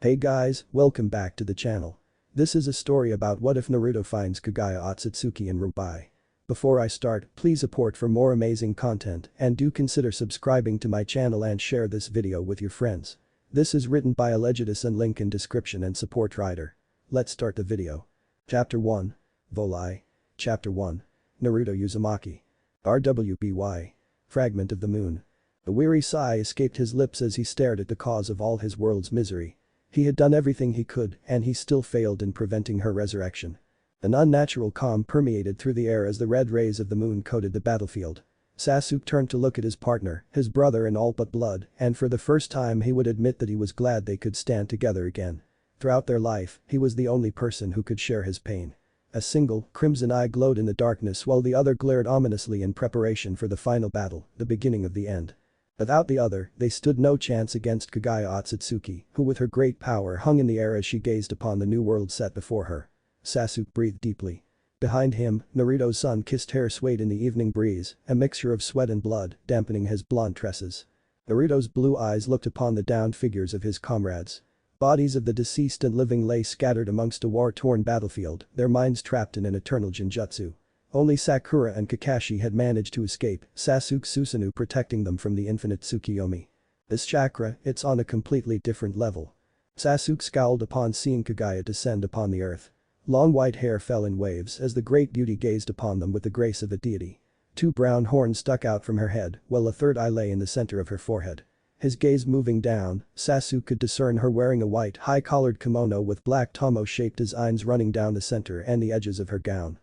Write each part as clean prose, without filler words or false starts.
Hey guys, welcome back to the channel. This is a story about what if Naruto finds Kaguya, Otsutsuki and rwby. Before I start, please support for more amazing content and do consider subscribing to my channel and share this video with your friends. This is written by Alejudis and link in description and support writer. Let's start the video. Chapter 1. Volai. Chapter 1. Naruto Uzumaki. rwby. Fragment of the moon. A weary sigh escaped his lips as he stared at the cause of all his world's misery. He had done everything he could and he still failed in preventing her resurrection. An unnatural calm permeated through the air as the red rays of the moon coated the battlefield. Sasuke turned to look at his partner, his brother in all but blood, and for the first time he would admit that he was glad they could stand together again. Throughout their life, he was the only person who could share his pain. A single, crimson eye glowed in the darkness while the other glared ominously in preparation for the final battle, the beginning of the end. Without the other, they stood no chance against Kaguya Otsutsuki, who with her great power hung in the air as she gazed upon the new world set before her. Sasuke breathed deeply. Behind him, Naruto's sun-kissed hair swayed in the evening breeze, a mixture of sweat and blood, dampening his blonde tresses. Naruto's blue eyes looked upon the downed figures of his comrades. Bodies of the deceased and living lay scattered amongst a war-torn battlefield, their minds trapped in an eternal genjutsu. Only Sakura and Kakashi had managed to escape, Sasuke Susanoo protecting them from the infinite Tsukiyomi. This chakra, it's on a completely different level. Sasuke scowled upon seeing Kaguya descend upon the earth. Long white hair fell in waves as the great beauty gazed upon them with the grace of a deity. Two brown horns stuck out from her head, while a third eye lay in the center of her forehead. His gaze moving down, Sasuke could discern her wearing a white high-collared kimono with black tomo-shaped designs running down the center and the edges of her gown.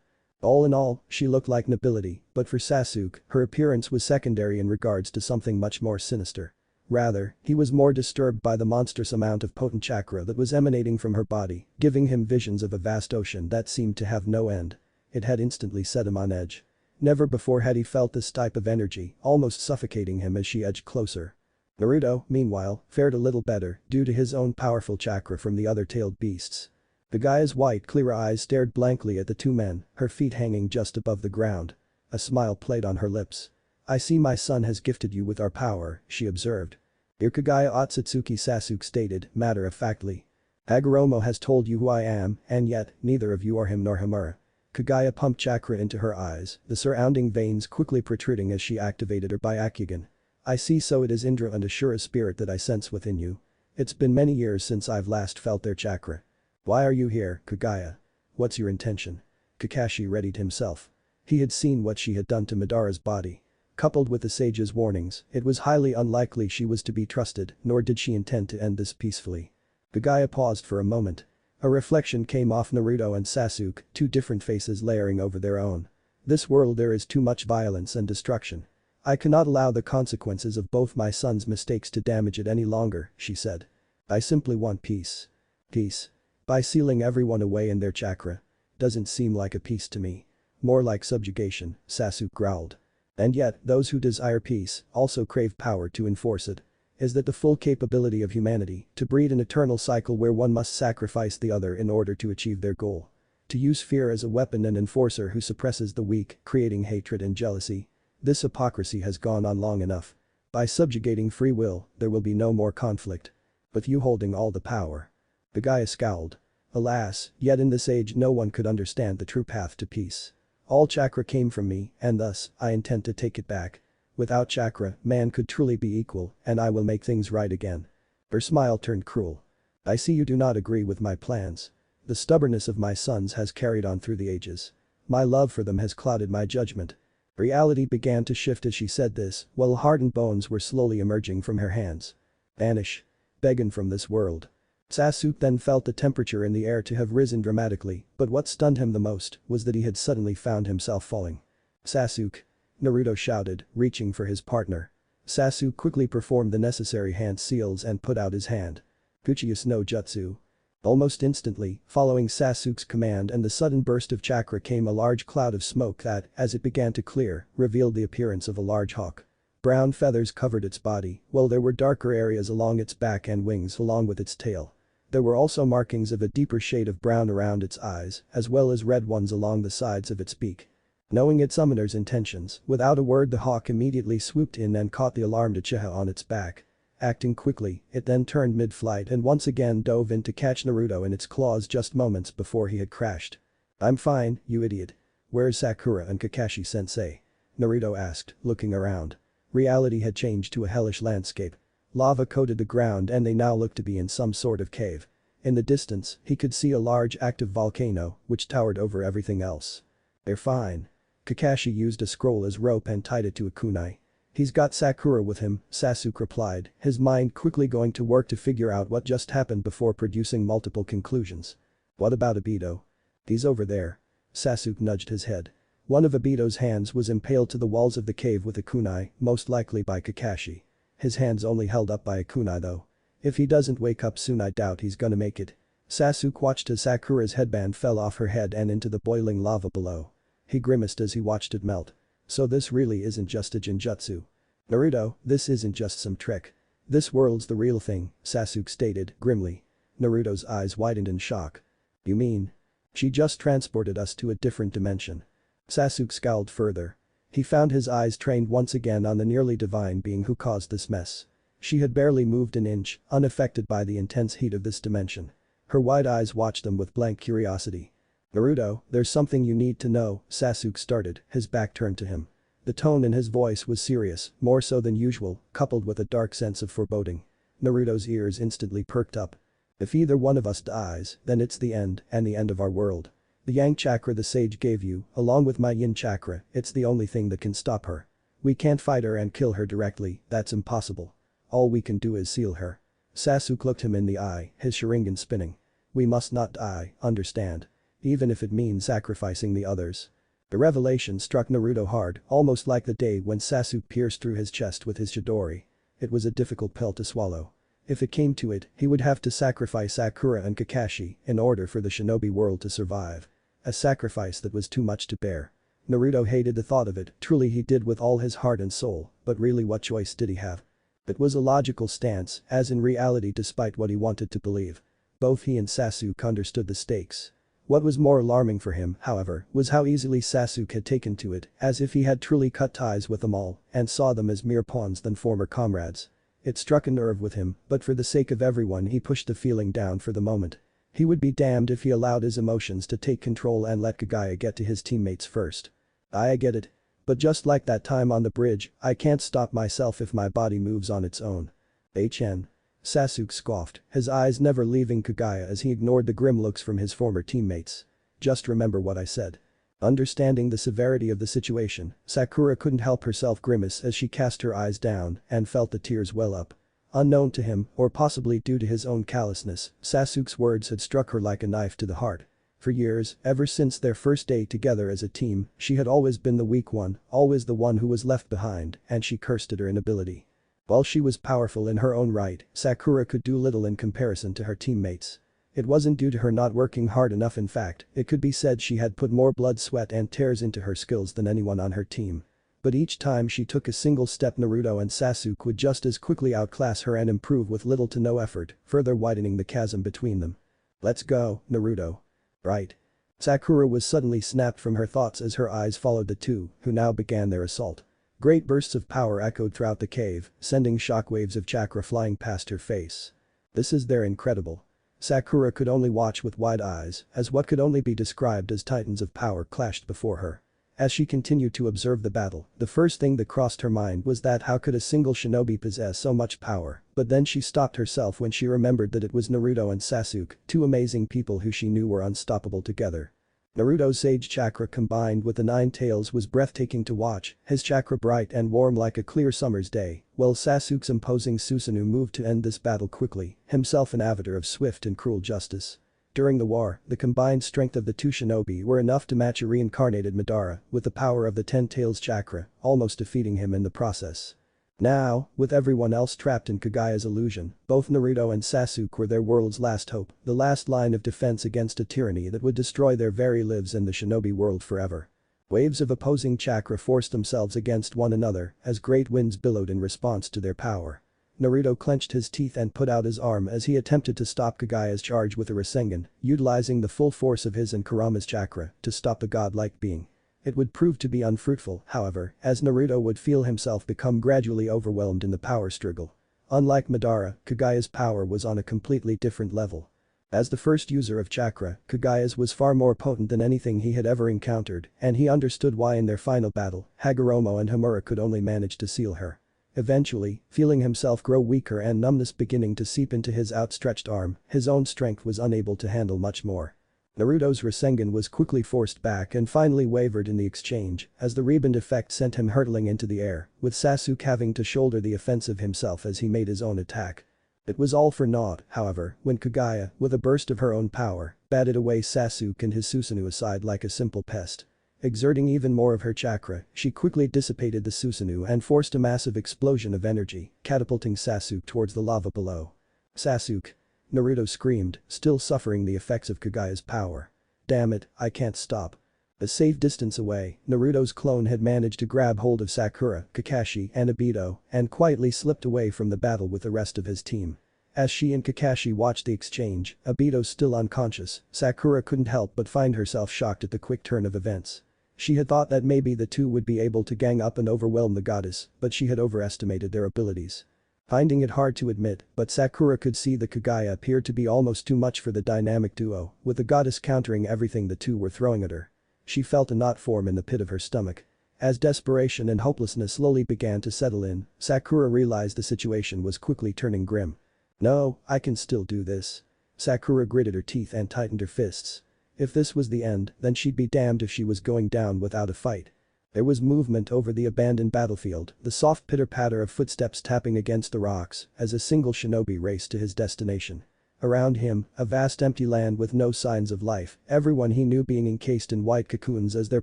All in all, she looked like nobility, but for Sasuke, her appearance was secondary in regards to something much more sinister. Rather, he was more disturbed by the monstrous amount of potent chakra that was emanating from her body, giving him visions of a vast ocean that seemed to have no end. It had instantly set him on edge. Never before had he felt this type of energy, almost suffocating him as she edged closer. Naruto, meanwhile, fared a little better due to his own powerful chakra from the other tailed beasts. Kaguya's white clear eyes stared blankly at the two men, her feet hanging just above the ground. A smile played on her lips. "I see my son has gifted you with our power," she observed. "You're Kaguya Otsutsuki," Sasuke stated, matter-of-factly. "Hagoromo has told you who I am, and yet, neither of you are him nor Himura." Kaguya pumped chakra into her eyes, the surrounding veins quickly protruding as she activated her Byakugan. "I see, so it is Indra and Ashura's spirit that I sense within you. It's been many years since I've last felt their chakra. Why are you here, Kaguya? What's your intention?" Kakashi readied himself. He had seen what she had done to Madara's body. Coupled with the sage's warnings, it was highly unlikely she was to be trusted, nor did she intend to end this peacefully. Kaguya paused for a moment. A reflection came off Naruto and Sasuke, two different faces layering over their own. "This world, there is too much violence and destruction. I cannot allow the consequences of both my son's mistakes to damage it any longer," she said. "I simply want peace." "Peace? By sealing everyone away in their chakra? Doesn't seem like a peace to me. More like subjugation," Sasuke growled. "And yet, those who desire peace also crave power to enforce it. Is that the full capability of humanity, to breed an eternal cycle where one must sacrifice the other in order to achieve their goal? To use fear as a weapon and enforcer who suppresses the weak, creating hatred and jealousy? This hypocrisy has gone on long enough. By subjugating free will, there will be no more conflict. With you holding all the power." Kaguya scowled. "Alas, yet in this age no one could understand the true path to peace. All chakra came from me, and thus, I intend to take it back. Without chakra, man could truly be equal, and I will make things right again." Her smile turned cruel. "I see you do not agree with my plans. The stubbornness of my sons has carried on through the ages. My love for them has clouded my judgment." Reality began to shift as she said this, while hardened bones were slowly emerging from her hands. "Vanish. Begone from this world." Sasuke then felt the temperature in the air to have risen dramatically, but what stunned him the most was that he had suddenly found himself falling. "Sasuke!" Naruto shouted, reaching for his partner. Sasuke quickly performed the necessary hand seals and put out his hand. "Uchiha no Jutsu." Almost instantly, following Sasuke's command and the sudden burst of chakra came a large cloud of smoke that, as it began to clear, revealed the appearance of a large hawk. Brown feathers covered its body, while there were darker areas along its back and wings along with its tail. There were also markings of a deeper shade of brown around its eyes, as well as red ones along the sides of its beak. Knowing its summoner's intentions, without a word the hawk immediately swooped in and caught the alarmed Uchiha on its back. Acting quickly, it then turned mid-flight and once again dove in to catch Naruto in its claws just moments before he had crashed. "I'm fine, you idiot. Where's Sakura and Kakashi-sensei?" Naruto asked, looking around. Reality had changed to a hellish landscape. Lava coated the ground and they now looked to be in some sort of cave. In the distance, he could see a large active volcano, which towered over everything else. "They're fine." Kakashi used a scroll as rope and tied it to a kunai. "He's got Sakura with him," Sasuke replied, his mind quickly going to work to figure out what just happened before producing multiple conclusions. "What about Obito?" "He's over there." Sasuke nudged his head. One of Obito's hands was impaled to the walls of the cave with a kunai, most likely by Kakashi. His hands only held up by a kunai though. "If he doesn't wake up soon I doubt he's gonna make it." Sasuke watched as Sakura's headband fell off her head and into the boiling lava below. He grimaced as he watched it melt. "So this really isn't just a genjutsu. Naruto, this isn't just some trick. This world's the real thing," Sasuke stated, grimly. Naruto's eyes widened in shock. "You mean? She just transported us to a different dimension." Sasuke scowled further. He found his eyes trained once again on the nearly divine being who caused this mess. She had barely moved an inch, unaffected by the intense heat of this dimension. Her wide eyes watched them with blank curiosity. "Naruto, there's something you need to know," Sasuke started, his back turned to him. The tone in his voice was serious, more so than usual, coupled with a dark sense of foreboding. Naruto's ears instantly perked up. "If either one of us dies, then it's the end, and the end of our world. The Yang chakra the sage gave you, along with my Yin chakra, it's the only thing that can stop her. We can't fight her and kill her directly, that's impossible. All we can do is seal her." Sasuke looked him in the eye, his Sharingan spinning. "We must not die, understand? Even if it means sacrificing the others." The revelation struck Naruto hard, almost like the day when Sasuke pierced through his chest with his Chidori. It was a difficult pill to swallow. If it came to it, he would have to sacrifice Sakura and Kakashi in order for the shinobi world to survive. A sacrifice that was too much to bear. Naruto hated the thought of it, truly he did with all his heart and soul, but really what choice did he have? It was a logical stance, as in reality despite what he wanted to believe. Both he and Sasuke understood the stakes. What was more alarming for him, however, was how easily Sasuke had taken to it, as if he had truly cut ties with them all and saw them as mere pawns than former comrades. It struck a nerve with him, but for the sake of everyone he pushed the feeling down for the moment. He would be damned if he allowed his emotions to take control and let Kaguya get to his teammates first. "I get it. But just like that time on the bridge, I can't stop myself if my body moves on its own." "HN." Sasuke scoffed, his eyes never leaving Kaguya as he ignored the grim looks from his former teammates. "Just remember what I said." Understanding the severity of the situation, Sakura couldn't help herself grimace as she cast her eyes down and felt the tears well up. Unknown to him, or possibly due to his own callousness, Sasuke's words had struck her like a knife to the heart. For years, ever since their first day together as a team, she had always been the weak one, always the one who was left behind, and she cursed at her inability. While she was powerful in her own right, Sakura could do little in comparison to her teammates. It wasn't due to her not working hard enough, in fact, it could be said she had put more blood, sweat and tears into her skills than anyone on her team. But each time she took a single step Naruto and Sasuke would just as quickly outclass her and improve with little to no effort, further widening the chasm between them. "Let's go, Naruto." "Right." Sakura was suddenly snapped from her thoughts as her eyes followed the two, who now began their assault. Great bursts of power echoed throughout the cave, sending shockwaves of chakra flying past her face. "This is their incredible." Sakura could only watch with wide eyes as what could only be described as titans of power clashed before her. As she continued to observe the battle, the first thing that crossed her mind was that how could a single shinobi possess so much power, but then she stopped herself when she remembered that it was Naruto and Sasuke, two amazing people who she knew were unstoppable together. Naruto's sage chakra combined with the nine tails was breathtaking to watch, his chakra bright and warm like a clear summer's day, while Sasuke's imposing Susanoo moved to end this battle quickly, himself an avatar of swift and cruel justice. During the war, the combined strength of the two shinobi were enough to match a reincarnated Madara with the power of the Ten Tails chakra, almost defeating him in the process. Now, with everyone else trapped in Kaguya's illusion, both Naruto and Sasuke were their world's last hope, the last line of defense against a tyranny that would destroy their very lives in the shinobi world forever. Waves of opposing chakra forced themselves against one another as great winds billowed in response to their power. Naruto clenched his teeth and put out his arm as he attempted to stop Kaguya's charge with a Rasengan, utilizing the full force of his and Kurama's chakra to stop the godlike being. It would prove to be unfruitful, however, as Naruto would feel himself become gradually overwhelmed in the power struggle. Unlike Madara, Kaguya's power was on a completely different level. As the first user of chakra, Kaguya's was far more potent than anything he had ever encountered, and he understood why in their final battle, Hagoromo and Homura could only manage to seal her. Eventually, feeling himself grow weaker and numbness beginning to seep into his outstretched arm, his own strength was unable to handle much more. Naruto's Rasengan was quickly forced back and finally wavered in the exchange, as the rebound effect sent him hurtling into the air, with Sasuke having to shoulder the offensive himself as he made his own attack. It was all for naught, however, when Kaguya, with a burst of her own power, batted away Sasuke and his Susanoo aside like a simple pest. Exerting even more of her chakra, she quickly dissipated the Susanoo and forced a massive explosion of energy, catapulting Sasuke towards the lava below. Sasuke! Naruto screamed, still suffering the effects of Kaguya's power. Damn it, I can't stop. A safe distance away, Naruto's clone had managed to grab hold of Sakura, Kakashi and Obito and quietly slipped away from the battle with the rest of his team. As she and Kakashi watched the exchange, Obito still unconscious, Sakura couldn't help but find herself shocked at the quick turn of events. She had thought that maybe the two would be able to gang up and overwhelm the goddess, but she had overestimated their abilities. Finding it hard to admit, but Sakura could see that Kaguya appeared to be almost too much for the dynamic duo, with the goddess countering everything the two were throwing at her. She felt a knot form in the pit of her stomach. As desperation and hopelessness slowly began to settle in, Sakura realized the situation was quickly turning grim. No, I can still do this. Sakura gritted her teeth and tightened her fists. If this was the end, then she'd be damned if she was going down without a fight. There was movement over the abandoned battlefield, the soft pitter-patter of footsteps tapping against the rocks as a single shinobi raced to his destination. Around him, a vast empty land with no signs of life, everyone he knew being encased in white cocoons as their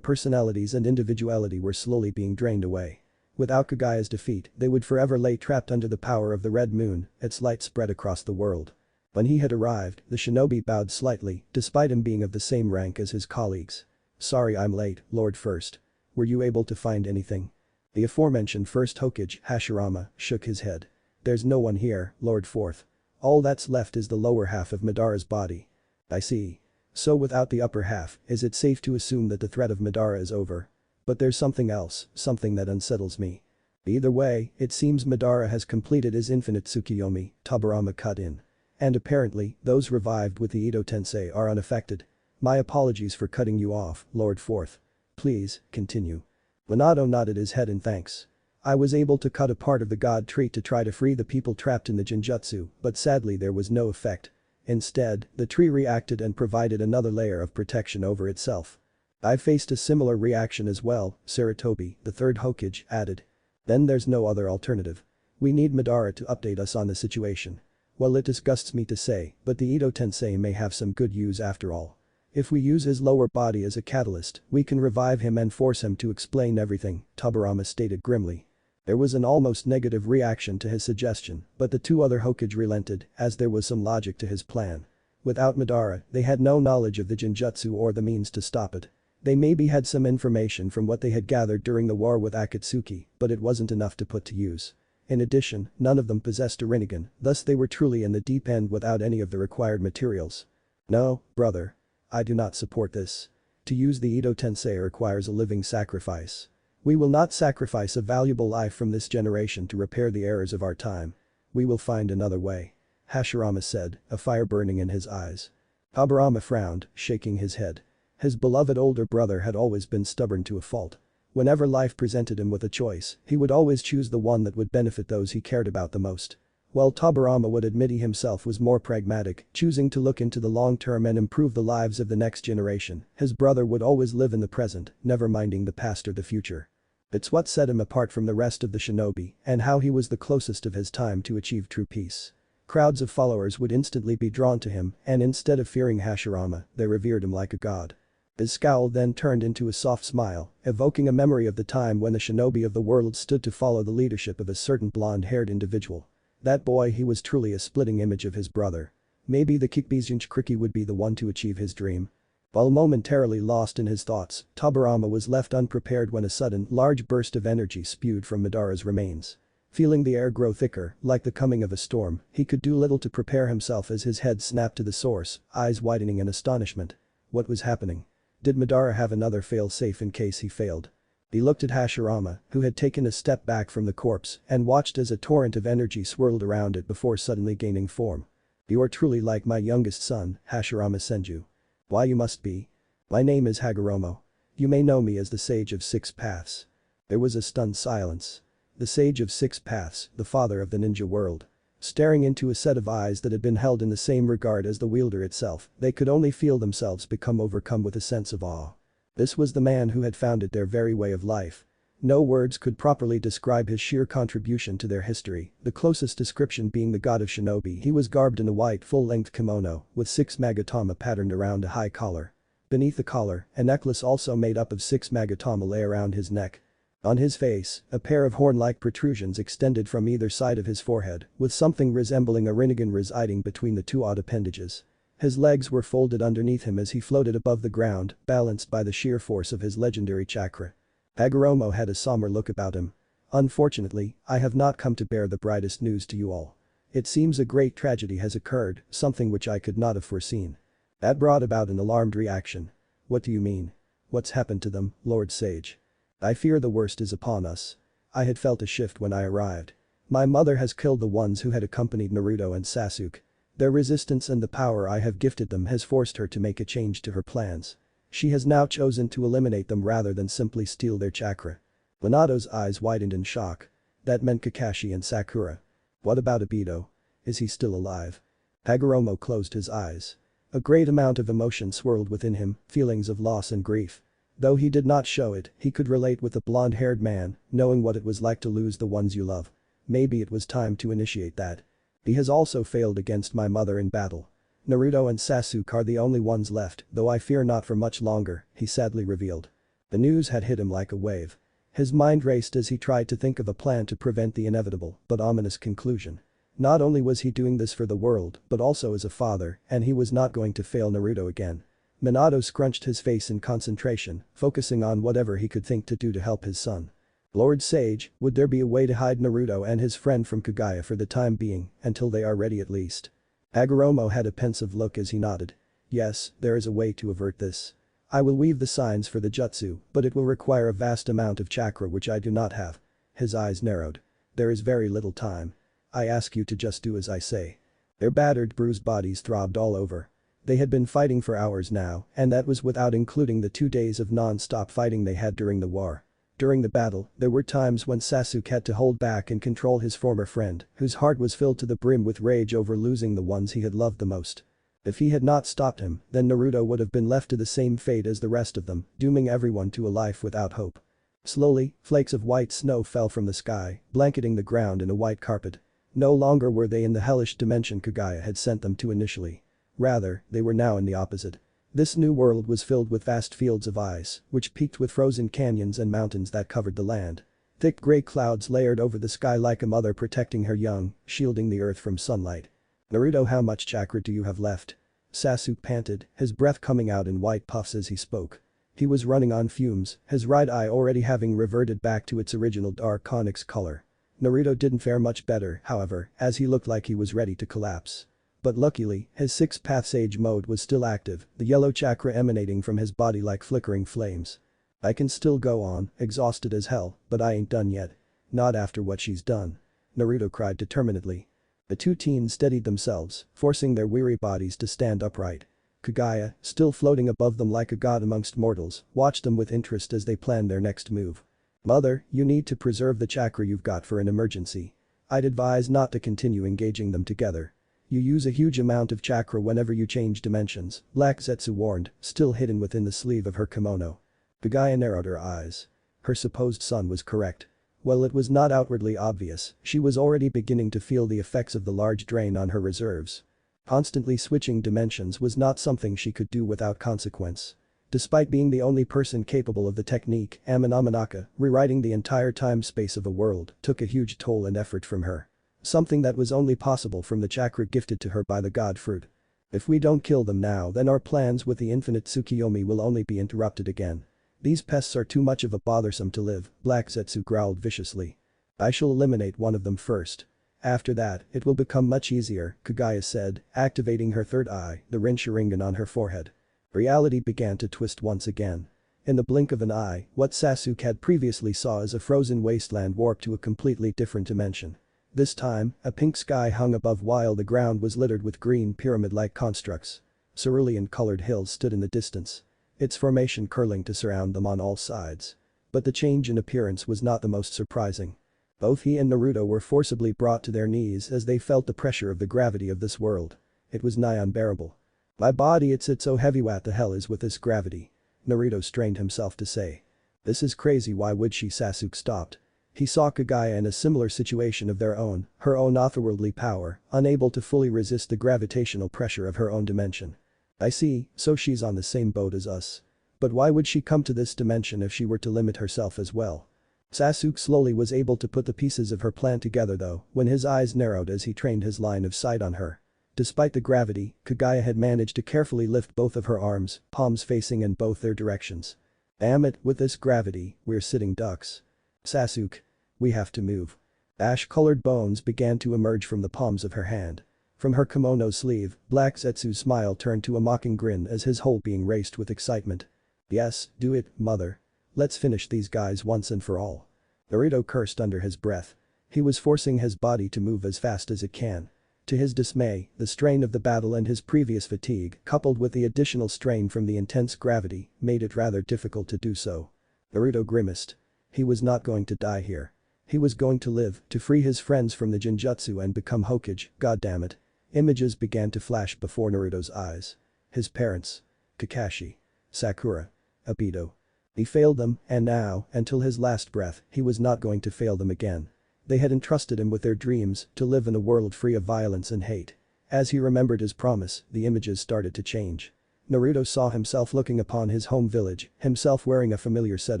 personalities and individuality were slowly being drained away. Without Kaguya's defeat, they would forever lay trapped under the power of the red moon, its light spread across the world. When he had arrived, the shinobi bowed slightly, despite him being of the same rank as his colleagues. Sorry I'm late, Lord First. Were you able to find anything? The aforementioned first Hokage, Hashirama, shook his head. There's no one here, Lord Fourth. All that's left is the lower half of Madara's body. I see. So without the upper half, is it safe to assume that the threat of Madara is over? But there's something else, something that unsettles me. Either way, it seems Madara has completed his infinite Tsukiyomi, Tobirama cut in. And apparently, those revived with the Ito Tensei are unaffected. My apologies for cutting you off, Lord Fourth. Please, continue. Minato nodded his head in thanks. I was able to cut a part of the god tree to try to free the people trapped in the Genjutsu, but sadly there was no effect. Instead, the tree reacted and provided another layer of protection over itself. I faced a similar reaction as well, Sarutobi, the third Hokage, added. Then there's no other alternative. We need Madara to update us on the situation. Well, it disgusts me to say, but the Ito Tensei may have some good use after all. If we use his lower body as a catalyst, we can revive him and force him to explain everything, Tobirama stated grimly. There was an almost negative reaction to his suggestion, but the two other Hokage relented, as there was some logic to his plan. Without Madara, they had no knowledge of the Genjutsu or the means to stop it. They maybe had some information from what they had gathered during the war with Akatsuki, but it wasn't enough to put to use. In addition, none of them possessed a Rinnegan, thus they were truly in the deep end without any of the required materials. No, brother. I do not support this. To use the Ito Tensei requires a living sacrifice. We will not sacrifice a valuable life from this generation to repair the errors of our time. We will find another way. Hashirama said, a fire burning in his eyes. Tobirama frowned, shaking his head. His beloved older brother had always been stubborn to a fault. Whenever life presented him with a choice, he would always choose the one that would benefit those he cared about the most. While Tobirama would admit he himself was more pragmatic, choosing to look into the long term and improve the lives of the next generation, his brother would always live in the present, never minding the past or the future. It's what set him apart from the rest of the shinobi and how he was the closest of his time to achieve true peace. Crowds of followers would instantly be drawn to him, and instead of fearing Hashirama, they revered him like a god. His scowl then turned into a soft smile, evoking a memory of the time when the shinobi of the world stood to follow the leadership of a certain blonde-haired individual. That boy, he was truly a splitting image of his brother. Maybe the Kikbizunchi would be the one to achieve his dream. While momentarily lost in his thoughts, Tobirama was left unprepared when a sudden, large burst of energy spewed from Madara's remains. Feeling the air grow thicker, like the coming of a storm, he could do little to prepare himself as his head snapped to the source, eyes widening in astonishment. What was happening? Did Madara have another fail-safe in case he failed? He looked at Hashirama, who had taken a step back from the corpse and watched as a torrent of energy swirled around it before suddenly gaining form. "You are truly like my youngest son, Hashirama Senju. Why you must be. My name is Hagoromo. You may know me as the Sage of Six Paths." There was a stunned silence. The Sage of Six Paths, the father of the ninja world. Staring into a set of eyes that had been held in the same regard as the wielder itself, they could only feel themselves become overcome with a sense of awe. This was the man who had founded their very way of life. No words could properly describe his sheer contribution to their history, the closest description being the god of shinobi. He was garbed in a white full-length kimono with 6 magatama patterned around a high collar. Beneath the collar, a necklace also made up of 6 magatama lay around his neck. On his face, a pair of horn-like protrusions extended from either side of his forehead, with something resembling a rinnegan residing between the two odd appendages. His legs were folded underneath him as he floated above the ground, balanced by the sheer force of his legendary chakra. Hagoromo had a somber look about him. "Unfortunately, I have not come to bear the brightest news to you all. It seems a great tragedy has occurred, something which I could not have foreseen." That brought about an alarmed reaction. "What do you mean? What's happened to them, Lord Sage?" "I fear the worst is upon us. I had felt a shift when I arrived. My mother has killed the ones who had accompanied Naruto and Sasuke. Their resistance and the power I have gifted them has forced her to make a change to her plans. She has now chosen to eliminate them rather than simply steal their chakra." Minato's eyes widened in shock. That meant Kakashi and Sakura. "What about Obito? Is he still alive?" Hagoromo closed his eyes. A great amount of emotion swirled within him, feelings of loss and grief. Though he did not show it, he could relate with the blonde-haired man, knowing what it was like to lose the ones you love. Maybe it was time to initiate that. "He has also failed against my mother in battle. Naruto and Sasuke are the only ones left, though I fear not for much longer," he sadly revealed. The news had hit him like a wave. His mind raced as he tried to think of a plan to prevent the inevitable but ominous conclusion. Not only was he doing this for the world, but also as a father, and he was not going to fail Naruto again. Minato scrunched his face in concentration, focusing on whatever he could think to do to help his son. "Lord Sage, would there be a way to hide Naruto and his friend from Kaguya for the time being, until they are ready at least?" Hagoromo had a pensive look as he nodded. "Yes, there is a way to avert this. I will weave the signs for the jutsu, but it will require a vast amount of chakra which I do not have." His eyes narrowed. "There is very little time. I ask you to just do as I say." Their battered, bruised bodies throbbed all over. They had been fighting for hours now, and that was without including the 2 days of non-stop fighting they had during the war. During the battle, there were times when Sasuke had to hold back and control his former friend, whose heart was filled to the brim with rage over losing the ones he had loved the most. If he had not stopped him, then Naruto would have been left to the same fate as the rest of them, dooming everyone to a life without hope. Slowly, flakes of white snow fell from the sky, blanketing the ground in a white carpet. No longer were they in the hellish dimension Kaguya had sent them to initially. Rather, they were now in the opposite. This new world was filled with vast fields of ice, which peaked with frozen canyons and mountains that covered the land. Thick gray clouds layered over the sky like a mother protecting her young, shielding the earth from sunlight. "Naruto, how much chakra do you have left?" Sasuke panted, his breath coming out in white puffs as he spoke. He was running on fumes, his right eye already having reverted back to its original dark onyx color. Naruto didn't fare much better, however, as he looked like he was ready to collapse. But luckily, his 6th-path Sage mode was still active, the yellow chakra emanating from his body like flickering flames. "I can still go on, exhausted as hell, but I ain't done yet. Not after what she's done," Naruto cried determinedly. The two teens steadied themselves, forcing their weary bodies to stand upright. Kaguya, still floating above them like a god amongst mortals, watched them with interest as they planned their next move. "Mother, you need to preserve the chakra you've got for an emergency. I'd advise not to continue engaging them together. You use a huge amount of chakra whenever you change dimensions," Black Zetsu warned, still hidden within the sleeve of her kimono. Kaguya narrowed her eyes. Her supposed son was correct. While it was not outwardly obvious, she was already beginning to feel the effects of the large drain on her reserves. Constantly switching dimensions was not something she could do without consequence. Despite being the only person capable of the technique, Amanamanaka, rewriting the entire time-space of a world, took a huge toll and effort from her. Something that was only possible from the chakra gifted to her by the god fruit. "If we don't kill them now, then our plans with the infinite Tsukiyomi will only be interrupted again. These pests are too much of a bothersome to live," Black Zetsu growled viciously. "I shall eliminate one of them first. After that, it will become much easier," Kaguya said, activating her third eye, the Rin Sharingan on her forehead. Reality began to twist once again. In the blink of an eye, what Sasuke had previously saw as a frozen wasteland warped to a completely different dimension. This time, a pink sky hung above while the ground was littered with green pyramid-like constructs. Cerulean-colored hills stood in the distance. Its formation curling to surround them on all sides. But the change in appearance was not the most surprising. Both he and Naruto were forcibly brought to their knees as they felt the pressure of the gravity of this world. It was nigh unbearable. "My body, it's so heavy, what the hell is with this gravity?" Naruto strained himself to say. "This is crazy, why would she?" Sasuke stopped. He saw Kaguya in a similar situation of their own, her own otherworldly power, unable to fully resist the gravitational pressure of her own dimension. "I see, so she's on the same boat as us. But why would she come to this dimension if she were to limit herself as well?" Sasuke slowly was able to put the pieces of her plan together though, when his eyes narrowed as he trained his line of sight on her. Despite the gravity, Kaguya had managed to carefully lift both of her arms, palms facing in both their directions. "Damn it, with this gravity, we're sitting ducks. Sasuke. We have to move." Ash-colored bones began to emerge from the palms of her hand. From her kimono sleeve, Black Zetsu's smile turned to a mocking grin as his whole being raced with excitement. "Yes, do it, mother. Let's finish these guys once and for all." Naruto cursed under his breath. He was forcing his body to move as fast as it can. To his dismay, the strain of the battle and his previous fatigue, coupled with the additional strain from the intense gravity, made it rather difficult to do so. Naruto grimaced. He was not going to die here. He was going to live, to free his friends from the Genjutsu and become Hokage, goddammit. Images began to flash before Naruto's eyes. His parents. Kakashi. Sakura. Obito. He failed them, and now, until his last breath, he was not going to fail them again. They had entrusted him with their dreams, to live in a world free of violence and hate. As he remembered his promise, the images started to change. Naruto saw himself looking upon his home village, himself wearing a familiar set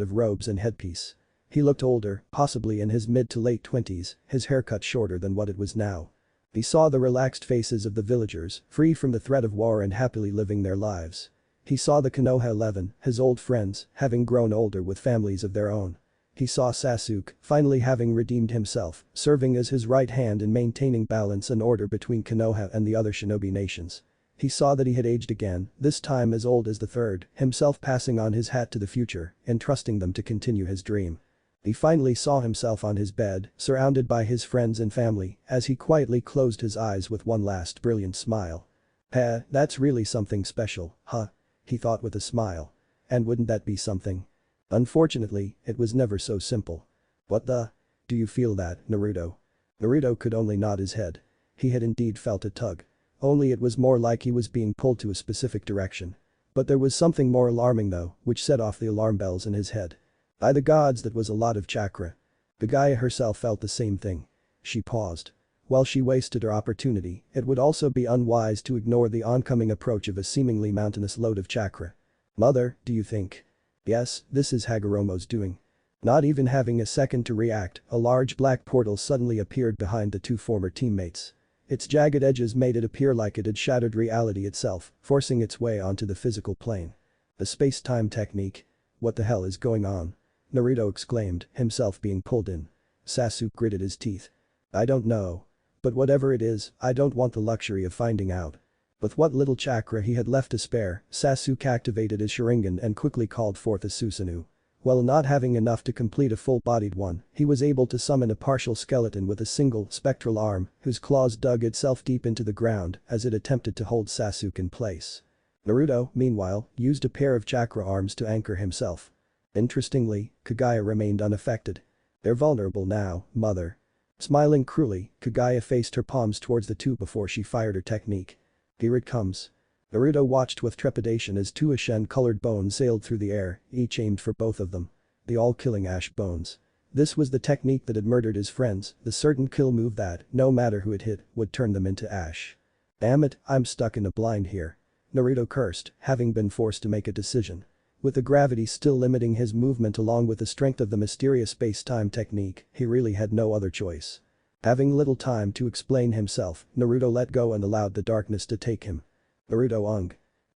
of robes and headpiece. He looked older, possibly in his mid to late 20s, his haircut shorter than what it was now. He saw the relaxed faces of the villagers, free from the threat of war and happily living their lives. He saw the Konoha 11, his old friends, having grown older with families of their own. He saw Sasuke, finally having redeemed himself, serving as his right hand in maintaining balance and order between Konoha and the other shinobi nations. He saw that he had aged again, this time as old as the third, himself passing on his hat to the future, entrusting them to continue his dream. He finally saw himself on his bed, surrounded by his friends and family, as he quietly closed his eyes with one last brilliant smile. That's really something special, huh? He thought with a smile. And wouldn't that be something? Unfortunately, it was never so simple. What the? Do you feel that, Naruto? Naruto could only nod his head. He had indeed felt a tug. Only it was more like he was being pulled to a specific direction. But there was something more alarming though, which set off the alarm bells in his head. By the gods, that was a lot of chakra. Kaguya herself felt the same thing. She paused. While she wasted her opportunity, it would also be unwise to ignore the oncoming approach of a seemingly mountainous load of chakra. "Mother, do you think?" "Yes, this is Hagoromo's doing." Not even having a second to react, a large black portal suddenly appeared behind the two former teammates. Its jagged edges made it appear like it had shattered reality itself, forcing its way onto the physical plane. The space-time technique. What the hell is going on? Naruto exclaimed, himself being pulled in. Sasuke gritted his teeth. "I don't know. But whatever it is, I don't want the luxury of finding out." With what little chakra he had left to spare, Sasuke activated his Sharingan and quickly called forth a Susanoo. While not having enough to complete a full-bodied one, he was able to summon a partial skeleton with a single, spectral arm, whose claws dug itself deep into the ground as it attempted to hold Sasuke in place. Naruto, meanwhile, used a pair of chakra arms to anchor himself. Interestingly, Kaguya remained unaffected. "They're vulnerable now, mother." Smiling cruelly, Kaguya faced her palms towards the two before she fired her technique. "Here it comes." Naruto watched with trepidation as two ashen-colored bones sailed through the air, each aimed for both of them. The all-killing ash bones. This was the technique that had murdered his friends, the certain kill move that, no matter who it hit, would turn them into ash. "Damn it, I'm stuck in a blind here." Naruto cursed, having been forced to make a decision. With the gravity still limiting his movement along with the strength of the mysterious space-time technique, he really had no other choice. Having little time to explain himself, Naruto let go and allowed the darkness to take him. "Naruto ung."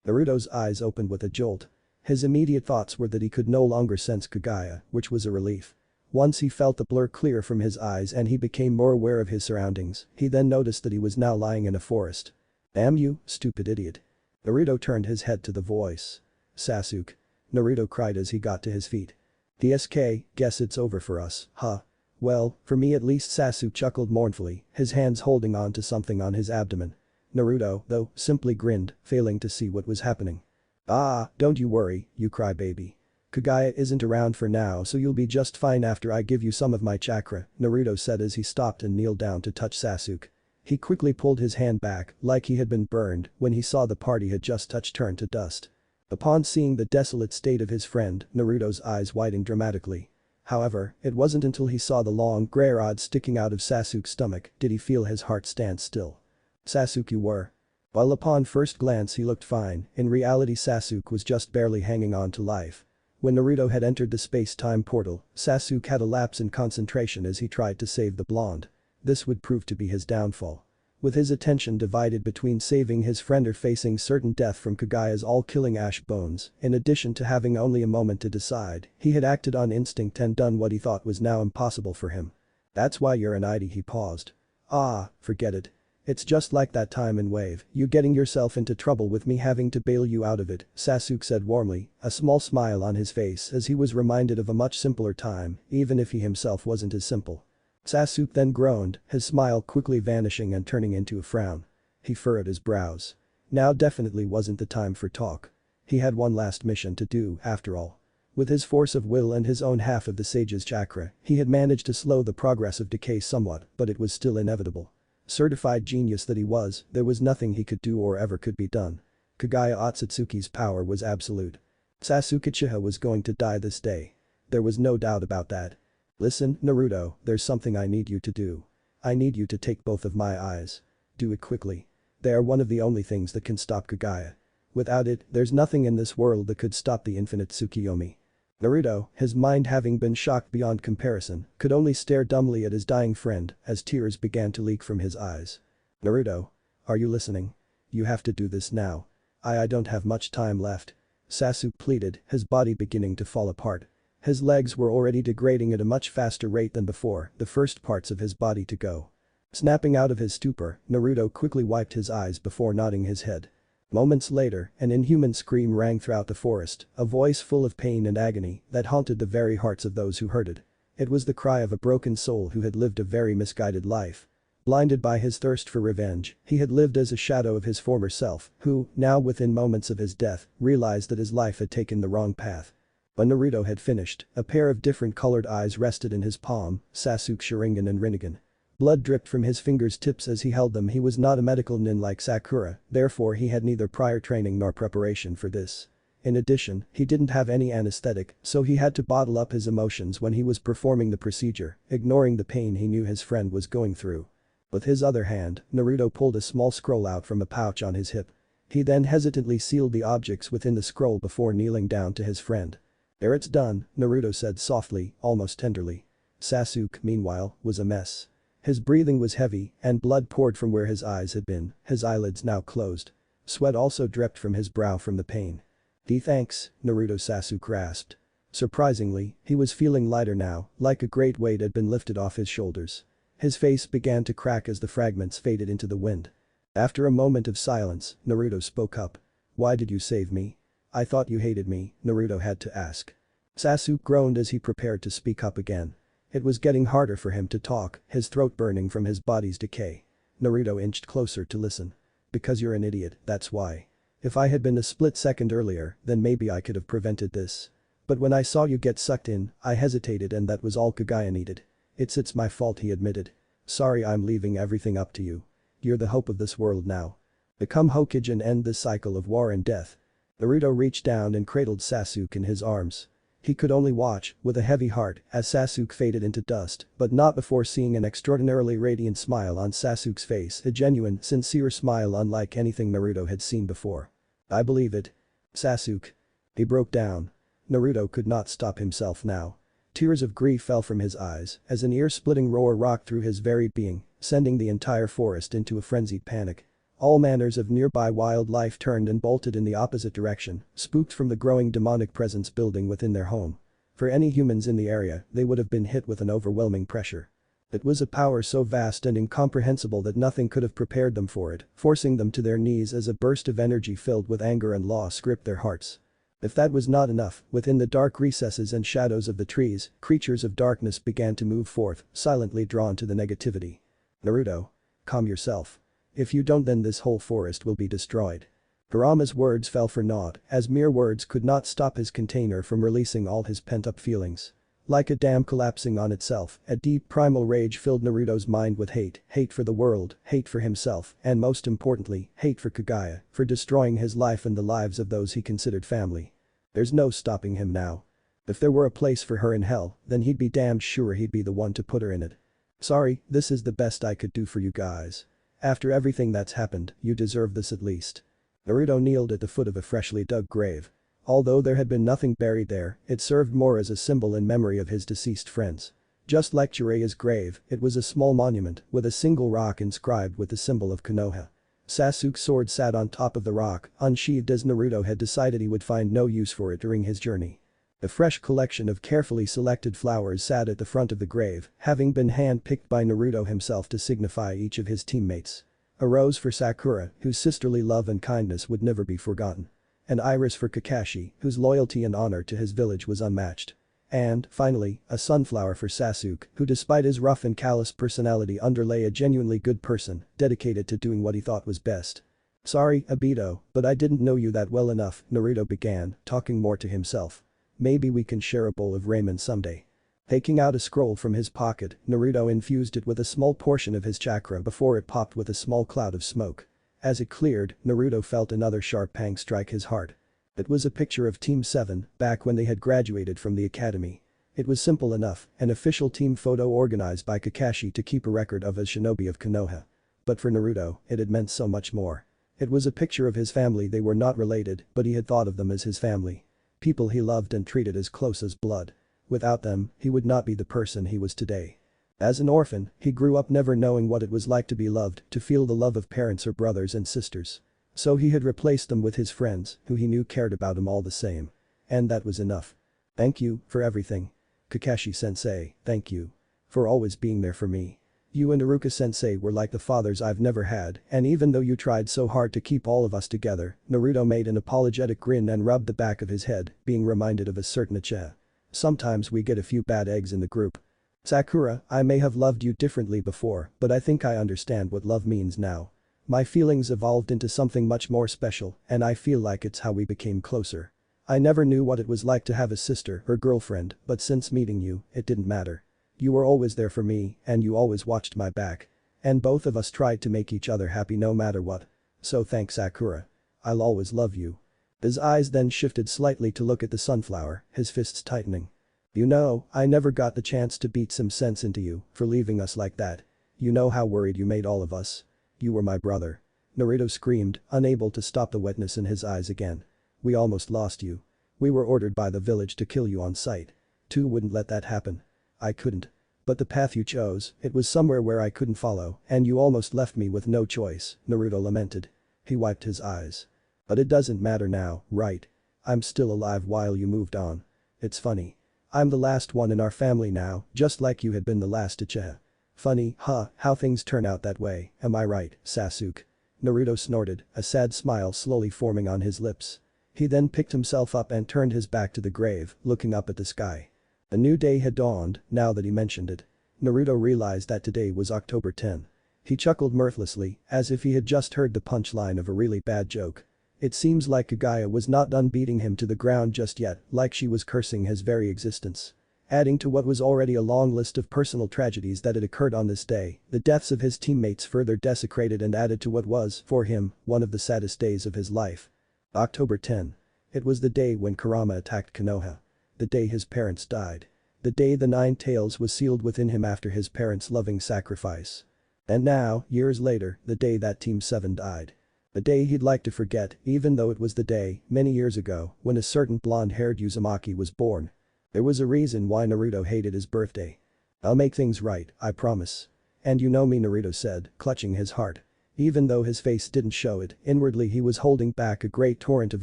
Naruto's eyes opened with a jolt. His immediate thoughts were that he could no longer sense Kaguya, which was a relief. Once he felt the blur clear from his eyes and he became more aware of his surroundings, he then noticed that he was now lying in a forest. "Damn you, stupid idiot." Naruto turned his head to the voice. "Sasuke." Naruto cried as he got to his feet. The SK, guess it's over for us, huh? Well, for me at least, Sasuke chuckled mournfully, his hands holding on to something on his abdomen. Naruto, though, simply grinned, failing to see what was happening. Ah, don't you worry, you crybaby. Kaguya isn't around for now, so you'll be just fine after I give you some of my chakra, Naruto said as he stopped and kneeled down to touch Sasuke. He quickly pulled his hand back, like he had been burned, when he saw the party had just touched turned to dust. Upon seeing the desolate state of his friend, Naruto's eyes widened dramatically. However, it wasn't until he saw the long gray rod sticking out of Sasuke's stomach did he feel his heart stand still. Sasuke were. While upon first glance he looked fine, in reality Sasuke was just barely hanging on to life. When Naruto had entered the space-time portal, Sasuke had a lapse in concentration as he tried to save the blonde. This would prove to be his downfall. With his attention divided between saving his friend or facing certain death from Kaguya's all-killing ash bones, in addition to having only a moment to decide, he had acted on instinct and done what he thought was now impossible for him. That's why you're an ID, he paused. Ah, forget it. It's just like that time in Wave, you getting yourself into trouble with me having to bail you out of it, Sasuke said warmly, a small smile on his face as he was reminded of a much simpler time, even if he himself wasn't as simple. Sasuke then groaned, his smile quickly vanishing and turning into a frown. He furrowed his brows. Now definitely wasn't the time for talk. He had one last mission to do, after all. With his force of will and his own half of the sage's chakra, he had managed to slow the progress of decay somewhat, but it was still inevitable. Certified genius that he was, there was nothing he could do or ever could be done. Kaguya Otsutsuki's power was absolute. Sasuke Uchiha was going to die this day. There was no doubt about that. Listen, Naruto, there's something I need you to do. I need you to take both of my eyes. Do it quickly. They are one of the only things that can stop Kaguya. Without it, there's nothing in this world that could stop the infinite Tsukiyomi. Naruto, his mind having been shocked beyond comparison, could only stare dumbly at his dying friend as tears began to leak from his eyes. Naruto. Are you listening? You have to do this now. I don't have much time left. Sasuke pleaded, his body beginning to fall apart. His legs were already degrading at a much faster rate than before, the first parts of his body to go. Snapping out of his stupor, Naruto quickly wiped his eyes before nodding his head. Moments later, an inhuman scream rang throughout the forest, a voice full of pain and agony that haunted the very hearts of those who heard it. It was the cry of a broken soul who had lived a very misguided life. Blinded by his thirst for revenge, he had lived as a shadow of his former self, who, now within moments of his death, realized that his life had taken the wrong path. When Naruto had finished, a pair of different colored eyes rested in his palm, Sasuke Sharingan and Rinnegan. Blood dripped from his fingers tips as he held them. He was not a medical nin like Sakura, therefore he had neither prior training nor preparation for this. In addition, he didn't have any anesthetic, so he had to bottle up his emotions when he was performing the procedure, ignoring the pain he knew his friend was going through. With his other hand, Naruto pulled a small scroll out from a pouch on his hip. He then hesitantly sealed the objects within the scroll before kneeling down to his friend. There, it's done, Naruto said softly, almost tenderly. Sasuke, meanwhile, was a mess. His breathing was heavy, and blood poured from where his eyes had been, his eyelids now closed. Sweat also dripped from his brow from the pain. Thanks, Naruto, Sasuke rasped. Surprisingly, he was feeling lighter now, like a great weight had been lifted off his shoulders. His face began to crack as the fragments faded into the wind. After a moment of silence, Naruto spoke up. Why did you save me? I thought you hated me, Naruto had to ask. Sasuke groaned as he prepared to speak up again. It was getting harder for him to talk, his throat burning from his body's decay. Naruto inched closer to listen. Because you're an idiot, that's why. If I had been a split second earlier, then maybe I could have prevented this. But when I saw you get sucked in, I hesitated and that was all Kaguya needed. It's my fault, he admitted. Sorry, I'm leaving everything up to you. You're the hope of this world now. Become Hokage and end this cycle of war and death. Naruto reached down and cradled Sasuke in his arms. He could only watch, with a heavy heart, as Sasuke faded into dust, but not before seeing an extraordinarily radiant smile on Sasuke's face, a genuine, sincere smile unlike anything Naruto had seen before. I believe it. Sasuke. He broke down. Naruto could not stop himself now. Tears of grief fell from his eyes as an ear-splitting roar rocked through his very being, sending the entire forest into a frenzied panic. All manners of nearby wildlife turned and bolted in the opposite direction, spooked from the growing demonic presence building within their home. For any humans in the area, they would have been hit with an overwhelming pressure. It was a power so vast and incomprehensible that nothing could have prepared them for it, forcing them to their knees as a burst of energy filled with anger and loss gripped their hearts. If that was not enough, within the dark recesses and shadows of the trees, creatures of darkness began to move forth, silently drawn to the negativity. Naruto. Calm yourself. If you don't, then this whole forest will be destroyed. Kurama's words fell for naught, as mere words could not stop his container from releasing all his pent-up feelings. Like a dam collapsing on itself, a deep primal rage filled Naruto's mind with hate, hate for the world, hate for himself, and most importantly, hate for Kaguya, for destroying his life and the lives of those he considered family. There's no stopping him now. If there were a place for her in hell, then he'd be damned sure he'd be the one to put her in it. Sorry, this is the best I could do for you guys. After everything that's happened, you deserve this at least. Naruto kneeled at the foot of a freshly dug grave. Although there had been nothing buried there, it served more as a symbol in memory of his deceased friends. Just like Jiraiya's grave, it was a small monument with a single rock inscribed with the symbol of Konoha. Sasuke's sword sat on top of the rock, unsheathed as Naruto had decided he would find no use for it during his journey. A fresh collection of carefully selected flowers sat at the front of the grave, having been hand-picked by Naruto himself to signify each of his teammates. A rose for Sakura, whose sisterly love and kindness would never be forgotten. An iris for Kakashi, whose loyalty and honor to his village was unmatched. And, finally, a sunflower for Sasuke, who despite his rough and callous personality underlay a genuinely good person, dedicated to doing what he thought was best. Sorry, Obito, but I didn't know you that well enough, Naruto began, talking more to himself. Maybe we can share a bowl of ramen someday. Taking out a scroll from his pocket, Naruto infused it with a small portion of his chakra before it popped with a small cloud of smoke. As it cleared, Naruto felt another sharp pang strike his heart. It was a picture of Team 7, back when they had graduated from the academy. It was simple enough, an official team photo organized by Kakashi to keep a record of as shinobi of Konoha. But for Naruto, it had meant so much more. It was a picture of his family. They were not related, but he had thought of them as his family. People he loved and treated as close as blood. Without them, he would not be the person he was today. As an orphan, he grew up never knowing what it was like to be loved, to feel the love of parents or brothers and sisters. So he had replaced them with his friends, who he knew cared about him all the same. And that was enough. Thank you for everything. Kakashi-sensei, thank you. For always being there for me. You and Iruka-sensei were like the fathers I've never had, and even though you tried so hard to keep all of us together, Naruto made an apologetic grin and rubbed the back of his head, being reminded of a certain Ichiha. Sometimes we get a few bad eggs in the group. Sakura, I may have loved you differently before, but I think I understand what love means now. My feelings evolved into something much more special, and I feel like it's how we became closer. I never knew what it was like to have a sister or girlfriend, but since meeting you, it didn't matter. You were always there for me, and you always watched my back. And both of us tried to make each other happy no matter what. So thanks, Sakura. I'll always love you. His eyes then shifted slightly to look at the sunflower, his fists tightening. You know, I never got the chance to beat some sense into you for leaving us like that. You know how worried you made all of us. You were my brother. Naruto screamed, unable to stop the wetness in his eyes again. We almost lost you. We were ordered by the village to kill you on sight. Tu wouldn't let that happen. I couldn't. But the path you chose, it was somewhere where I couldn't follow, and you almost left me with no choice, Naruto lamented. He wiped his eyes. But it doesn't matter now, right? I'm still alive while you moved on. It's funny. I'm the last one in our family now, just like you had been the last Uchiha. Funny, huh, how things turn out that way, am I right, Sasuke? Naruto snorted, a sad smile slowly forming on his lips. He then picked himself up and turned his back to the grave, looking up at the sky. A new day had dawned, now that he mentioned it. Naruto realized that today was October 10. He chuckled mirthlessly, as if he had just heard the punchline of a really bad joke. It seems like Kaguya was not done beating him to the ground just yet, like she was cursing his very existence. Adding to what was already a long list of personal tragedies that had occurred on this day, the deaths of his teammates further desecrated and added to what was, for him, one of the saddest days of his life. October 10. It was the day when Kurama attacked Konoha. The day his parents died. The day the Nine Tails was sealed within him after his parents' loving sacrifice. And now, years later, the day that Team 7 died. A day he'd like to forget, even though it was the day, many years ago, when a certain blonde-haired Uzumaki was born. There was a reason why Naruto hated his birthday. I'll make things right, I promise. And you know me, Naruto said, clutching his heart. Even though his face didn't show it, inwardly he was holding back a great torrent of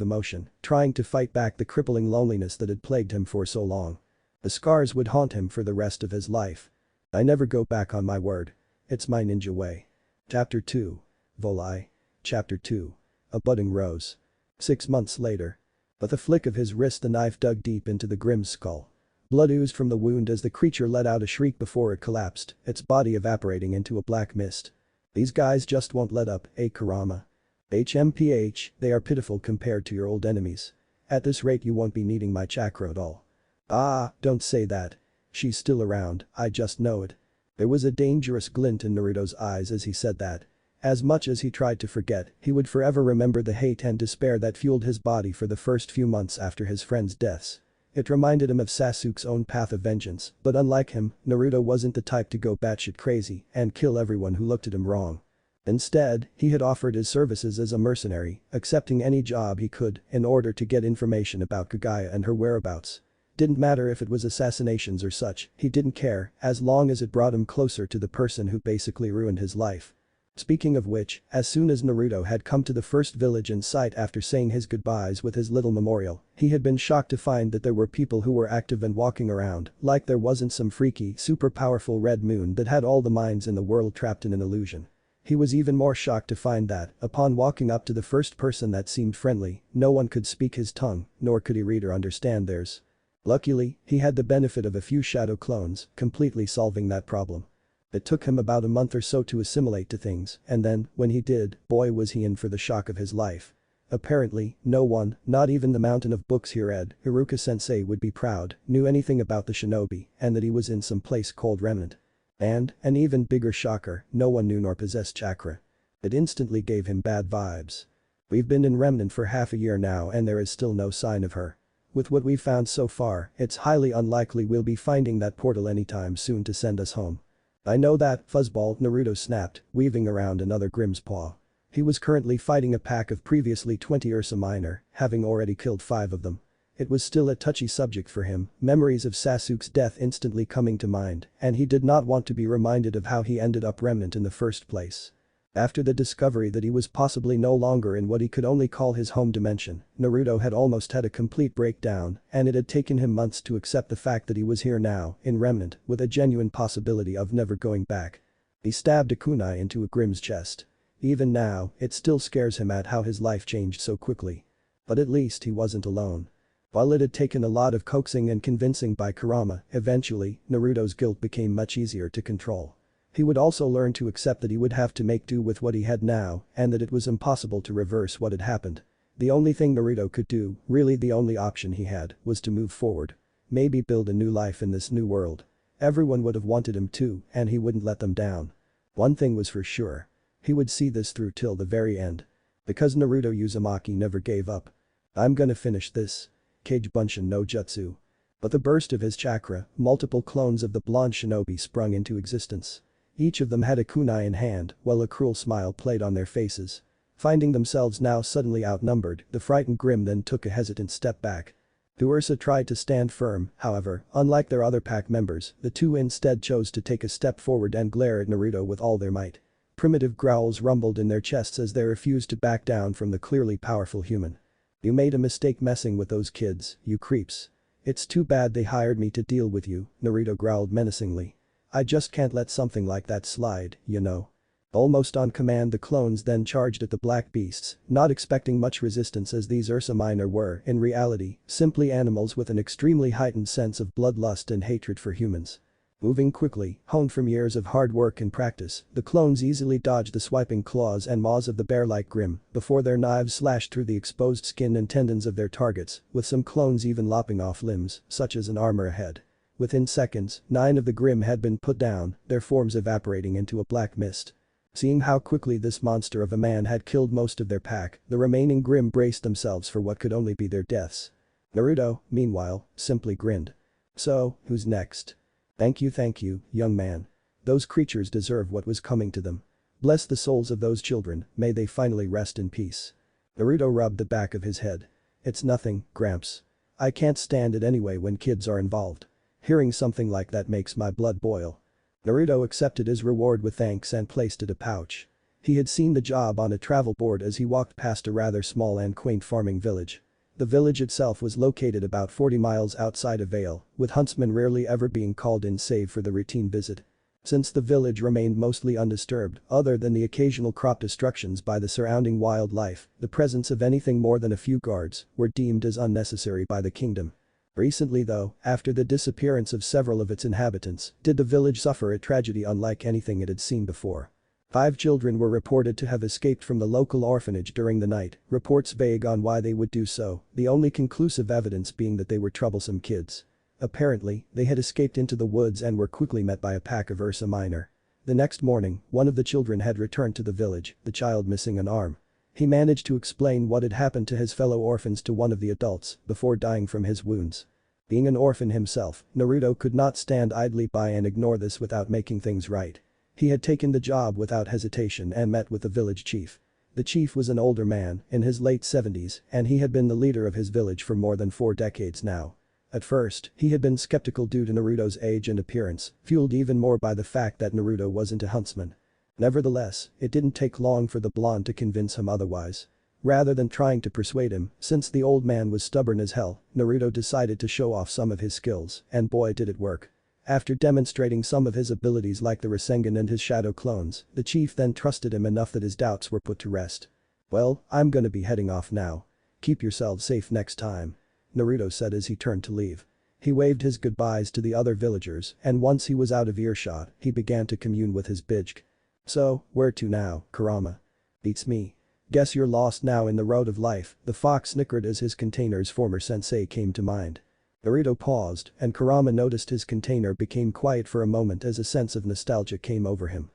emotion, trying to fight back the crippling loneliness that had plagued him for so long. The scars would haunt him for the rest of his life. I never go back on my word. It's my ninja way. Chapter 2. Volai. Chapter 2. A Budding Rose. 6 months later. With a flick of his wrist the knife dug deep into the Grimm's skull. Blood oozed from the wound as the creature let out a shriek before it collapsed, its body evaporating into a black mist. These guys just won't let up, eh Kurama? HMPH, they are pitiful compared to your old enemies. At this rate you won't be needing my chakra at all. Ah, don't say that. She's still around, I just know it. There was a dangerous glint in Naruto's eyes as he said that. As much as he tried to forget, he would forever remember the hate and despair that fueled his body for the first few months after his friends' deaths. It reminded him of Sasuke's own path of vengeance, but unlike him, Naruto wasn't the type to go batshit crazy and kill everyone who looked at him wrong. Instead, he had offered his services as a mercenary, accepting any job he could in order to get information about Kaguya and her whereabouts. Didn't matter if it was assassinations or such, he didn't care as long as it brought him closer to the person who basically ruined his life. Speaking of which, as soon as Naruto had come to the first village in sight after saying his goodbyes with his little memorial, he had been shocked to find that there were people who were active and walking around, like there wasn't some freaky, super powerful red moon that had all the minds in the world trapped in an illusion. He was even more shocked to find that, upon walking up to the first person that seemed friendly, no one could speak his tongue, nor could he read or understand theirs. Luckily, he had the benefit of a few shadow clones, completely solving that problem. It took him about a month or so to assimilate to things, and then, when he did, boy was he in for the shock of his life. Apparently, no one, not even the mountain of books he read, Iruka-sensei would be proud, knew anything about the shinobi, and that he was in some place called Remnant. And, an even bigger shocker, no one knew nor possessed chakra. It instantly gave him bad vibes. We've been in Remnant for half a year now and there is still no sign of her. With what we've found so far, it's highly unlikely we'll be finding that portal anytime soon to send us home. I know that, fuzzball, Naruto snapped, weaving around another Grimm's paw. He was currently fighting a pack of previously 20 Ursa Minor, having already killed 5 of them. It was still a touchy subject for him, memories of Sasuke's death instantly coming to mind, and he did not want to be reminded of how he ended up Remnant in the first place. After the discovery that he was possibly no longer in what he could only call his home dimension, Naruto had almost had a complete breakdown, and it had taken him months to accept the fact that he was here now, in Remnant, with a genuine possibility of never going back. He stabbed a kunai into a Grimm's chest. Even now, it still scares him at how his life changed so quickly. But at least he wasn't alone. While it had taken a lot of coaxing and convincing by Kurama, eventually, Naruto's guilt became much easier to control. He would also learn to accept that he would have to make do with what he had now and that it was impossible to reverse what had happened. The only thing Naruto could do, really the only option he had, was to move forward. Maybe build a new life in this new world. Everyone would have wanted him to, and he wouldn't let them down. One thing was for sure. He would see this through till the very end. Because Naruto Uzumaki never gave up. I'm gonna finish this. Kage Bunshin no Jutsu. But the burst of his chakra, multiple clones of the blonde shinobi sprung into existence. Each of them had a kunai in hand, while a cruel smile played on their faces. Finding themselves now suddenly outnumbered, the frightened Grimm then took a hesitant step back. The Ursa tried to stand firm, however, unlike their other pack members, the two instead chose to take a step forward and glare at Naruto with all their might. Primitive growls rumbled in their chests as they refused to back down from the clearly powerful human. You made a mistake messing with those kids, you creeps. It's too bad they hired me to deal with you, Naruto growled menacingly. I just can't let something like that slide, you know. Almost on command the clones then charged at the black beasts, not expecting much resistance as these Ursa Minor were, in reality, simply animals with an extremely heightened sense of bloodlust and hatred for humans. Moving quickly, honed from years of hard work and practice, the clones easily dodged the swiping claws and maws of the bear-like Grimm before their knives slashed through the exposed skin and tendons of their targets, with some clones even lopping off limbs, such as an arm or a head. Within seconds, 9 of the Grimm had been put down, their forms evaporating into a black mist. Seeing how quickly this monster of a man had killed most of their pack, the remaining Grimm braced themselves for what could only be their deaths. Naruto, meanwhile, simply grinned. So, who's next? Thank you, young man. Those creatures deserve what was coming to them. Bless the souls of those children, may they finally rest in peace. Naruto rubbed the back of his head. It's nothing, Gramps. I can't stand it anyway when kids are involved. Hearing something like that makes my blood boil. Naruto accepted his reward with thanks and placed it in a pouch. He had seen the job on a travel board as he walked past a rather small and quaint farming village. The village itself was located about 40 miles outside of Vale, with huntsmen rarely ever being called in save for the routine visit. Since the village remained mostly undisturbed, other than the occasional crop destructions by the surrounding wildlife, the presence of anything more than a few guards were deemed as unnecessary by the kingdom. Recently though, after the disappearance of several of its inhabitants, did the village suffer a tragedy unlike anything it had seen before. 5 children were reported to have escaped from the local orphanage during the night, reports vague on why they would do so, the only conclusive evidence being that they were troublesome kids. Apparently, they had escaped into the woods and were quickly met by a pack of Ursa Minor. The next morning, one of the children had returned to the village, the child missing an arm. He managed to explain what had happened to his fellow orphans to one of the adults before dying from his wounds. Being an orphan himself, Naruto could not stand idly by and ignore this without making things right. He had taken the job without hesitation and met with the village chief. The chief was an older man, in his late 70s, and he had been the leader of his village for more than 4 decades now. At first, he had been skeptical due to Naruto's age and appearance, fueled even more by the fact that Naruto wasn't a huntsman. Nevertheless, it didn't take long for the blonde to convince him otherwise. Rather than trying to persuade him, since the old man was stubborn as hell, Naruto decided to show off some of his skills, and boy did it work. After demonstrating some of his abilities like the Rasengan and his shadow clones, the chief then trusted him enough that his doubts were put to rest. "Well, I'm gonna be heading off now. Keep yourselves safe next time," Naruto said as he turned to leave. He waved his goodbyes to the other villagers and once he was out of earshot, he began to commune with his Bijk. "So, where to now, Kurama? Beats me. Guess you're lost now in the road of life," the fox snickered as his container's former sensei came to mind. Naruto paused, and Kurama noticed his container became quiet for a moment as a sense of nostalgia came over him.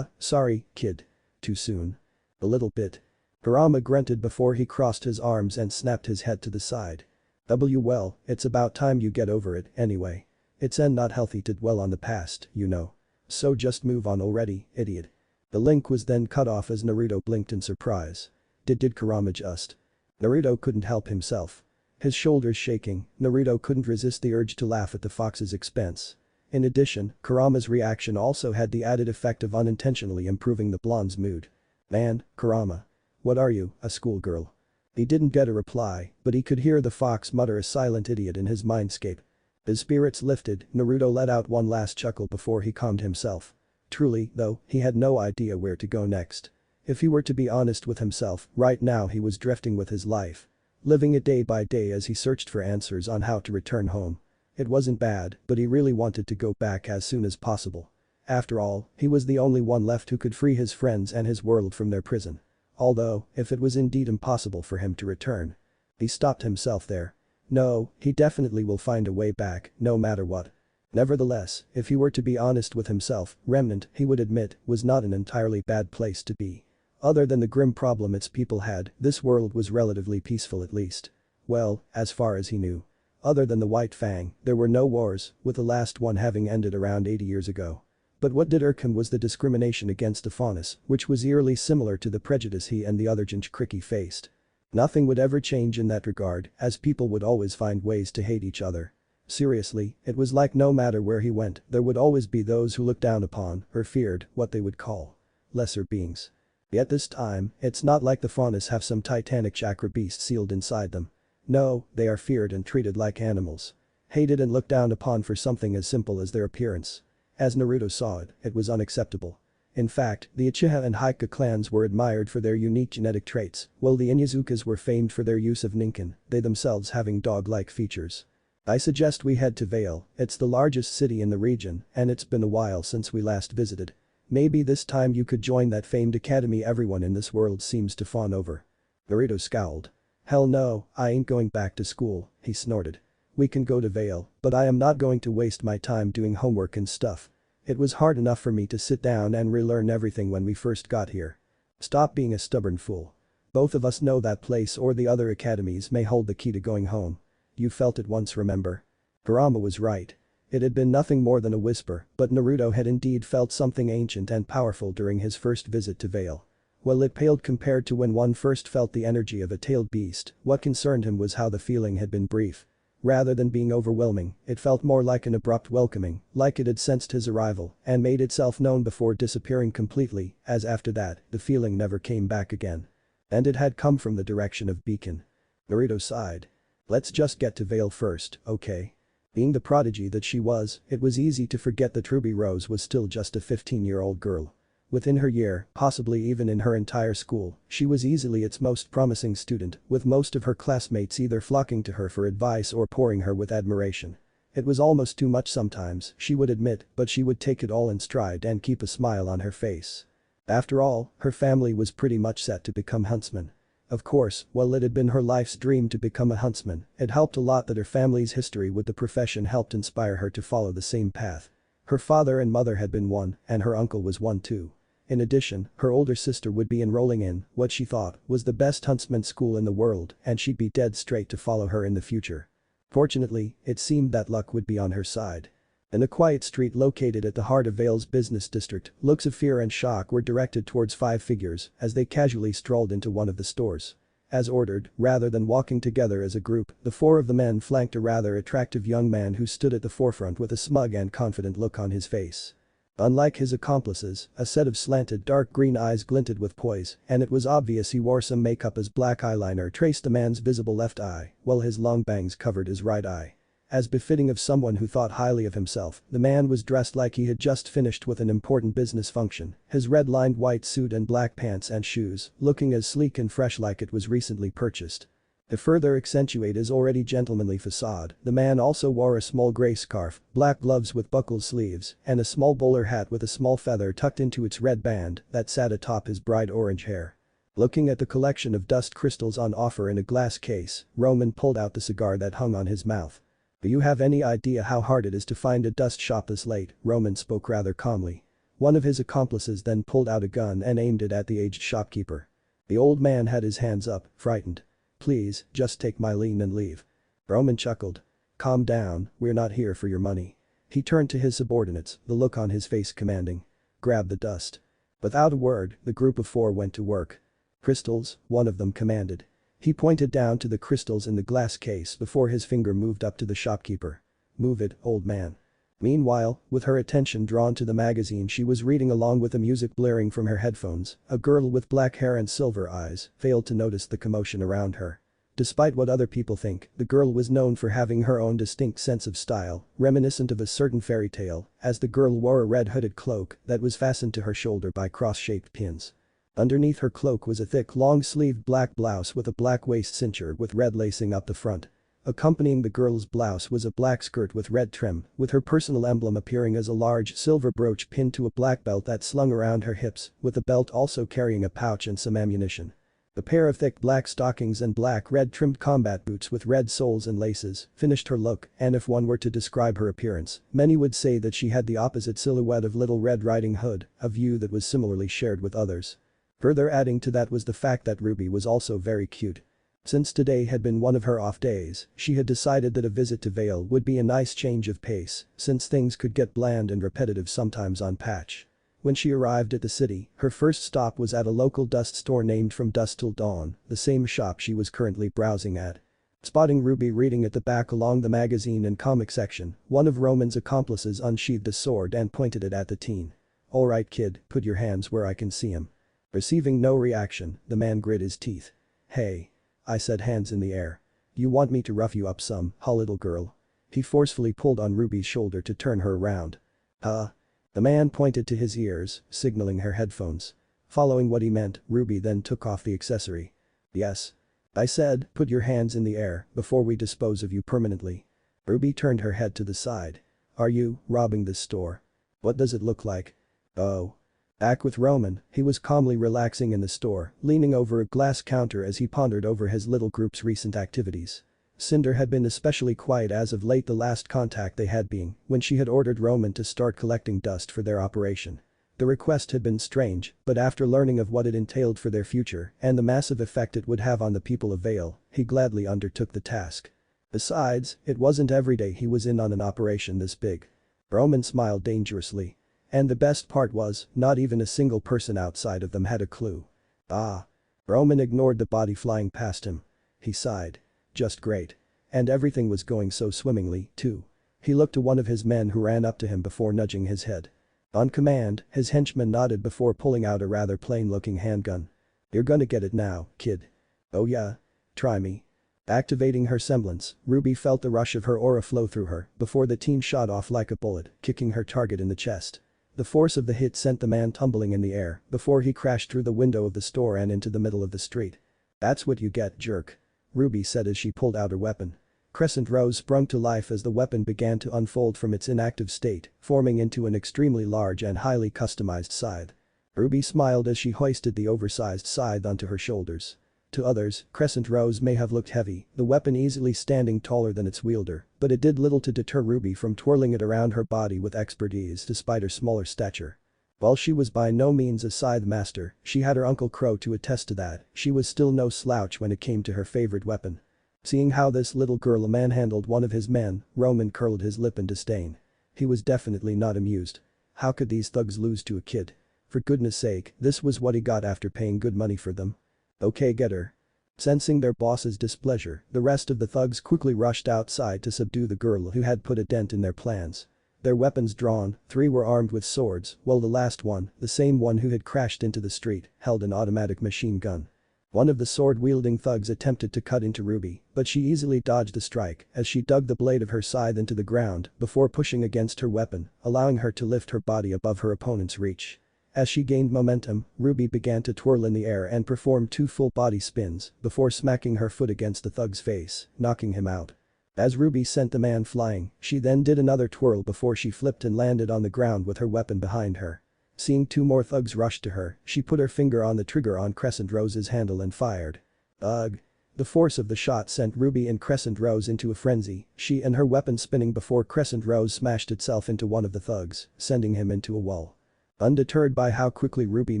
Sorry, kid. Too soon. A little bit." Kurama grunted before he crossed his arms and snapped his head to the side. Well, it's about time you get over it, anyway. It's not healthy to dwell on the past, you know. So just move on already, idiot. The link was then cut off as Naruto blinked in surprise. Did Kurama just? Naruto couldn't help himself. His shoulders shaking, Naruto couldn't resist the urge to laugh at the fox's expense. In addition, Kurama's reaction also had the added effect of unintentionally improving the blonde's mood. "Man, Kurama. What are you, a schoolgirl?" He didn't get a reply, but he could hear the fox mutter a silent idiot in his mindscape. His spirits lifted, Naruto let out one last chuckle before he calmed himself. Truly, though, he had no idea where to go next. If he were to be honest with himself, right now he was drifting with his life. Living it day by day as he searched for answers on how to return home. It wasn't bad, but he really wanted to go back as soon as possible. After all, he was the only one left who could free his friends and his world from their prison. Although, if it was indeed impossible for him to return. He stopped himself there. No, he definitely will find a way back, no matter what. Nevertheless, if he were to be honest with himself, Remnant, he would admit, was not an entirely bad place to be. Other than the grim problem its people had, this world was relatively peaceful at least. Well, as far as he knew. Other than the White Fang, there were no wars, with the last one having ended around 80 years ago. But what did irk him was the discrimination against the faunus, which was eerily similar to the prejudice he and the other Jinchuriki faced. Nothing would ever change in that regard, as people would always find ways to hate each other. Seriously, it was like no matter where he went, there would always be those who looked down upon, or feared, what they would call lesser beings. Yet this time, it's not like the faunus have some titanic chakra beast sealed inside them. No, they are feared and treated like animals. Hated and looked down upon for something as simple as their appearance. As Naruto saw it, it was unacceptable. In fact, the Uchiha and Hyuga clans were admired for their unique genetic traits, while the Inuzukas were famed for their use of Ninken, they themselves having dog-like features. I suggest we head to Vale, it's the largest city in the region, and it's been a while since we last visited. Maybe this time you could join that famed academy everyone in this world seems to fawn over. Naruto scowled. Hell no, I ain't going back to school, he snorted. We can go to Vale, but I am not going to waste my time doing homework and stuff. It was hard enough for me to sit down and relearn everything when we first got here. Stop being a stubborn fool. Both of us know that place or the other academies may hold the key to going home. You felt it once, remember? Kurama was right. It had been nothing more than a whisper, but Naruto had indeed felt something ancient and powerful during his first visit to Vale. While it paled compared to when one first felt the energy of a tailed beast, what concerned him was how the feeling had been brief. Rather than being overwhelming, it felt more like an abrupt welcoming, like it had sensed his arrival and made itself known before disappearing completely, as after that, the feeling never came back again. And it had come from the direction of Beacon. Naruto sighed. Let's just get to Vale first, okay? Being the prodigy that she was, it was easy to forget that Ruby Rose was still just a 15-year-old girl. Within her year, possibly even in her entire school, she was easily its most promising student, with most of her classmates either flocking to her for advice or pouring her with admiration. It was almost too much sometimes, she would admit, but she would take it all in stride and keep a smile on her face. After all, her family was pretty much set to become huntsmen. Of course, while it had been her life's dream to become a huntsman, it helped a lot that her family's history with the profession helped inspire her to follow the same path. Her father and mother had been one, and her uncle was one too. In addition, her older sister would be enrolling in what she thought was the best huntsman school in the world, and she'd be dead straight to follow her in the future. Fortunately, it seemed that luck would be on her side. In a quiet street located at the heart of Vale's business district, looks of fear and shock were directed towards five figures as they casually strolled into one of the stores. As ordered, rather than walking together as a group, the four of the men flanked a rather attractive young man who stood at the forefront with a smug and confident look on his face. Unlike his accomplices, a set of slanted dark green eyes glinted with poise, and it was obvious he wore some makeup as black eyeliner traced the man's visible left eye, while his long bangs covered his right eye. As befitting of someone who thought highly of himself, the man was dressed like he had just finished with an important business function, his red-lined white suit and black pants and shoes, looking as sleek and fresh like it was recently purchased. To further accentuate his already gentlemanly facade, the man also wore a small gray scarf, black gloves with buckled sleeves, and a small bowler hat with a small feather tucked into its red band that sat atop his bright orange hair. Looking at the collection of dust crystals on offer in a glass case, Roman pulled out the cigar that hung on his mouth. "Do you have any idea how hard it is to find a dust shop this late?" Roman spoke rather calmly. One of his accomplices then pulled out a gun and aimed it at the aged shopkeeper. The old man had his hands up, frightened. "Please, just take my lien and leave." Roman chuckled. "Calm down, we're not here for your money." He turned to his subordinates, the look on his face commanding. "Grab the dust." Without a word, the group of four went to work. "Crystals," one of them commanded. He pointed down to the crystals in the glass case before his finger moved up to the shopkeeper. "Move it, old man." Meanwhile, with her attention drawn to the magazine she was reading along with the music blaring from her headphones, a girl with black hair and silver eyes failed to notice the commotion around her. Despite what other people think, the girl was known for having her own distinct sense of style, reminiscent of a certain fairy tale, as the girl wore a red hooded cloak that was fastened to her shoulder by cross-shaped pins. Underneath her cloak was a thick long-sleeved black blouse with a black waist cincher with red lacing up the front. Accompanying the girl's blouse was a black skirt with red trim, with her personal emblem appearing as a large silver brooch pinned to a black belt that slung around her hips, with the belt also carrying a pouch and some ammunition. A pair of thick black stockings and black red-trimmed combat boots with red soles and laces finished her look, and if one were to describe her appearance, many would say that she had the opposite silhouette of Little Red Riding Hood, a view that was similarly shared with others. Further adding to that was the fact that Ruby was also very cute. Since today had been one of her off days, she had decided that a visit to Vale would be a nice change of pace, since things could get bland and repetitive sometimes on patch. When she arrived at the city, her first stop was at a local dust store named From Dusk Till Dawn, the same shop she was currently browsing at. Spotting Ruby reading at the back along the magazine and comic section, one of Roman's accomplices unsheathed a sword and pointed it at the teen. "Alright kid, put your hands where I can see 'em." Receiving no reaction, the man grit his teeth. "Hey. I said hands in the air. You want me to rough you up some, huh little girl?" He forcefully pulled on Ruby's shoulder to turn her around. "Huh?" The man pointed to his ears, signaling her headphones. Following what he meant, Ruby then took off the accessory. "Yes. I said, put your hands in the air before we dispose of you permanently." Ruby turned her head to the side. "Are you robbing this store? What does it look like?" "Oh." Back with Roman, he was calmly relaxing in the store, leaning over a glass counter as he pondered over his little group's recent activities. Cinder had been especially quiet as of late, the last contact they had being when she had ordered Roman to start collecting dust for their operation. The request had been strange, but after learning of what it entailed for their future and the massive effect it would have on the people of Vale, he gladly undertook the task. Besides, it wasn't every day he was in on an operation this big. Roman smiled dangerously. And the best part was, not even a single person outside of them had a clue. Ah. Roman ignored the body flying past him. He sighed. Just great. And everything was going so swimmingly, too. He looked to one of his men who ran up to him before nudging his head. On command, his henchman nodded before pulling out a rather plain-looking handgun. "You're gonna get it now, kid." "Oh yeah? Try me." Activating her semblance, Ruby felt the rush of her aura flow through her before the teen shot off like a bullet, kicking her target in the chest. The force of the hit sent the man tumbling in the air before he crashed through the window of the store and into the middle of the street. "That's what you get, jerk," Ruby said as she pulled out her weapon. Crescent Rose sprung to life as the weapon began to unfold from its inactive state, forming into an extremely large and highly customized scythe. Ruby smiled as she hoisted the oversized scythe onto her shoulders. To others, Crescent Rose may have looked heavy, the weapon easily standing taller than its wielder, but it did little to deter Ruby from twirling it around her body with expert ease despite her smaller stature. While she was by no means a scythe master, she had her Uncle Crow to attest to that, she was still no slouch when it came to her favorite weapon. Seeing how this little girl manhandled one of his men, Roman curled his lip in disdain. He was definitely not amused. How could these thugs lose to a kid? For goodness sake, this was what he got after paying good money for them. Okay, get her. Sensing their boss's displeasure, the rest of the thugs quickly rushed outside to subdue the girl who had put a dent in their plans. Their weapons drawn, 3 were armed with swords, while the last one, the same one who had crashed into the street, held an automatic machine gun. One of the sword-wielding thugs attempted to cut into Ruby, but she easily dodged the strike as she dug the blade of her scythe into the ground before pushing against her weapon, allowing her to lift her body above her opponent's reach. As she gained momentum, Ruby began to twirl in the air and perform 2 full body spins before smacking her foot against the thug's face, knocking him out. As Ruby sent the man flying, she then did another twirl before she flipped and landed on the ground with her weapon behind her. Seeing 2 more thugs rush to her, she put her finger on the trigger on Crescent Rose's handle and fired. Ugh. The force of the shot sent Ruby and Crescent Rose into a frenzy, she and her weapon spinning before Crescent Rose smashed itself into one of the thugs, sending him into a wall. Undeterred by how quickly Ruby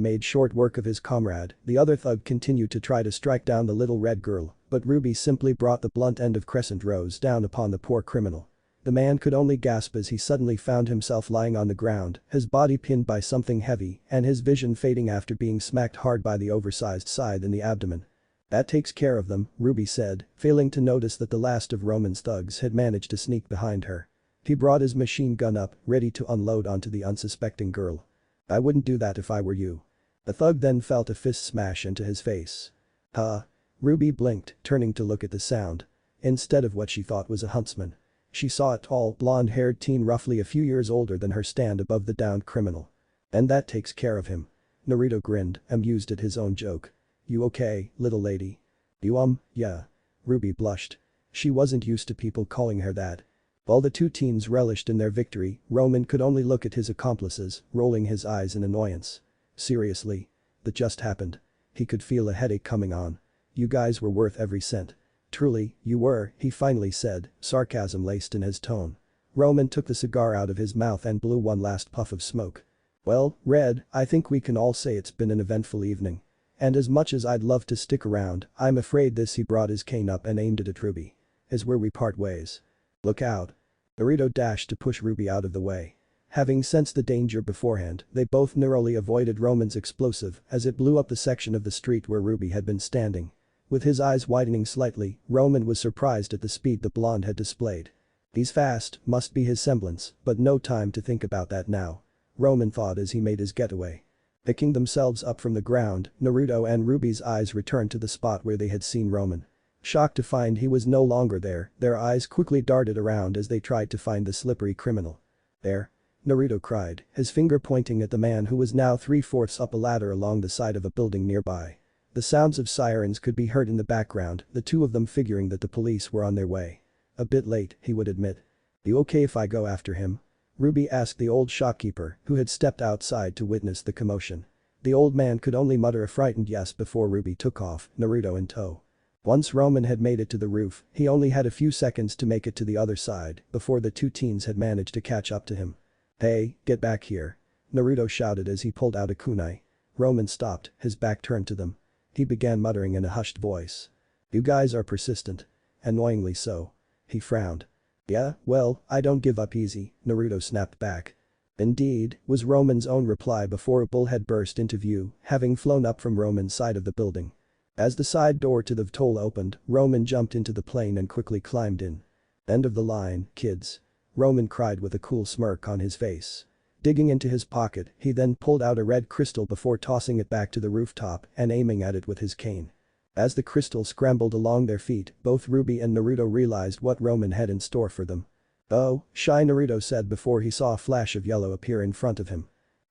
made short work of his comrade, the other thug continued to try to strike down the little red girl, but Ruby simply brought the blunt end of Crescent Rose down upon the poor criminal. The man could only gasp as he suddenly found himself lying on the ground, his body pinned by something heavy and his vision fading after being smacked hard by the oversized scythe in the abdomen. "That takes care of them," Ruby said, failing to notice that the last of Roman's thugs had managed to sneak behind her. He brought his machine gun up, ready to unload onto the unsuspecting girl. "I wouldn't do that if I were you." The thug then felt a fist smash into his face. Huh? Ruby blinked, turning to look at the sound. Instead of what she thought was a huntsman, she saw a tall, blonde-haired teen roughly a few years older than her stand above the downed criminal. "And that takes care of him." Naruto grinned, amused at his own joke. "You okay, little lady?" "You yeah." Ruby blushed. She wasn't used to people calling her that. While the 2 teens relished in their victory, Roman could only look at his accomplices, rolling his eyes in annoyance. Seriously? That just happened. He could feel a headache coming on. "You guys were worth every cent." "Truly, you were," he finally said, sarcasm laced in his tone. Roman took the cigar out of his mouth and blew one last puff of smoke. "Well, Red, I think we can all say it's been an eventful evening. And as much as I'd love to stick around, I'm afraid this." He brought his cane up and aimed it at Ruby. "Is where we part ways. Look out." Naruto dashed to push Ruby out of the way. Having sensed the danger beforehand, they both narrowly avoided Roman's explosive as it blew up the section of the street where Ruby had been standing. With his eyes widening slightly, Roman was surprised at the speed the blonde had displayed. "He's fast," must be his semblance, but no time to think about that now. Roman thought as he made his getaway. Picking themselves up from the ground, Naruto and Ruby's eyes returned to the spot where they had seen Roman. Shocked to find he was no longer there, their eyes quickly darted around as they tried to find the slippery criminal. "There!" Naruto cried, his finger pointing at the man who was now 3/4 up a ladder along the side of a building nearby. The sounds of sirens could be heard in the background, the 2 of them figuring that the police were on their way. "A bit late," he would admit. "You okay if I go after him?" Ruby asked the old shopkeeper, who had stepped outside to witness the commotion. The old man could only mutter a frightened yes before Ruby took off, Naruto in tow. Once Roman had made it to the roof, he only had a few seconds to make it to the other side before the 2 teens had managed to catch up to him. "Hey, get back here." Naruto shouted as he pulled out a kunai. Roman stopped, his back turned to them. He began muttering in a hushed voice. "You guys are persistent. Annoyingly so." He frowned. "Yeah, well, I don't give up easy," Naruto snapped back. "Indeed," was Roman's own reply before a bullhead burst into view, having flown up from Roman's side of the building. As the side door to the VTOL opened, Roman jumped into the plane and quickly climbed in. "End of the line, kids." Roman cried with a cool smirk on his face. Digging into his pocket, he then pulled out a red crystal before tossing it back to the rooftop and aiming at it with his cane. As the crystal scrambled along their feet, both Ruby and Naruto realized what Roman had in store for them. "Oh, shy," Naruto said before he saw a flash of yellow appear in front of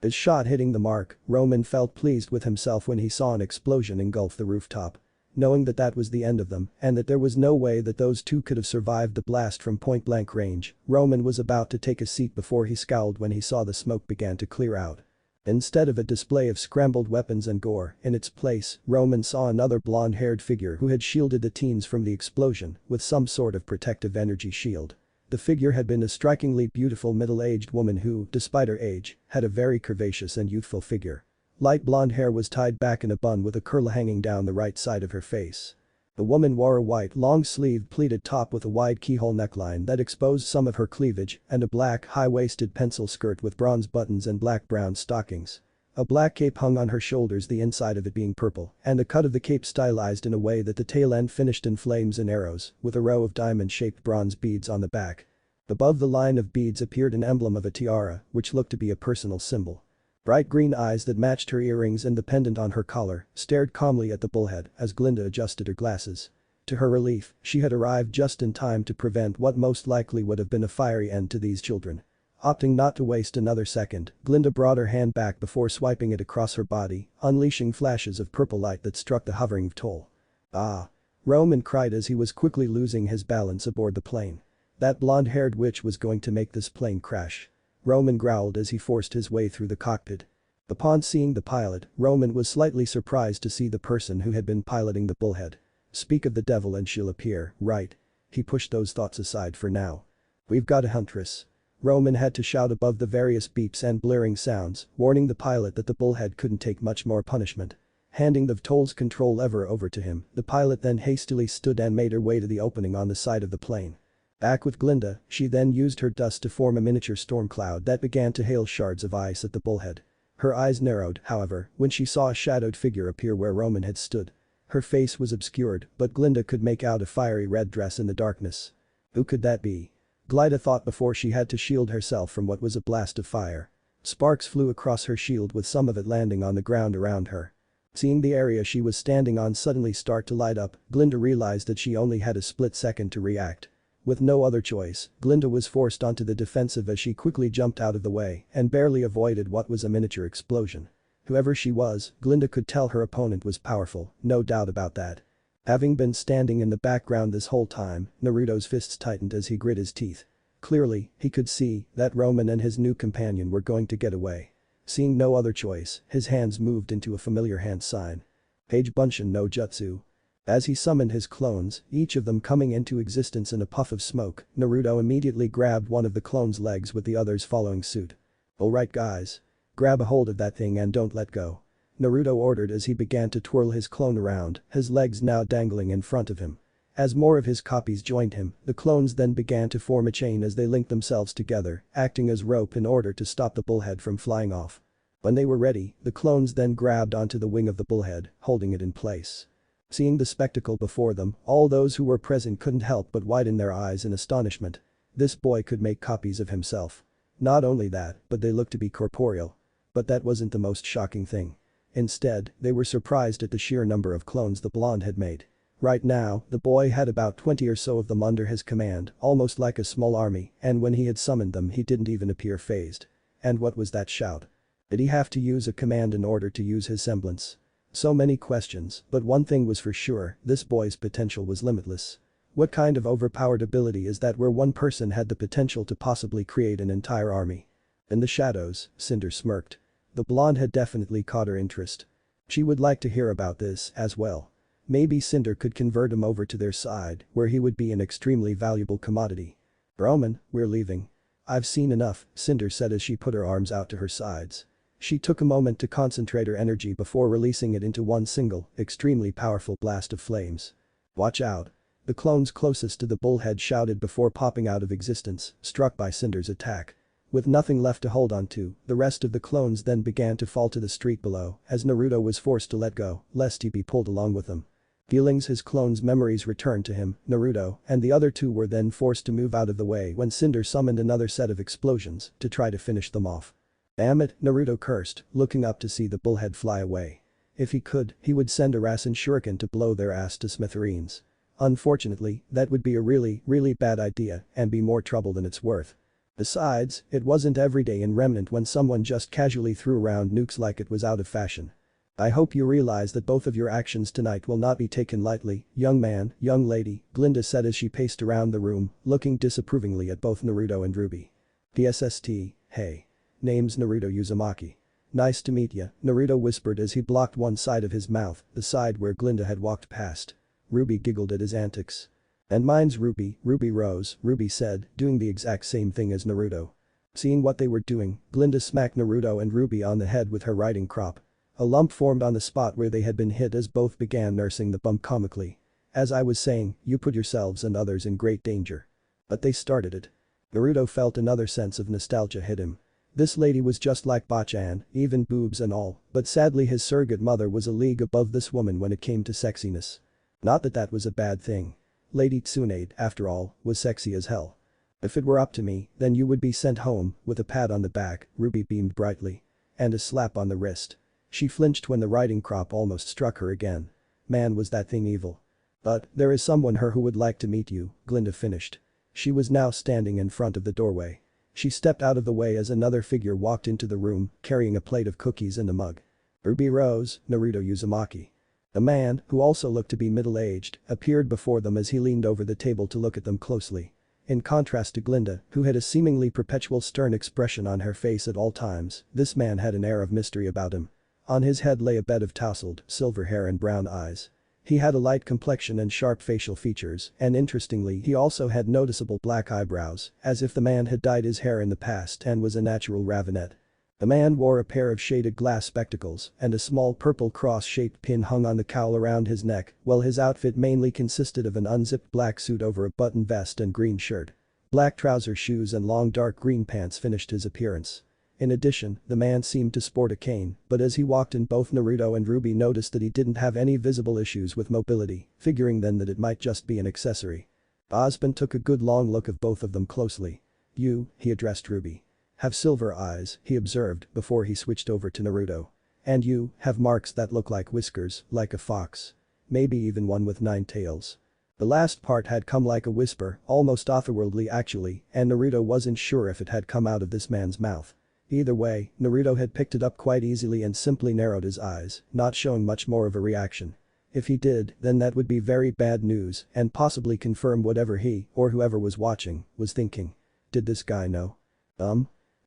his shot hitting the mark. Roman felt pleased with himself when he saw an explosion engulf the rooftop. Knowing that that was the end of them and that there was no way that those two could have survived the blast from point-blank range, Roman was about to take a seat before he scowled when he saw the smoke began to clear out. Instead of a display of scrambled weapons and gore, in its place, Roman saw another blonde-haired figure who had shielded the teens from the explosion with some sort of protective energy shield. The figure had been a strikingly beautiful middle-aged woman who, despite her age, had a very curvaceous and youthful figure. Light blonde hair was tied back in a bun with a curl hanging down the right side of her face. The woman wore a white long-sleeved pleated top with a wide keyhole neckline that exposed some of her cleavage and a black high-waisted pencil skirt with bronze buttons and black-brown stockings. A black cape hung on her shoulders, the inside of it being purple, and the cut of the cape stylized in a way that the tail end finished in flames and arrows, with a row of diamond-shaped bronze beads on the back. Above the line of beads appeared an emblem of a tiara, which looked to be a personal symbol. Bright green eyes that matched her earrings and the pendant on her collar stared calmly at the bullhead as Glinda adjusted her glasses. To her relief, she had arrived just in time to prevent what most likely would have been a fiery end to these children. Opting not to waste another second, Glinda brought her hand back before swiping it across her body, unleashing flashes of purple light that struck the hovering Vtol. "Ah!" Roman cried as he was quickly losing his balance aboard the plane. That blonde-haired witch was going to make this plane crash. Roman growled as he forced his way through the cockpit. Upon seeing the pilot, Roman was slightly surprised to see the person who had been piloting the bullhead. Speak of the devil and she'll appear, right? He pushed those thoughts aside for now. "We've got a huntress." Roman had to shout above the various beeps and blaring sounds, warning the pilot that the bullhead couldn't take much more punishment. Handing the Vtol's control lever over to him, the pilot then hastily stood and made her way to the opening on the side of the plane. Back with Glinda, she then used her dust to form a miniature storm cloud that began to hail shards of ice at the bullhead. Her eyes narrowed, however, when she saw a shadowed figure appear where Roman had stood. Her face was obscured, but Glinda could make out a fiery red dress in the darkness. Who could that be? Glinda thought before she had to shield herself from what was a blast of fire. Sparks flew across her shield with some of it landing on the ground around her. Seeing the area she was standing on suddenly start to light up, Glinda realized that she only had a split second to react. With no other choice, Glinda was forced onto the defensive as she quickly jumped out of the way and barely avoided what was a miniature explosion. Whoever she was, Glinda could tell her opponent was powerful, no doubt about that. Having been standing in the background this whole time, Naruto's fists tightened as he grit his teeth. Clearly, he could see that Roman and his new companion were going to get away. Seeing no other choice, his hands moved into a familiar hand sign. Page Bunshin no Jutsu. As he summoned his clones, each of them coming into existence in a puff of smoke, Naruto immediately grabbed one of the clones' legs with the others following suit. "Alright guys. Grab a hold of that thing and don't let go." Naruto ordered as he began to twirl his clone around, his legs now dangling in front of him. As more of his copies joined him, the clones then began to form a chain as they linked themselves together, acting as rope in order to stop the bullhead from flying off. When they were ready, the clones then grabbed onto the wing of the bullhead, holding it in place. Seeing the spectacle before them, all those who were present couldn't help but widen their eyes in astonishment. This boy could make copies of himself. Not only that, but they looked to be corporeal. But that wasn't the most shocking thing. Instead, they were surprised at the sheer number of clones the blonde had made. Right now, the boy had about 20 or so of them under his command, almost like a small army, and when he had summoned them he didn't even appear fazed. And what was that shout? Did he have to use a command in order to use his semblance? So many questions, but one thing was for sure, this boy's potential was limitless. What kind of overpowered ability is that where one person had the potential to possibly create an entire army? In the shadows, Cinder smirked. The blonde had definitely caught her interest. She would like to hear about this as well. Maybe Cinder could convert him over to their side, where he would be an extremely valuable commodity. "Roman, we're leaving. I've seen enough," Cinder said as she put her arms out to her sides. She took a moment to concentrate her energy before releasing it into one single, extremely powerful blast of flames. "Watch out." The clones closest to the bullhead shouted before popping out of existence, struck by Cinder's attack. With nothing left to hold on to, the rest of the clones then began to fall to the street below as Naruto was forced to let go, lest he be pulled along with them. Feelings his clones' memories returned to him, Naruto and the other two were then forced to move out of the way when Cinder summoned another set of explosions to try to finish them off. "Damn it," Naruto cursed, looking up to see the bullhead fly away. If he could, he would send a Rasen shuriken to blow their ass to smithereens. Unfortunately, that would be a really bad idea and be more trouble than it's worth. Besides, it wasn't every day in Remnant when someone just casually threw around nukes like it was out of fashion. I hope you realize that both of your actions tonight will not be taken lightly, young man, young lady, Glinda said as she paced around the room, looking disapprovingly at both Naruto and Ruby. PSST, hey. Name's Naruto Uzumaki. Nice to meet ya, Naruto whispered as he blocked one side of his mouth, the side where Glinda had walked past. Ruby giggled at his antics. And mine's Ruby, Ruby Rose, Ruby said, doing the exact same thing as Naruto. Seeing what they were doing, Glinda smacked Naruto and Ruby on the head with her riding crop. A lump formed on the spot where they had been hit as both began nursing the bump comically. As I was saying, you put yourselves and others in great danger. But they started it. Naruto felt another sense of nostalgia hit him. This lady was just like Bachan, even boobs and all, but sadly his surrogate mother was a league above this woman when it came to sexiness. Not that that was a bad thing. Lady Tsunade, after all, was sexy as hell. If it were up to me, then you would be sent home, with a pat on the back, Ruby beamed brightly. And a slap on the wrist. She flinched when the riding crop almost struck her again. Man, was that thing evil. But, there is someone here who would like to meet you, Glinda finished. She was now standing in front of the doorway. She stepped out of the way as another figure walked into the room, carrying a plate of cookies and a mug. Ruby Rose, Naruto Uzumaki. A man, who also looked to be middle-aged, appeared before them as he leaned over the table to look at them closely. In contrast to Glinda, who had a seemingly perpetual stern expression on her face at all times, this man had an air of mystery about him. On his head lay a bed of tousled, silver hair and brown eyes. He had a light complexion and sharp facial features, and interestingly he also had noticeable black eyebrows, as if the man had dyed his hair in the past and was a natural ravenet. The man wore a pair of shaded glass spectacles, and a small purple cross-shaped pin hung on the cowl around his neck, while his outfit mainly consisted of an unzipped black suit over a button vest and green shirt. Black trouser shoes and long dark green pants finished his appearance. In addition, the man seemed to sport a cane, but as he walked in both Naruto and Ruby noticed that he didn't have any visible issues with mobility, figuring then that it might just be an accessory. Osmond took a good long look of both of them closely. You, he addressed Ruby. Have silver eyes, he observed before he switched over to Naruto. And you, have marks that look like whiskers, like a fox. Maybe even one with 9 tails. The last part had come like a whisper, almost otherworldly actually, and Naruto wasn't sure if it had come out of this man's mouth. Either way, Naruto had picked it up quite easily and simply narrowed his eyes, not showing much more of a reaction. If he did, then that would be very bad news and possibly confirm whatever he, or whoever was watching, was thinking. Did this guy know?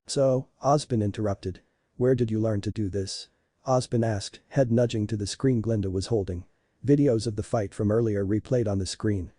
So, Osmond interrupted. Where did you learn to do this? Osmond asked, head nudging to the screen Glinda was holding. Videos of the fight from earlier replayed on the screen.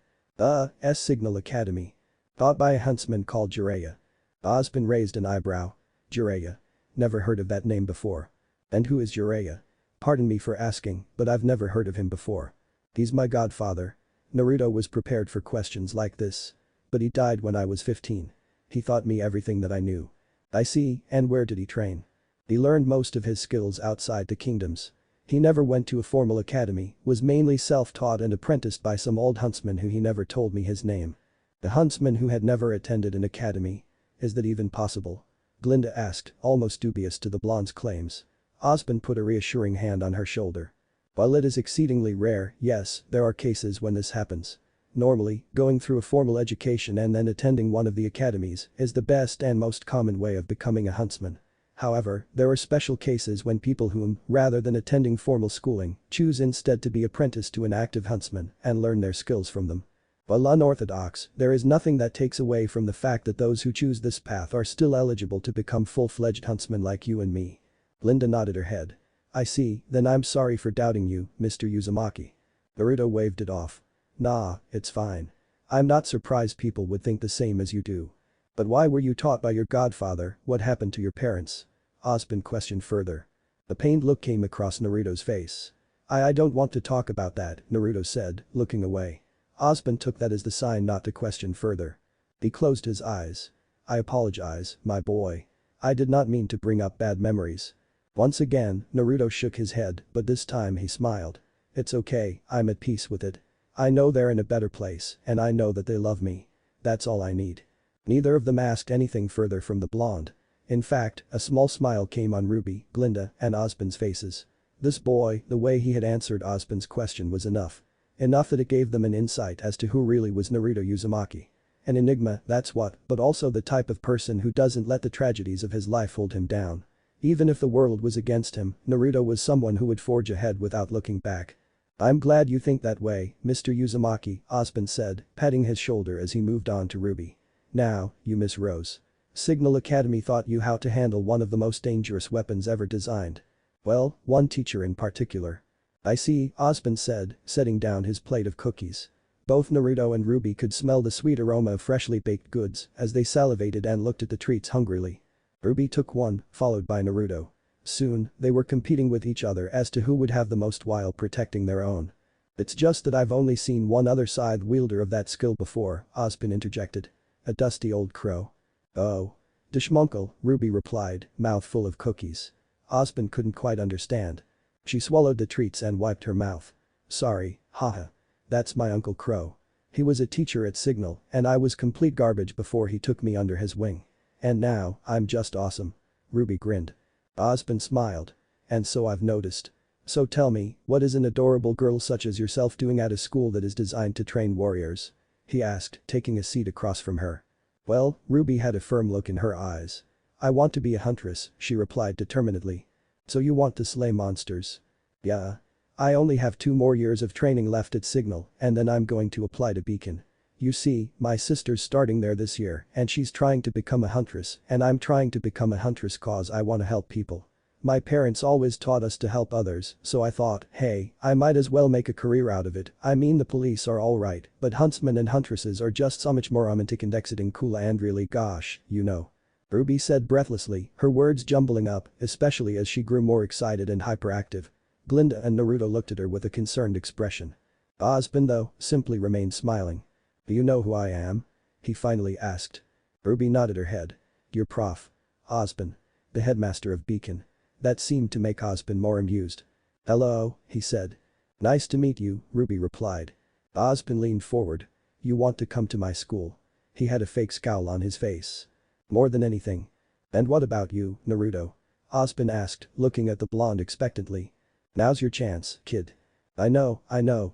Signal Academy. Taught by a huntsman called Jiraiya. Osmond raised an eyebrow. Jiraiya. Never heard of that name before. And who is Jiraiya? Pardon me for asking, but I've never heard of him before. He's my godfather. Naruto was prepared for questions like this. But he died when I was 15. He taught me everything that I knew. I see, and where did he train? He learned most of his skills outside the kingdoms. He never went to a formal academy, was mainly self-taught and apprenticed by some old huntsman who he never told me his name. The huntsman who had never attended an academy. Is that even possible? Glinda asked, almost dubious to the blonde's claims. Osmond put a reassuring hand on her shoulder. While it is exceedingly rare, yes, there are cases when this happens. Normally, going through a formal education and then attending one of the academies is the best and most common way of becoming a huntsman. However, there are special cases when people whom, rather than attending formal schooling, choose instead to be apprenticed to an active huntsman and learn their skills from them. While unorthodox, there is nothing that takes away from the fact that those who choose this path are still eligible to become full-fledged huntsmen like you and me. Glinda nodded her head. I see, then I'm sorry for doubting you, Mr. Uzumaki. Naruto waved it off. Nah, it's fine. I'm not surprised people would think the same as you do. But why were you taught by your godfather? What happened to your parents? Osmond questioned further. The pained look came across Naruto's face. I don't want to talk about that, Naruto said, looking away. Osmond took that as the sign not to question further. He closed his eyes. I apologize, my boy. I did not mean to bring up bad memories. Once again, Naruto shook his head, but this time he smiled. It's okay, I'm at peace with it. I know they're in a better place, and I know that they love me. That's all I need. Neither of them asked anything further from the blonde. In fact, a small smile came on Ruby, Glinda, and Osmond's faces. This boy, the way he had answered Osbin's question was enough. Enough that it gave them an insight as to who really was Naruto Uzumaki. An enigma, that's what, but also the type of person who doesn't let the tragedies of his life hold him down. Even if the world was against him, Naruto was someone who would forge ahead without looking back. I'm glad you think that way, Mr. Uzumaki, Osbin said, patting his shoulder as he moved on to Ruby. Now, you Miss Rose. Signal Academy taught you how to handle one of the most dangerous weapons ever designed. Well, one teacher in particular. I see, Osbin said, setting down his plate of cookies. Both Naruto and Ruby could smell the sweet aroma of freshly baked goods as they salivated and looked at the treats hungrily. Ruby took one, followed by Naruto. Soon, they were competing with each other as to who would have the most while protecting their own. It's just that I've only seen one other scythe wielder of that skill before, Osbin interjected. A dusty old crow. Oh. Dishmunkle, Ruby replied, mouth full of cookies. Osbin couldn't quite understand. She swallowed the treats and wiped her mouth. Sorry, haha. That's my Uncle Crow. He was a teacher at Signal and I was complete garbage before he took me under his wing. And now, I'm just awesome. Ruby grinned. Osbin smiled. And so I've noticed. So tell me, what is an adorable girl such as yourself doing at a school that is designed to train warriors? He asked, taking a seat across from her. Well, Ruby had a firm look in her eyes. I want to be a huntress, she replied determinedly. So you want to slay monsters? Yeah. I only have 2 more years of training left at Signal and then I'm going to apply to Beacon. You see, my sister's starting there this year and she's trying to become a huntress and I'm trying to become a huntress cause I want to help people. My parents always taught us to help others, so I thought, hey, I might as well make a career out of it. I mean the police are alright, but huntsmen and huntresses are just so much more romantic and exciting cool and really gosh, you know. Ruby said breathlessly, her words jumbling up, especially as she grew more excited and hyperactive. Glinda and Naruto looked at her with a concerned expression. Osbin though, simply remained smiling. Do you know who I am? He finally asked. Ruby nodded her head. Your prof. Osbin. The headmaster of Beacon. That seemed to make Osbin more amused. Hello, he said. Nice to meet you, Ruby replied. Osbin leaned forward. You want to come to my school? He had a fake scowl on his face. More than anything. And what about you, Naruto? Osbin asked, looking at the blonde expectantly. Now's your chance, kid. I know,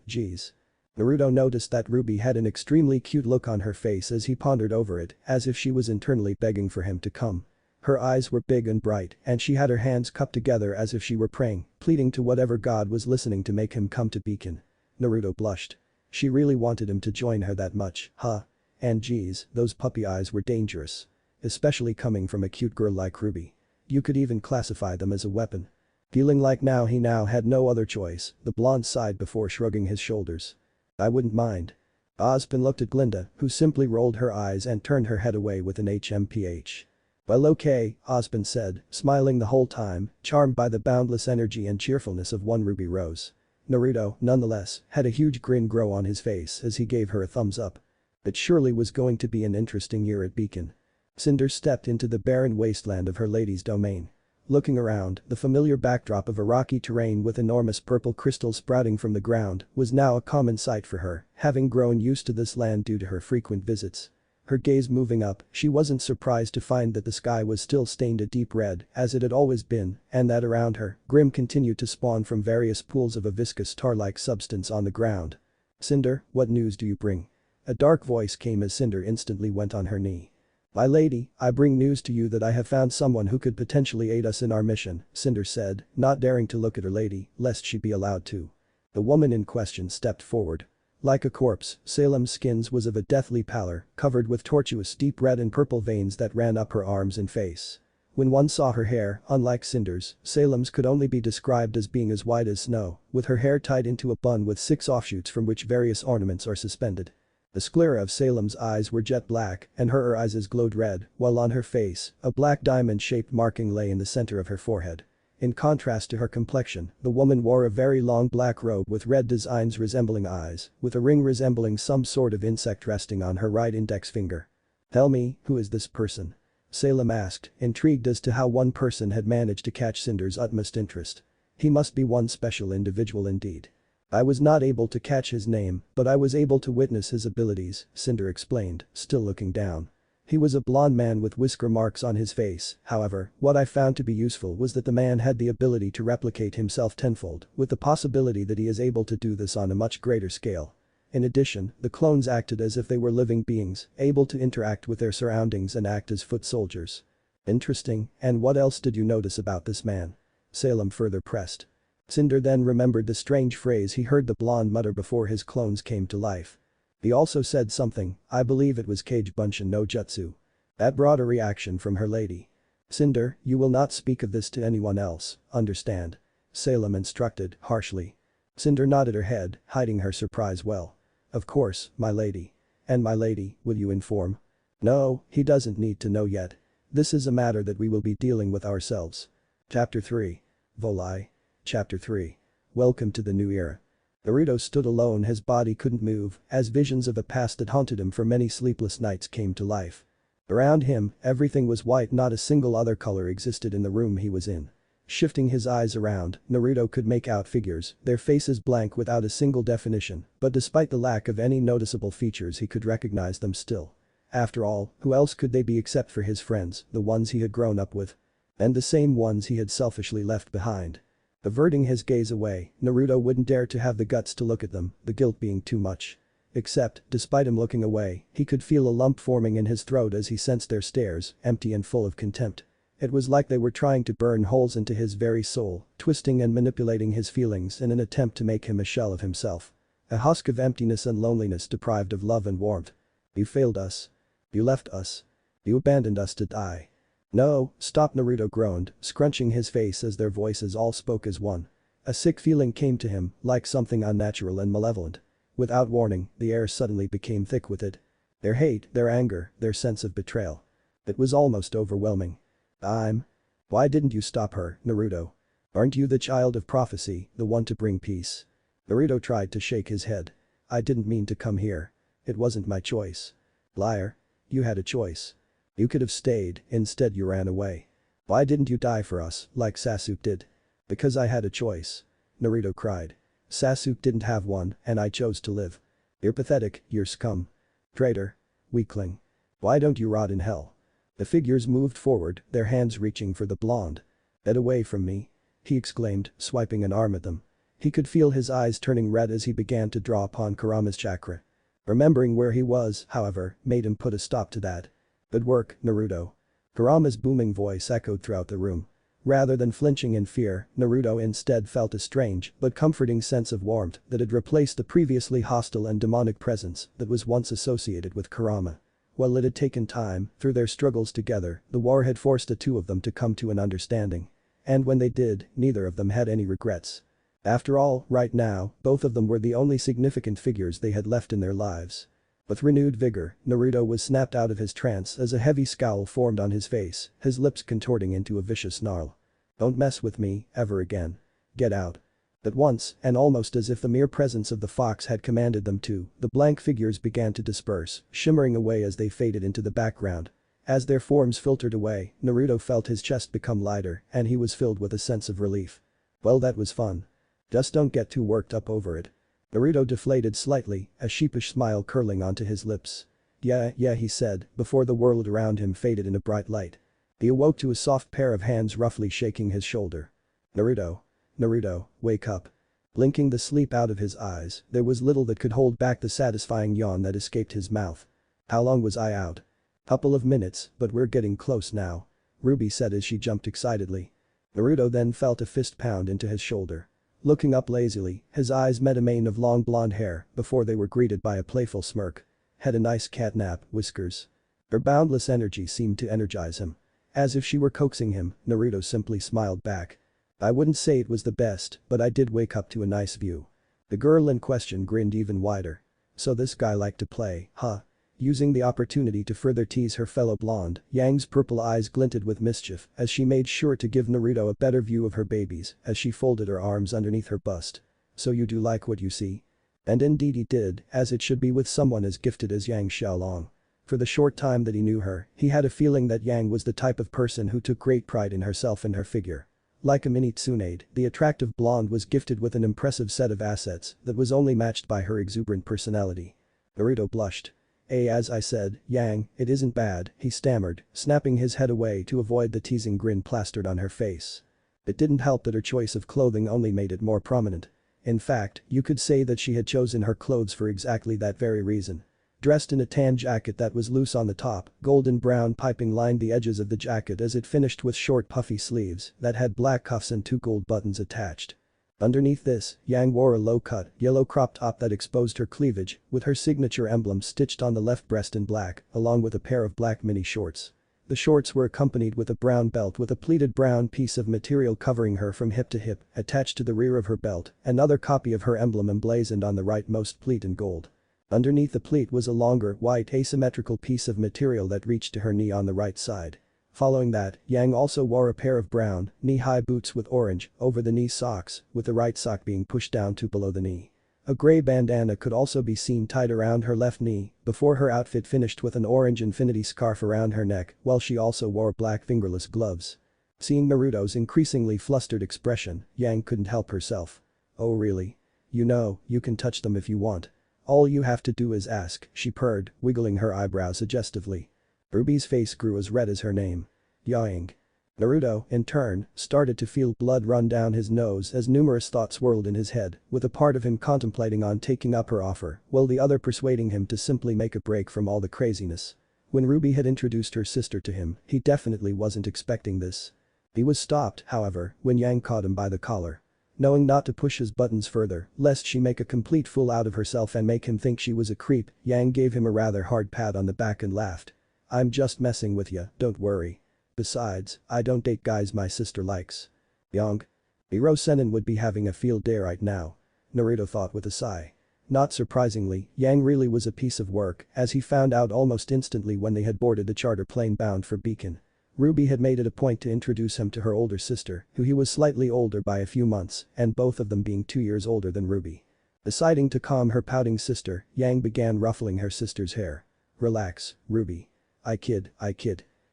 geez. Naruto noticed that Ruby had an extremely cute look on her face as he pondered over it, as if she was internally begging for him to come. Her eyes were big and bright and she had her hands cupped together as if she were praying, pleading to whatever god was listening to make him come to Beacon. Naruto blushed. She really wanted him to join her that much, huh? And geez, those puppy eyes were dangerous. Especially coming from a cute girl like Ruby. You could even classify them as a weapon. Feeling like he now had no other choice, the blonde sighed before shrugging his shoulders. I wouldn't mind. Osbin looked at Glinda, who simply rolled her eyes and turned her head away with an HMPH. Well okay, Osbin said, smiling the whole time, charmed by the boundless energy and cheerfulness of one Ruby Rose. Naruto, nonetheless, had a huge grin grow on his face as he gave her a thumbs up. It surely was going to be an interesting year at Beacon. Cinder stepped into the barren wasteland of her lady's domain. Looking around, the familiar backdrop of a rocky terrain with enormous purple crystals sprouting from the ground was now a common sight for her, having grown used to this land due to her frequent visits. Her gaze moving up, she wasn't surprised to find that the sky was still stained a deep red, as it had always been, and that around her, Grim continued to spawn from various pools of a viscous tar-like substance on the ground. Cinder, what news do you bring? A dark voice came as Cinder instantly went on her knee. My lady, I bring news to you that I have found someone who could potentially aid us in our mission, Cinder said, not daring to look at her lady, lest she be allowed to. The woman in question stepped forward. Like a corpse, Salem's skin was of a deathly pallor, covered with tortuous deep red and purple veins that ran up her arms and face. When one saw her hair, unlike Cinder's, Salem's could only be described as being as white as snow, with her hair tied into a bun with 6 offshoots from which various ornaments are suspended. The sclera of Salem's eyes were jet black and her eyes glowed red, while on her face, a black diamond-shaped marking lay in the center of her forehead. In contrast to her complexion, the woman wore a very long black robe with red designs resembling eyes, with a ring resembling some sort of insect resting on her right index finger. Tell me, who is this person? Salem asked, intrigued as to how one person had managed to catch Cinder's utmost interest. He must be one special individual indeed. I was not able to catch his name, but I was able to witness his abilities, Cinder explained, still looking down. He was a blond man with whisker marks on his face, however, what I found to be useful was that the man had the ability to replicate himself tenfold, with the possibility that he is able to do this on a much greater scale. In addition, the clones acted as if they were living beings, able to interact with their surroundings and act as foot soldiers. Interesting, and what else did you notice about this man? Salem further pressed. Cinder then remembered the strange phrase he heard the blonde mutter before his clones came to life. He also said something, I believe it was Kage Bunshin no Jutsu. That brought a reaction from her lady. Cinder, you will not speak of this to anyone else, understand? Salem instructed, harshly. Cinder nodded her head, hiding her surprise well. Of course, my lady. And my lady, will you inform? No, he doesn't need to know yet. This is a matter that we will be dealing with ourselves. Chapter 3. Volai. Chapter 3. Welcome to the new era. Naruto stood alone, his body couldn't move, as visions of a past that haunted him for many sleepless nights came to life. Around him, everything was white, not a single other color existed in the room he was in. Shifting his eyes around, Naruto could make out figures, their faces blank without a single definition, but despite the lack of any noticeable features he could recognize them still. After all, who else could they be except for his friends, the ones he had grown up with? And the same ones he had selfishly left behind. Averting his gaze away, Naruto wouldn't dare to have the guts to look at them, the guilt being too much. Except, despite him looking away, he could feel a lump forming in his throat as he sensed their stares, empty and full of contempt. It was like they were trying to burn holes into his very soul, twisting and manipulating his feelings in an attempt to make him a shell of himself. A husk of emptiness and loneliness deprived of love and warmth. You failed us. You left us. You abandoned us to die. No, stop, Naruto groaned, scrunching his face as their voices all spoke as one. A sick feeling came to him, like something unnatural and malevolent. Without warning, the air suddenly became thick with it. Their hate, their anger, their sense of betrayal. It was almost overwhelming. Why didn't you stop her, Naruto? Aren't you the child of prophecy, the one to bring peace? Naruto tried to shake his head. I didn't mean to come here. It wasn't my choice. Liar. You had a choice. You could have stayed, instead you ran away. Why didn't you die for us, like Sasuke did? Because I had a choice. Naruto cried. Sasuke didn't have one, and I chose to live. You're pathetic, you're scum. Traitor. Weakling. Why don't you rot in hell? The figures moved forward, their hands reaching for the blonde. Get away from me. He exclaimed, swiping an arm at them. He could feel his eyes turning red as he began to draw upon Kurama's chakra. Remembering where he was, however, made him put a stop to that. Good work, Naruto. Kurama's booming voice echoed throughout the room. Rather than flinching in fear, Naruto instead felt a strange but comforting sense of warmth that had replaced the previously hostile and demonic presence that was once associated with Kurama. While it had taken time, through their struggles together, the war had forced the two of them to come to an understanding. And when they did, neither of them had any regrets. After all, right now, both of them were the only significant figures they had left in their lives. With renewed vigor, Naruto was snapped out of his trance as a heavy scowl formed on his face, his lips contorting into a vicious snarl. Don't mess with me, ever again. Get out. At once, and almost as if the mere presence of the fox had commanded them to, the blank figures began to disperse, shimmering away as they faded into the background. As their forms filtered away, Naruto felt his chest become lighter, and he was filled with a sense of relief. Well, that was fun. Just don't get too worked up over it. Naruto deflated slightly, a sheepish smile curling onto his lips. Yeah, he said, before the world around him faded in a bright light. He awoke to a soft pair of hands roughly shaking his shoulder. Naruto, wake up. Blinking the sleep out of his eyes, there was little that could hold back the satisfying yawn that escaped his mouth. How long was I out? Couple of minutes, but we're getting close now. Ruby said as she jumped excitedly. Naruto then felt a fist pound into his shoulder. Looking up lazily, his eyes met a mane of long blonde hair before they were greeted by a playful smirk. Had a nice catnap, Whiskers. Her boundless energy seemed to energize him. As if she were coaxing him, Naruto simply smiled back. I wouldn't say it was the best, but I did wake up to a nice view. The girl in question grinned even wider. So this guy liked to play, huh? Using the opportunity to further tease her fellow blonde, Yang's purple eyes glinted with mischief as she made sure to give Naruto a better view of her babies as she folded her arms underneath her bust. So you do like what you see? And indeed he did, as it should be with someone as gifted as Yang Xiaolong. For the short time that he knew her, he had a feeling that Yang was the type of person who took great pride in herself and her figure. Like a mini tsunade, the attractive blonde was gifted with an impressive set of assets that was only matched by her exuberant personality. Naruto blushed. As I said, Yang, it isn't bad," he stammered, snapping his head away to avoid the teasing grin plastered on her face. It didn't help that her choice of clothing only made it more prominent. In fact, you could say that she had chosen her clothes for exactly that very reason. Dressed in a tan jacket that was loose on the top, golden brown piping lined the edges of the jacket as it finished with short puffy sleeves that had black cuffs and 2 gold buttons attached. Underneath this, Yang wore a low-cut, yellow crop top that exposed her cleavage, with her signature emblem stitched on the left breast in black, along with a pair of black mini shorts. The shorts were accompanied with a brown belt with a pleated brown piece of material covering her from hip to hip, attached to the rear of her belt, another copy of her emblem emblazoned on the rightmost pleat in gold. Underneath the pleat was a longer, white asymmetrical piece of material that reached to her knee on the right side. Following that, Yang also wore a pair of brown, knee-high boots with orange, over-the-knee socks, with the right sock being pushed down to below the knee. A gray bandana could also be seen tied around her left knee, before her outfit finished with an orange infinity scarf around her neck, while she also wore black fingerless gloves. Seeing Naruto's increasingly flustered expression, Yang couldn't help herself. "Oh really? You know, you can touch them if you want. All you have to do is ask," she purred, wiggling her eyebrows suggestively. Ruby's face grew as red as her name. Yang. Naruto, in turn, started to feel blood run down his nose as numerous thoughts whirled in his head, with a part of him contemplating on taking up her offer, while the other persuading him to simply make a break from all the craziness. When Ruby had introduced her sister to him, he definitely wasn't expecting this. He was stopped, however, when Yang caught him by the collar. Knowing not to push his buttons further, lest she make a complete fool out of herself and make him think she was a creep, Yang gave him a rather hard pat on the back and laughed. "I'm just messing with ya, don't worry. Besides, I don't date guys my sister likes." Yang. Hiro Sennin would be having a field day right now. Naruto thought with a sigh. Not surprisingly, Yang really was a piece of work, as he found out almost instantly when they had boarded the charter plane bound for Beacon. Ruby had made it a point to introduce him to her older sister, who he was slightly older by a few months, and both of them being 2 years older than Ruby. Deciding to calm her pouting sister, Yang began ruffling her sister's hair. "Relax, Ruby. I kid,"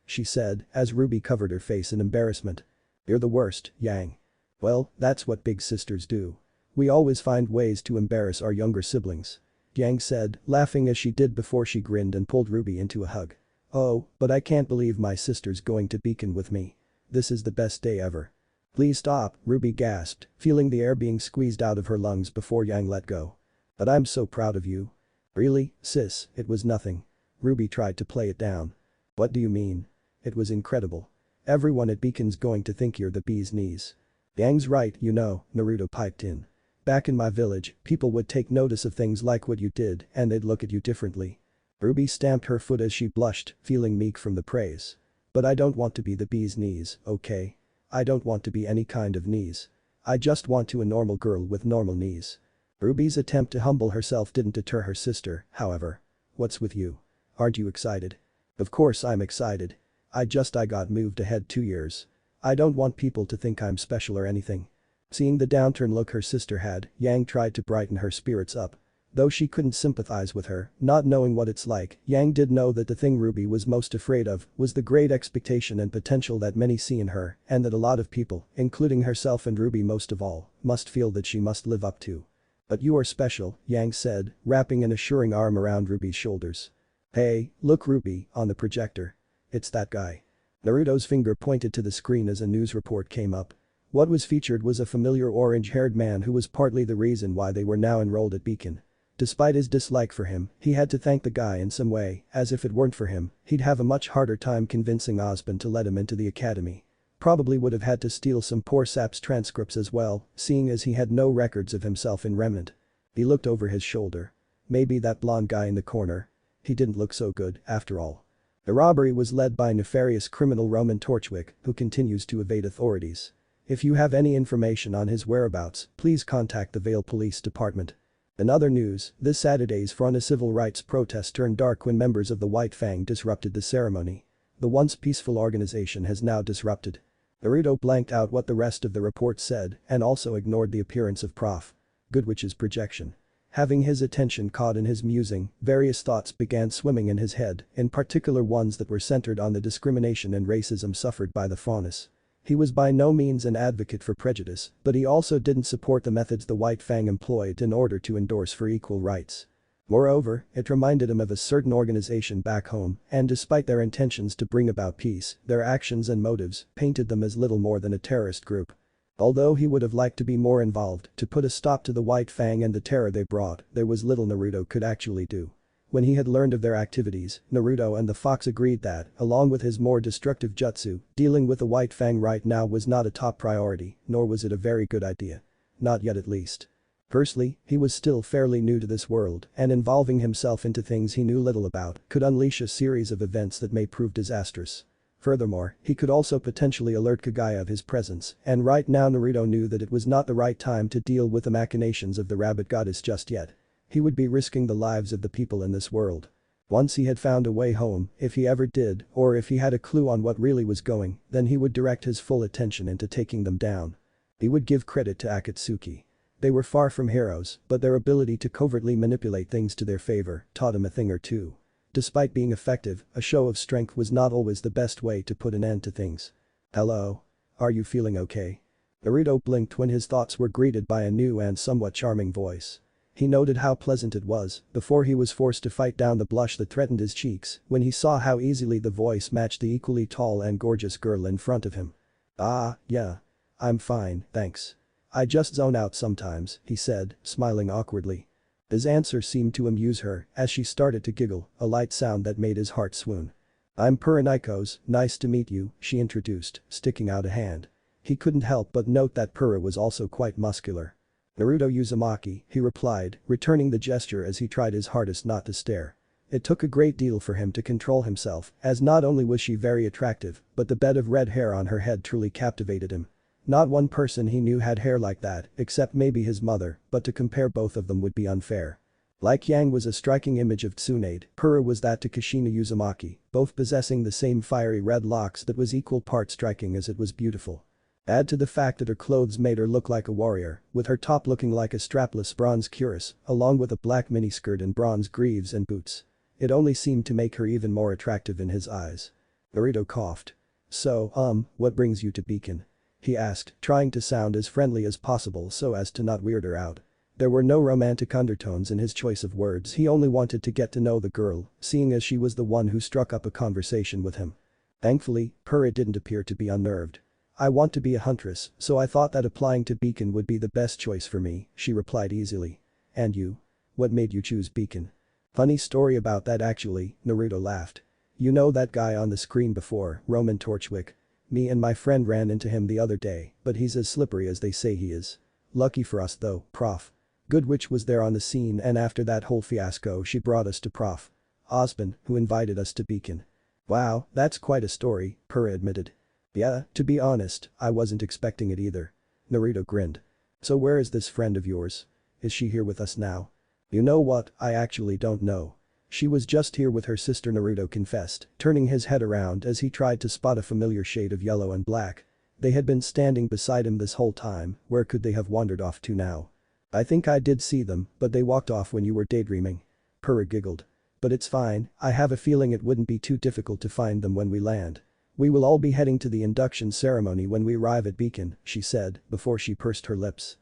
she said, as Ruby covered her face in embarrassment. "You're the worst, Yang." "Well, that's what big sisters do. We always find ways to embarrass our younger siblings," Yang said, laughing as she did before she grinned and pulled Ruby into a hug. "Oh, but I can't believe my sister's going to Beacon with me. This is the best day ever." "Please stop," Ruby gasped, feeling the air being squeezed out of her lungs before Yang let go. "But I'm so proud of you." "Really, sis, it was nothing." Ruby tried to play it down. "What do you mean? It was incredible. Everyone at Beacon's going to think you're the bee's knees." "Yang's right, you know," Naruto piped in. "Back in my village, people would take notice of things like what you did and they'd look at you differently." Ruby stamped her foot as she blushed, feeling meek from the praise. "But I don't want to be the bee's knees, okay? I don't want to be any kind of knees. I just want to a normal girl with normal knees." Ruby's attempt to humble herself didn't deter her sister, however. "What's with you? Aren't you excited?" "Of course I'm excited. I got moved ahead 2 years. I don't want people to think I'm special or anything." Seeing the downturn look her sister had, Yang tried to brighten her spirits up. Though she couldn't sympathize with her, not knowing what it's like, Yang did know that the thing Ruby was most afraid of was the great expectation and potential that many see in her, and that a lot of people, including herself and Ruby most of all, must feel that she must live up to. "But you are special," Yang said, wrapping an assuring arm around Ruby's shoulders. "Hey, look Ruby, on the projector. It's that guy." Naruto's finger pointed to the screen as a news report came up. What was featured was a familiar orange-haired man who was partly the reason why they were now enrolled at Beacon. Despite his dislike for him, he had to thank the guy in some way, as if it weren't for him, he'd have a much harder time convincing Osmond to let him into the academy. Probably would have had to steal some poor sap's transcripts as well, seeing as he had no records of himself in Remnant. He looked over his shoulder. Maybe that blonde guy in the corner. He didn't look so good, after all. The robbery was led by nefarious criminal Roman Torchwick, who continues to evade authorities. If you have any information on his whereabouts, please contact the Vale Police Department. In other news, this Saturday's front a civil rights protest turned dark when members of the White Fang disrupted the ceremony. The once peaceful organization has now disrupted. Naruto blanked out what the rest of the report said and also ignored the appearance of Prof. Goodwich's projection. Having his attention caught in his musing, various thoughts began swimming in his head, in particular ones that were centered on the discrimination and racism suffered by the Faunus. He was by no means an advocate for prejudice, but he also didn't support the methods the White Fang employed in order to endorse for equal rights. Moreover, it reminded him of a certain organization back home, and despite their intentions to bring about peace, their actions and motives painted them as little more than a terrorist group. Although he would have liked to be more involved to put a stop to the White Fang and the terror they brought, there was little Naruto could actually do. When he had learned of their activities, Naruto and the fox agreed that, along with his more destructive jutsu, dealing with the White Fang right now was not a top priority, nor was it a very good idea. Not yet at least. Firstly, he was still fairly new to this world, and involving himself into things he knew little about could unleash a series of events that may prove disastrous. Furthermore, he could also potentially alert Kaguya of his presence, and right now Naruto knew that it was not the right time to deal with the machinations of the rabbit goddess just yet. He would be risking the lives of the people in this world. Once he had found a way home, if he ever did, or if he had a clue on what really was going, then he would direct his full attention into taking them down. He would give credit to Akatsuki. They were far from heroes, but their ability to covertly manipulate things to their favor taught him a thing or two. Despite being effective, a show of strength was not always the best way to put an end to things. "Hello? Are you feeling okay?" Naruto blinked when his thoughts were greeted by a new and somewhat charming voice. He noted how pleasant it was before he was forced to fight down the blush that threatened his cheeks when he saw how easily the voice matched the equally tall and gorgeous girl in front of him. "Ah, yeah. I'm fine, thanks. I just zone out sometimes," he said, smiling awkwardly. His answer seemed to amuse her as she started to giggle, a light sound that made his heart swoon. "I'm Pura, nice to meet you," she introduced, sticking out a hand. He couldn't help but note that Pura was also quite muscular. "Naruto Uzumaki," he replied, returning the gesture as he tried his hardest not to stare. It took a great deal for him to control himself, as not only was she very attractive, but the bed of red hair on her head truly captivated him. Not one person he knew had hair like that, except maybe his mother, but to compare both of them would be unfair. Like Yang was a striking image of Tsunade, Pura was that to Kushina Uzumaki, both possessing the same fiery red locks that was equal part striking as it was beautiful. Add to the fact that her clothes made her look like a warrior, with her top looking like a strapless bronze cuirass, along with a black miniskirt and bronze greaves and boots. It only seemed to make her even more attractive in his eyes. Naruto coughed. "So, what brings you to Beacon?" he asked, trying to sound as friendly as possible so as to not weird her out. There were no romantic undertones in his choice of words, he only wanted to get to know the girl, seeing as she was the one who struck up a conversation with him. Thankfully, Pura didn't appear to be unnerved. "I want to be a huntress, so I thought that applying to Beacon would be the best choice for me," she replied easily. "And you? What made you choose Beacon?" "Funny story about that actually," Naruto laughed. "You know that guy on the screen before, Roman Torchwick? Me and my friend ran into him the other day, but he's as slippery as they say he is. Lucky for us though, Prof. Goodwitch was there on the scene, and after that whole fiasco she brought us to Prof. Osborne, who invited us to Beacon." "Wow, that's quite a story," Pura admitted. "Yeah, to be honest, I wasn't expecting it either." Naruto grinned. "So where is this friend of yours? Is she here with us now?" "You know what, I actually don't know. She was just here with her sister," Naruto confessed, turning his head around as he tried to spot a familiar shade of yellow and black. They had been standing beside him this whole time, where could they have wandered off to now? "I think I did see them, but they walked off when you were daydreaming." Pura giggled. "But it's fine, I have a feeling it wouldn't be too difficult to find them when we land. We will all be heading to the induction ceremony when we arrive at Beacon," she said, before she pursed her lips.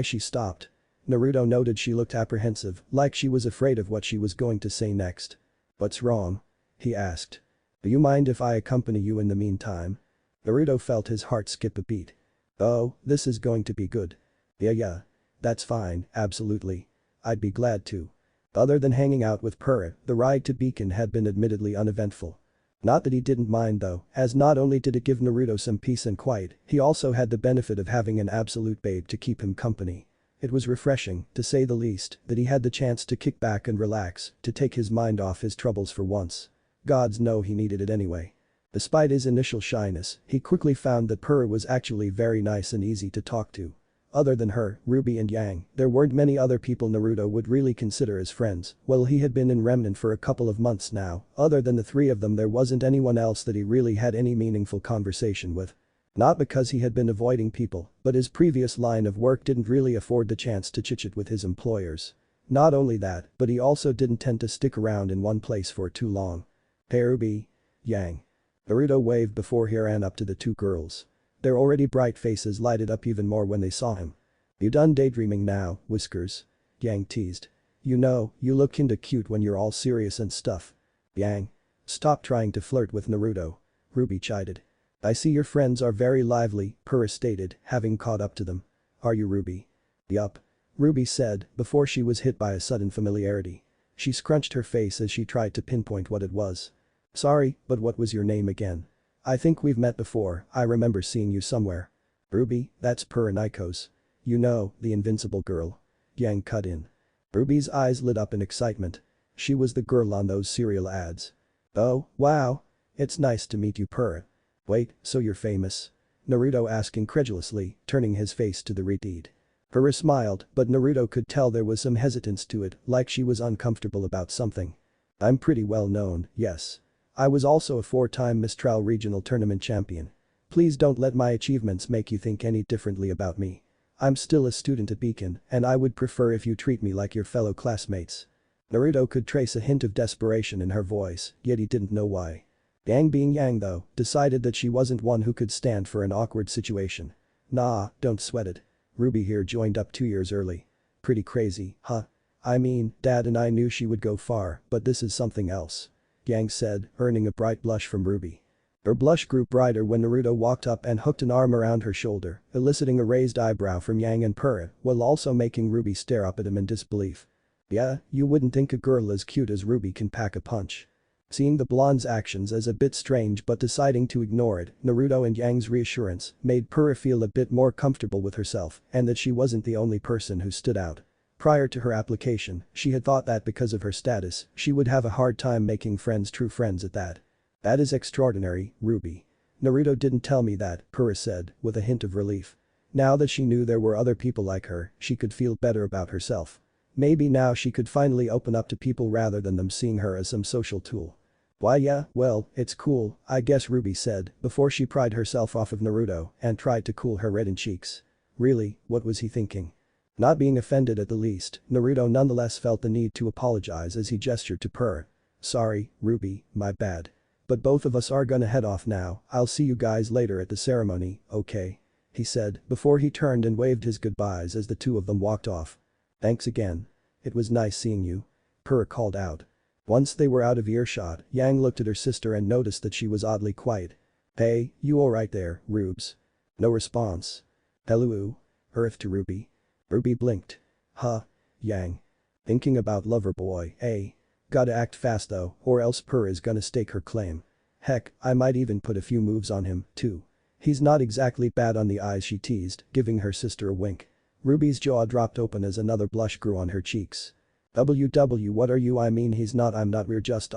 She stopped. Naruto noted she looked apprehensive, like she was afraid of what she was going to say next. "What's wrong?" he asked. "Do you mind if I accompany you in the meantime?" Naruto felt his heart skip a beat. "Oh, this is going to be good." Yeah. That's fine, absolutely. I'd be glad to." Other than hanging out with Pura, the ride to Beacon had been admittedly uneventful. Not that he didn't mind though, as not only did it give Naruto some peace and quiet, he also had the benefit of having an absolute babe to keep him company. It was refreshing, to say the least, that he had the chance to kick back and relax, to take his mind off his troubles for once. Gods know he needed it anyway. Despite his initial shyness, he quickly found that Pura was actually very nice and easy to talk to. Other than her, Ruby and Yang, there weren't many other people Naruto would really consider as friends. Well, he had been in Remnant for a couple of months now, other than the three of them there wasn't anyone else that he really had any meaningful conversation with. Not because he had been avoiding people, but his previous line of work didn't really afford the chance to chit-chat with his employers. Not only that, but he also didn't tend to stick around in one place for too long. "Hey Ruby." "Yang." Naruto waved before he ran up to the two girls. Their already bright faces lighted up even more when they saw him. "You done daydreaming now, Whiskers?" Yang teased. You know, you look kinda cute when you're all serious and stuff. Yang. Stop trying to flirt with Naruto. Ruby chided. I see your friends are very lively, Purah stated, having caught up to them. Are you Ruby? Yup. Ruby said, before she was hit by a sudden familiarity. She scrunched her face as she tried to pinpoint what it was. Sorry, but what was your name again? I think we've met before, I remember seeing you somewhere. Ruby, that's Purah Nikos. You know, the invincible girl. Yang cut in. Ruby's eyes lit up in excitement. She was the girl on those cereal ads. Oh, wow. It's nice to meet you, Purah. Wait, so you're famous? Naruto asked incredulously, turning his face to the reed. Purah smiled, but Naruto could tell there was some hesitance to it, like she was uncomfortable about something. I'm pretty well known, yes. I was also a 4-time Mistral Regional Tournament champion. Please don't let my achievements make you think any differently about me. I'm still a student at Beacon, and I would prefer if you treat me like your fellow classmates. Naruto could trace a hint of desperation in her voice, yet he didn't know why. Yang being Yang though, decided that she wasn't one who could stand for an awkward situation. Nah, don't sweat it. Ruby here joined up 2 years early. Pretty crazy, huh? I mean, Dad and I knew she would go far, but this is something else. Yang said, earning a bright blush from Ruby. Her blush grew brighter when Naruto walked up and hooked an arm around her shoulder, eliciting a raised eyebrow from Yang and Purah, while also making Ruby stare up at him in disbelief. Yeah, you wouldn't think a girl as cute as Ruby can pack a punch. Seeing the blonde's actions as a bit strange but deciding to ignore it, Naruto and Yang's reassurance made Purah feel a bit more comfortable with herself and that she wasn't the only person who stood out. Prior to her application, she had thought that because of her status, she would have a hard time making friends, true friends at that. That is extraordinary, Ruby. Naruto didn't tell me that, Purah said, with a hint of relief. Now that she knew there were other people like her, she could feel better about herself. Maybe now she could finally open up to people rather than them seeing her as some social tool. Why yeah, well, it's cool, I guess, Ruby said, before she pried herself off of Naruto and tried to cool her reddened cheeks. Really, what was he thinking? Not being offended at the least, Naruto nonetheless felt the need to apologize as he gestured to Purah. Sorry, Ruby, my bad. But both of us are gonna head off now, I'll see you guys later at the ceremony, okay? He said, before he turned and waved his goodbyes as the two of them walked off. Thanks again. It was nice seeing you. Purah called out. Once they were out of earshot, Yang looked at her sister and noticed that she was oddly quiet. Hey, you alright there, Rubes? No response. Hello? Earth to Ruby. Ruby blinked. Huh? Yang. Thinking about lover boy, eh? Gotta act fast though, or else Purah is gonna stake her claim. Heck, I might even put a few moves on him, too. He's not exactly bad on the eyes, she teased, giving her sister a wink. Ruby's jaw dropped open as another blush grew on her cheeks. WW, what are you? I mean he's not, I'm not, we're just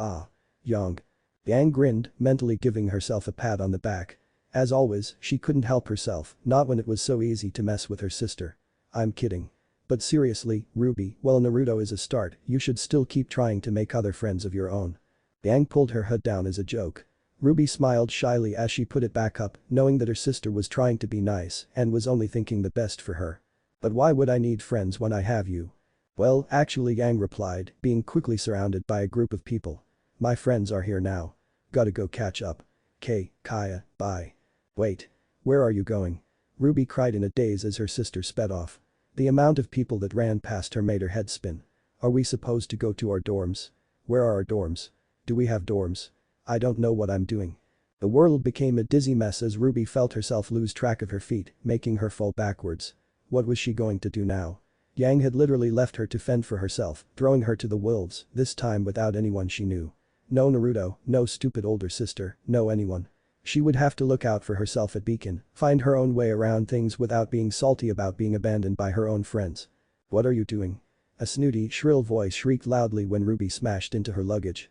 young. Yang grinned, mentally giving herself a pat on the back. As always, she couldn't help herself, not when it was so easy to mess with her sister. I'm kidding. But seriously, Ruby, while Naruto is a start, you should still keep trying to make other friends of your own. Yang pulled her hood down as a joke. Ruby smiled shyly as she put it back up, knowing that her sister was trying to be nice and was only thinking the best for her. But why would I need friends when I have you? Well, actually, Yang replied, being quickly surrounded by a group of people. My friends are here now. Gotta go catch up. Kaya, bye. Wait. Where are you going? Ruby cried in a daze as her sister sped off. The amount of people that ran past her made her head spin. Are we supposed to go to our dorms? Where are our dorms? Do we have dorms? I don't know what I'm doing. The world became a dizzy mess as Ruby felt herself lose track of her feet, making her fall backwards. What was she going to do now? Yang had literally left her to fend for herself, throwing her to the wolves, this time without anyone she knew. No Naruto, no stupid older sister, no anyone. She would have to look out for herself at Beacon, find her own way around things without being salty about being abandoned by her own friends. What are you doing? A snooty, shrill voice shrieked loudly when Ruby smashed into her luggage.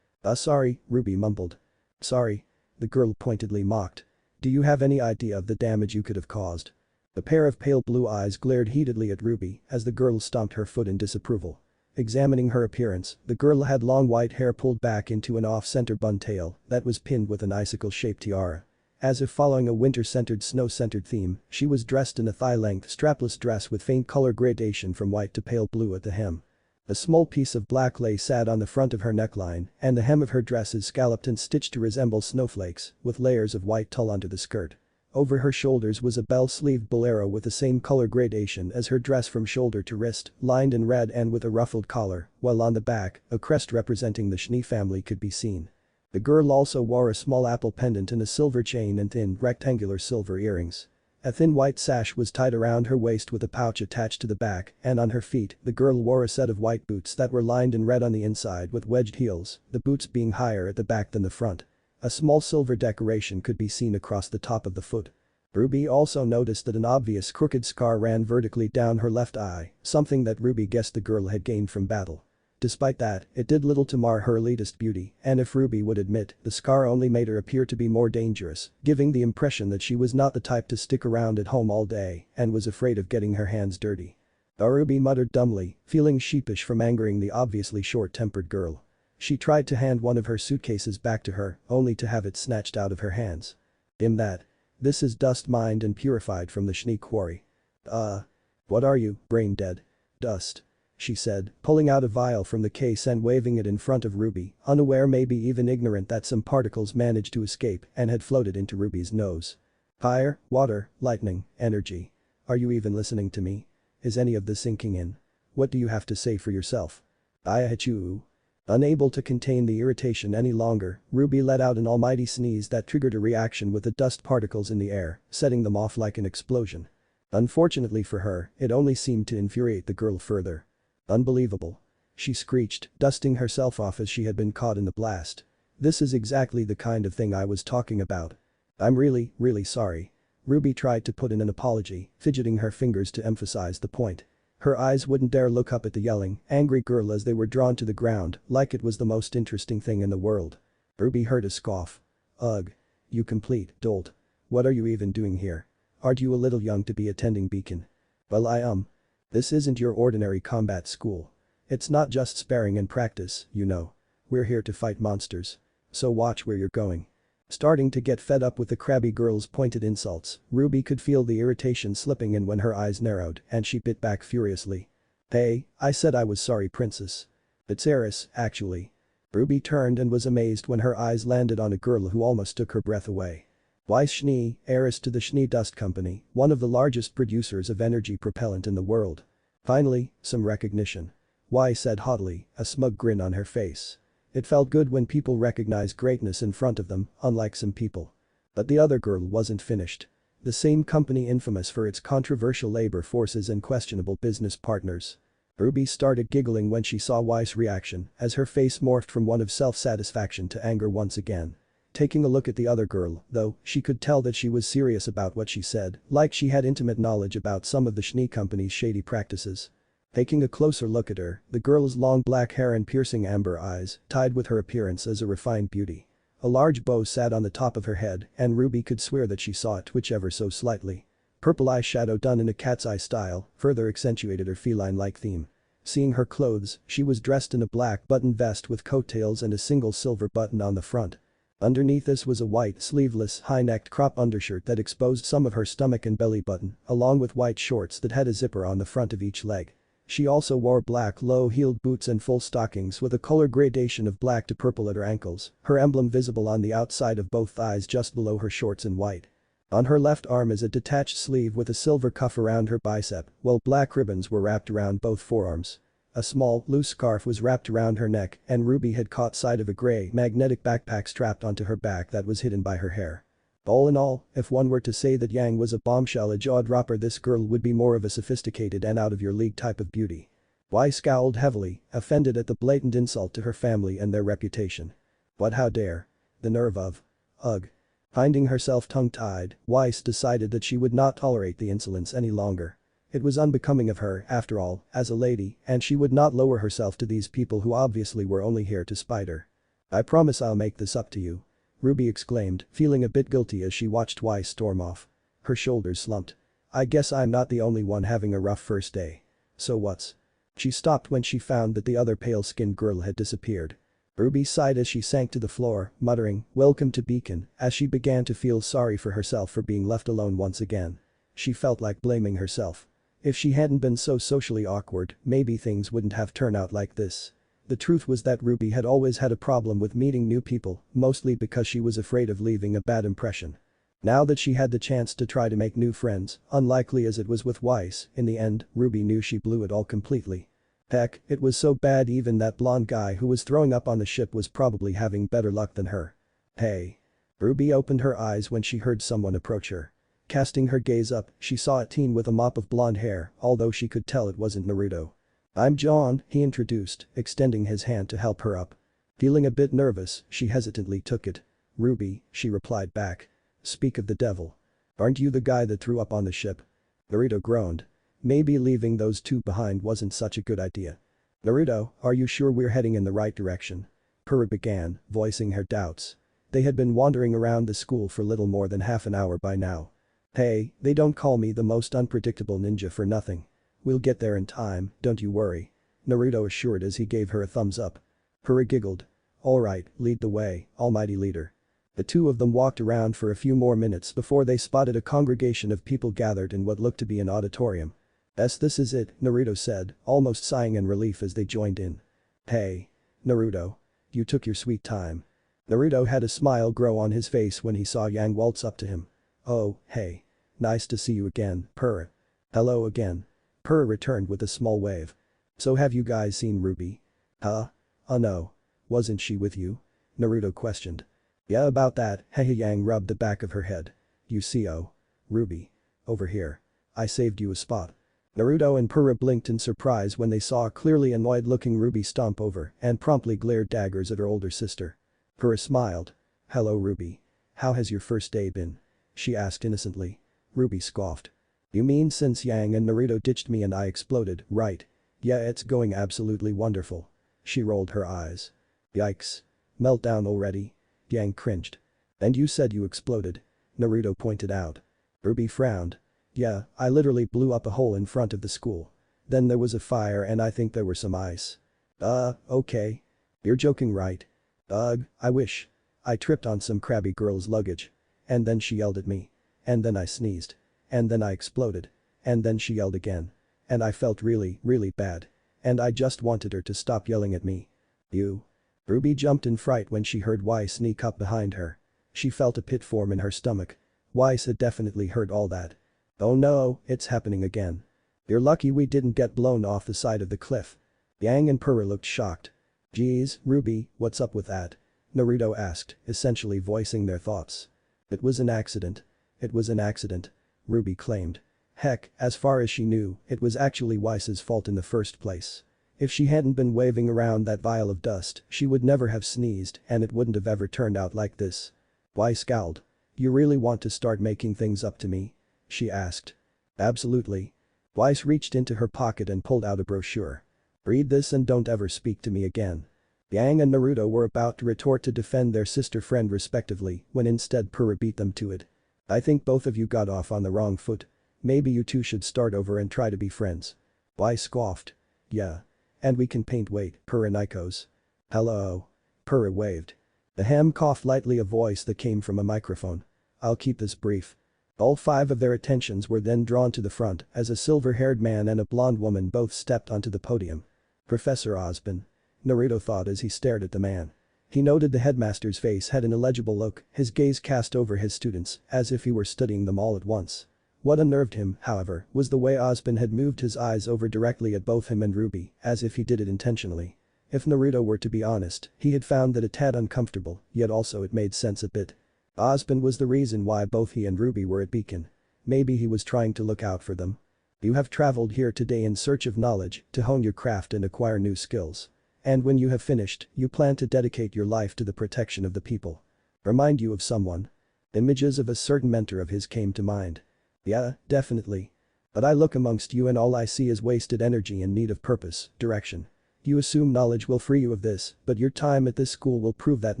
Sorry, Ruby mumbled. Sorry. The girl pointedly mocked. Do you have any idea of the damage you could have caused? A pair of pale blue eyes glared heatedly at Ruby as the girl stomped her foot in disapproval. Examining her appearance, the girl had long white hair pulled back into an off-center bun tail that was pinned with an icicle-shaped tiara. As if following a winter-centered snow-centered theme, she was dressed in a thigh-length strapless dress with faint color gradation from white to pale blue at the hem. A small piece of black lace sat on the front of her neckline, and the hem of her dress is scalloped and stitched to resemble snowflakes, with layers of white tulle under the skirt. Over her shoulders was a bell-sleeved bolero with the same color gradation as her dress from shoulder to wrist, lined in red and with a ruffled collar, while on the back, a crest representing the Schnee family could be seen. The girl also wore a small apple pendant and a silver chain and thin, rectangular silver earrings. A thin white sash was tied around her waist with a pouch attached to the back, and on her feet, the girl wore a set of white boots that were lined in red on the inside with wedged heels, the boots being higher at the back than the front. A small silver decoration could be seen across the top of the foot. Ruby also noticed that an obvious crooked scar ran vertically down her left eye, something that Ruby guessed the girl had gained from battle. Despite that, it did little to mar her elitist beauty, and if Ruby would admit, the scar only made her appear to be more dangerous, giving the impression that she was not the type to stick around at home all day and was afraid of getting her hands dirty. Ruby muttered dumbly, feeling sheepish from angering the obviously short-tempered girl. She tried to hand one of her suitcases back to her, only to have it snatched out of her hands. This is dust mined and purified from the Schnee quarry. What are you, brain dead? Dust. She said, pulling out a vial from the case and waving it in front of Ruby, unaware, maybe even ignorant, that some particles managed to escape and had floated into Ruby's nose. Fire, water, lightning, energy. Are you even listening to me? Is any of this sinking in? What do you have to say for yourself? I hate you. Unable to contain the irritation any longer, Ruby let out an almighty sneeze that triggered a reaction with the dust particles in the air, setting them off like an explosion. Unfortunately for her, it only seemed to infuriate the girl further. Unbelievable. She screeched, dusting herself off as she had been caught in the blast. This is exactly the kind of thing I was talking about. I'm really, really sorry. Ruby tried to put in an apology, fidgeting her fingers to emphasize the point. Her eyes wouldn't dare look up at the yelling, angry girl as they were drawn to the ground, like it was the most interesting thing in the world. Ruby heard a scoff. Ugh. You complete dolt. What are you even doing here? Aren't you a little young to be attending Beacon? Well, I am. This isn't your ordinary combat school. It's not just sparring and practice, you know. We're here to fight monsters. So watch where you're going. Starting to get fed up with the crabby girl's pointed insults, Ruby could feel the irritation slipping in when her eyes narrowed and she bit back furiously. Hey, I said I was sorry, princess. It's Eris, actually. Ruby turned and was amazed when her eyes landed on a girl who almost took her breath away. Weiss Schnee, heiress to the Schnee Dust Company, one of the largest producers of energy propellant in the world. Finally, some recognition. Weiss said haughtily, a smug grin on her face. It felt good when people recognized greatness in front of them, unlike some people. But the other girl wasn't finished. The same company infamous for its controversial labor forces and questionable business partners. Ruby started giggling when she saw Weiss' reaction as her face morphed from one of self-satisfaction to anger once again. Taking a look at the other girl, though, she could tell that she was serious about what she said, like she had intimate knowledge about some of the Schnee company's shady practices. Taking a closer look at her, the girl's long black hair and piercing amber eyes tied with her appearance as a refined beauty. A large bow sat on the top of her head and Ruby could swear that she saw it twitch ever so slightly. Purple eyeshadow done in a cat's eye style further accentuated her feline-like theme. Seeing her clothes, she was dressed in a black button vest with coattails and a single silver button on the front. Underneath this was a white, sleeveless, high-necked crop undershirt that exposed some of her stomach and belly button, along with white shorts that had a zipper on the front of each leg. She also wore black low-heeled boots and full stockings with a color gradation of black to purple at her ankles, her emblem visible on the outside of both thighs just below her shorts in white. On her left arm is a detached sleeve with a silver cuff around her bicep, while black ribbons were wrapped around both forearms. A small, loose scarf was wrapped around her neck and Ruby had caught sight of a gray, magnetic backpack strapped onto her back that was hidden by her hair. All in all, if one were to say that Yang was a bombshell, a jaw-dropper, this girl would be more of a sophisticated and out-of-your-league type of beauty. Weiss scowled heavily, offended at the blatant insult to her family and their reputation. What, how dare? The nerve of. Ugh. Finding herself tongue-tied, Weiss decided that she would not tolerate the insolence any longer. It was unbecoming of her, after all, as a lady, and she would not lower herself to these people who obviously were only here to spite her. I promise I'll make this up to you. Ruby exclaimed, feeling a bit guilty as she watched Weiss storm off. Her shoulders slumped. I guess I'm not the only one having a rough first day. So what's? She stopped when she found that the other pale-skinned girl had disappeared. Ruby sighed as she sank to the floor, muttering, "Welcome to Beacon," as she began to feel sorry for herself for being left alone once again. She felt like blaming herself. If she hadn't been so socially awkward, maybe things wouldn't have turned out like this. The truth was that Ruby had always had a problem with meeting new people, mostly because she was afraid of leaving a bad impression. Now that she had the chance to try to make new friends, unlikely as it was with Weiss, in the end, Ruby knew she blew it all completely. Heck, it was so bad even that blonde guy who was throwing up on the ship was probably having better luck than her. Hey. Ruby opened her eyes when she heard someone approach her. Casting her gaze up, she saw a teen with a mop of blonde hair, although she could tell it wasn't Naruto. "I'm John," he introduced, extending his hand to help her up. Feeling a bit nervous, she hesitantly took it. "Ruby," she replied back. "Speak of the devil. Aren't you the guy that threw up on the ship?" Naruto groaned. Maybe leaving those two behind wasn't such a good idea. "Naruto, are you sure we're heading in the right direction?" Pura began, voicing her doubts. They had been wandering around the school for little more than half an hour by now. "Hey, they don't call me the most unpredictable ninja for nothing. We'll get there in time, don't you worry," Naruto assured as he gave her a thumbs up. Pura giggled. "Alright, lead the way, almighty leader." The two of them walked around for a few more minutes before they spotted a congregation of people gathered in what looked to be an auditorium. "Yes, this is it," Naruto said, almost sighing in relief as they joined in. "Hey. Naruto. You took your sweet time." Naruto had a smile grow on his face when he saw Yang waltz up to him. "Oh, hey. Nice to see you again, Pura." "Hello again." Pura returned with a small wave. "So have you guys seen Ruby?" "Huh? Oh no. Wasn't she with you?" Naruto questioned. "Yeah, about that." Yang rubbed the back of her head. "You see, oh. Ruby. Over here. I saved you a spot." Naruto and Pura blinked in surprise when they saw a clearly annoyed-looking Ruby stomp over and promptly glared daggers at her older sister. Pura smiled. "Hello Ruby. How has your first day been?" she asked innocently. Ruby scoffed. "You mean since Yang and Naruto ditched me and I exploded, right? Yeah, it's going absolutely wonderful." She rolled her eyes. "Yikes. Meltdown already?" Yang cringed. "And you said you exploded," Naruto pointed out. Ruby frowned. "Yeah, I literally blew up a hole in front of the school. Then there was a fire and I think there were some ice." Okay. You're joking, right?" "Ugh, I wish. I tripped on some crabby girl's luggage. And then she yelled at me. And then I sneezed. And then I exploded. And then she yelled again. And I felt really, really bad. And I just wanted her to stop yelling at me." "You?" Ruby jumped in fright when she heard Weiss sneak up behind her. She felt a pit form in her stomach. Weiss had definitely heard all that. "Oh no, it's happening again. You're lucky we didn't get blown off the side of the cliff." Yang and Pura looked shocked. "Geez, Ruby, what's up with that?" Naruto asked, essentially voicing their thoughts. "It was an accident. It was an accident," Ruby claimed. Heck, as far as she knew, it was actually Weiss's fault in the first place. If she hadn't been waving around that vial of dust, she would never have sneezed and it wouldn't have ever turned out like this. Weiss scowled. "You really want to start making things up to me?" she asked. "Absolutely." Weiss reached into her pocket and pulled out a brochure. "Read this and don't ever speak to me again." Yang and Naruto were about to retort to defend their sister friend respectively when instead Pura beat them to it. "I think both of you got off on the wrong foot. Maybe you two should start over and try to be friends." Weiss scoffed. "Yeah. And we can paint wait, Pura Nikos." "Hello." Pura waved. The ham coughed lightly, a voice that came from a microphone. "I'll keep this brief." All five of their attentions were then drawn to the front as a silver-haired man and a blonde woman both stepped onto the podium. "Professor Osborn," Naruto thought as he stared at the man. He noted the headmaster's face had an illegible look, his gaze cast over his students as if he were studying them all at once. What unnerved him, however, was the way Osborn had moved his eyes over directly at both him and Ruby, as if he did it intentionally. If Naruto were to be honest, he had found that a tad uncomfortable, yet also it made sense a bit. Osborn was the reason why both he and Ruby were at Beacon. Maybe he was trying to look out for them. "You have traveled here today in search of knowledge, to hone your craft and acquire new skills. And when you have finished, you plan to dedicate your life to the protection of the people. Remind you of someone?" Images of a certain mentor of his came to mind. "Yeah, definitely. But I look amongst you and all I see is wasted energy in need of purpose, direction. You assume knowledge will free you of this, but your time at this school will prove that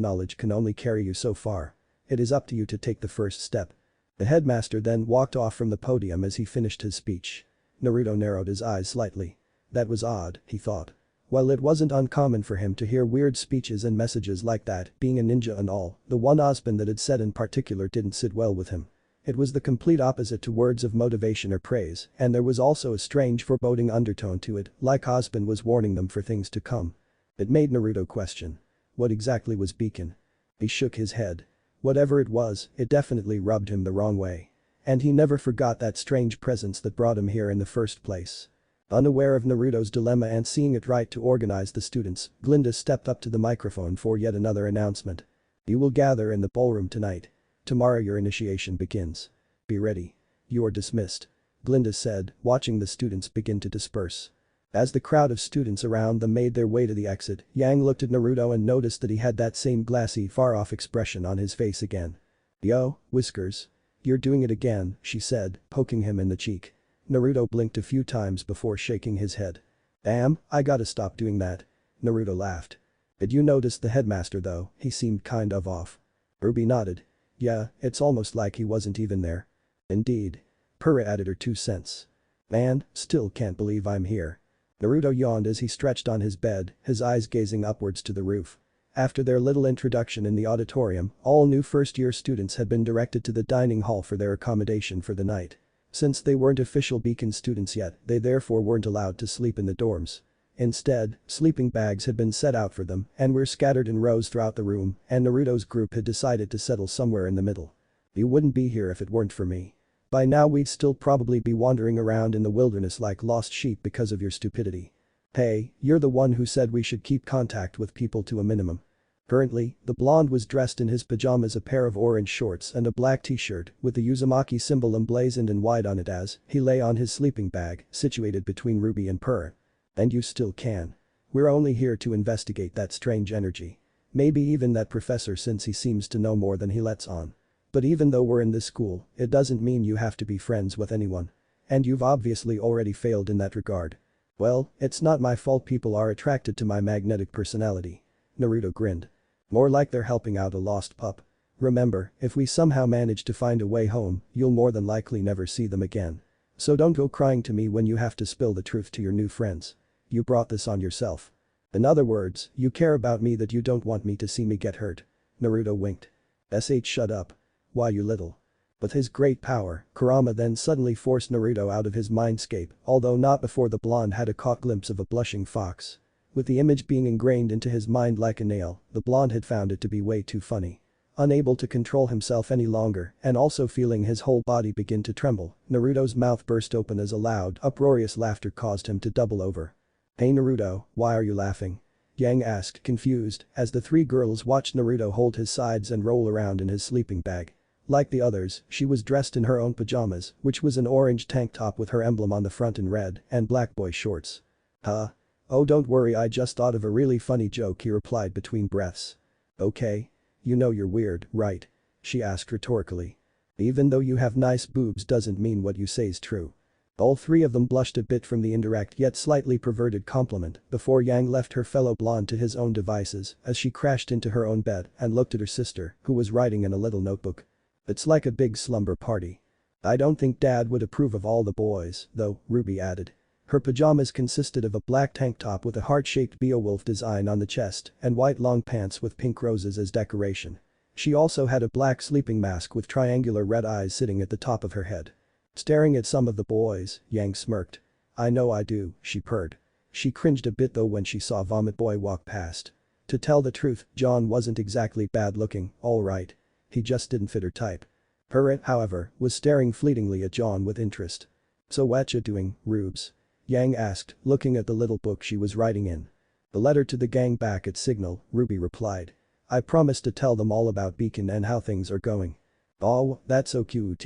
knowledge can only carry you so far. It is up to you to take the first step." The headmaster then walked off from the podium as he finished his speech. Naruto narrowed his eyes slightly. That was odd, he thought. While it wasn't uncommon for him to hear weird speeches and messages like that, being a ninja and all, the one Osborn that had said in particular didn't sit well with him. It was the complete opposite to words of motivation or praise, and there was also a strange foreboding undertone to it, like Osborn was warning them for things to come. It made Naruto question. What exactly was Beacon? He shook his head. Whatever it was, it definitely rubbed him the wrong way. And he never forgot that strange presence that brought him here in the first place. Unaware of Naruto's dilemma and seeing it right to organize the students, Glinda stepped up to the microphone for yet another announcement. You will gather in the ballroom tonight. Tomorrow your initiation begins. Be ready. You are dismissed. Glinda said, watching the students begin to disperse. As the crowd of students around them made their way to the exit, Yang looked at Naruto and noticed that he had that same glassy, far-off expression on his face again. Yo, Whiskers. You're doing it again, she said, poking him in the cheek. Naruto blinked a few times before shaking his head. Damn, I gotta stop doing that. Naruto laughed. Did you notice the headmaster though? He seemed kind of off. Ruby nodded. Yeah, it's almost like he wasn't even there. Indeed. Purah added her 2 cents. Man, still can't believe I'm here. Naruto yawned as he stretched on his bed, his eyes gazing upwards to the roof. After their little introduction in the auditorium, all new first-year students had been directed to the dining hall for their accommodation for the night. Since they weren't official Beacon students yet, they therefore weren't allowed to sleep in the dorms. Instead, sleeping bags had been set out for them and were scattered in rows throughout the room, and Naruto's group had decided to settle somewhere in the middle. You wouldn't be here if it weren't for me. By now we'd still probably be wandering around in the wilderness like lost sheep because of your stupidity. Hey, you're the one who said we should keep contact with people to a minimum. Currently, the blonde was dressed in his pajamas, a pair of orange shorts and a black t-shirt with the Uzumaki symbol emblazoned in white on it as he lay on his sleeping bag situated between Ruby and Purah. And you still can. We're only here to investigate that strange energy. Maybe even that professor since he seems to know more than he lets on. But even though we're in this school, it doesn't mean you have to be friends with anyone. And you've obviously already failed in that regard. Well, it's not my fault people are attracted to my magnetic personality. Naruto grinned. More like they're helping out a lost pup. Remember, if we somehow manage to find a way home, you'll more than likely never see them again. So don't go crying to me when you have to spill the truth to your new friends. You brought this on yourself. In other words, you care about me that you don't want me to see me get hurt. Naruto winked. Shut up. Why you little. With his great power, Kurama then suddenly forced Naruto out of his mindscape, although not before the blonde had a caught glimpse of a blushing fox. With the image being ingrained into his mind like a nail, the blonde had found it to be way too funny. Unable to control himself any longer and also feeling his whole body begin to tremble, Naruto's mouth burst open as a loud, uproarious laughter caused him to double over. Hey Naruto, why are you laughing? Yang asked, confused, as the 3 girls watched Naruto hold his sides and roll around in his sleeping bag. Like the others, she was dressed in her own pajamas, which was an orange tank top with her emblem on the front in red and black boy shorts. Huh? Oh don't worry, I just thought of a really funny joke, he replied between breaths. Okay. You know you're weird, right? She asked rhetorically. Even though you have nice boobs doesn't mean what you say is true. All 3 of them blushed a bit from the indirect yet slightly perverted compliment before Yang left her fellow blonde to his own devices as she crashed into her own bed and looked at her sister, who was writing in a little notebook. It's like a big slumber party. I don't think Dad would approve of all the boys, though, Ruby added. Her pajamas consisted of a black tank top with a heart-shaped Beowulf design on the chest and white long pants with pink roses as decoration. She also had a black sleeping mask with triangular red eyes sitting at the top of her head. Staring at some of the boys, Yang smirked. I know I do, she purred. She cringed a bit though when she saw Vomit Boy walk past. To tell the truth, John wasn't exactly bad looking, alright. He just didn't fit her type. Purah, however, was staring fleetingly at John with interest. So whatcha doing, Rubes? Yang asked, looking at the little book she was writing in. The letter to the gang back at Signal, Ruby replied. I promised to tell them all about Beacon and how things are going. Oh, that's so cute.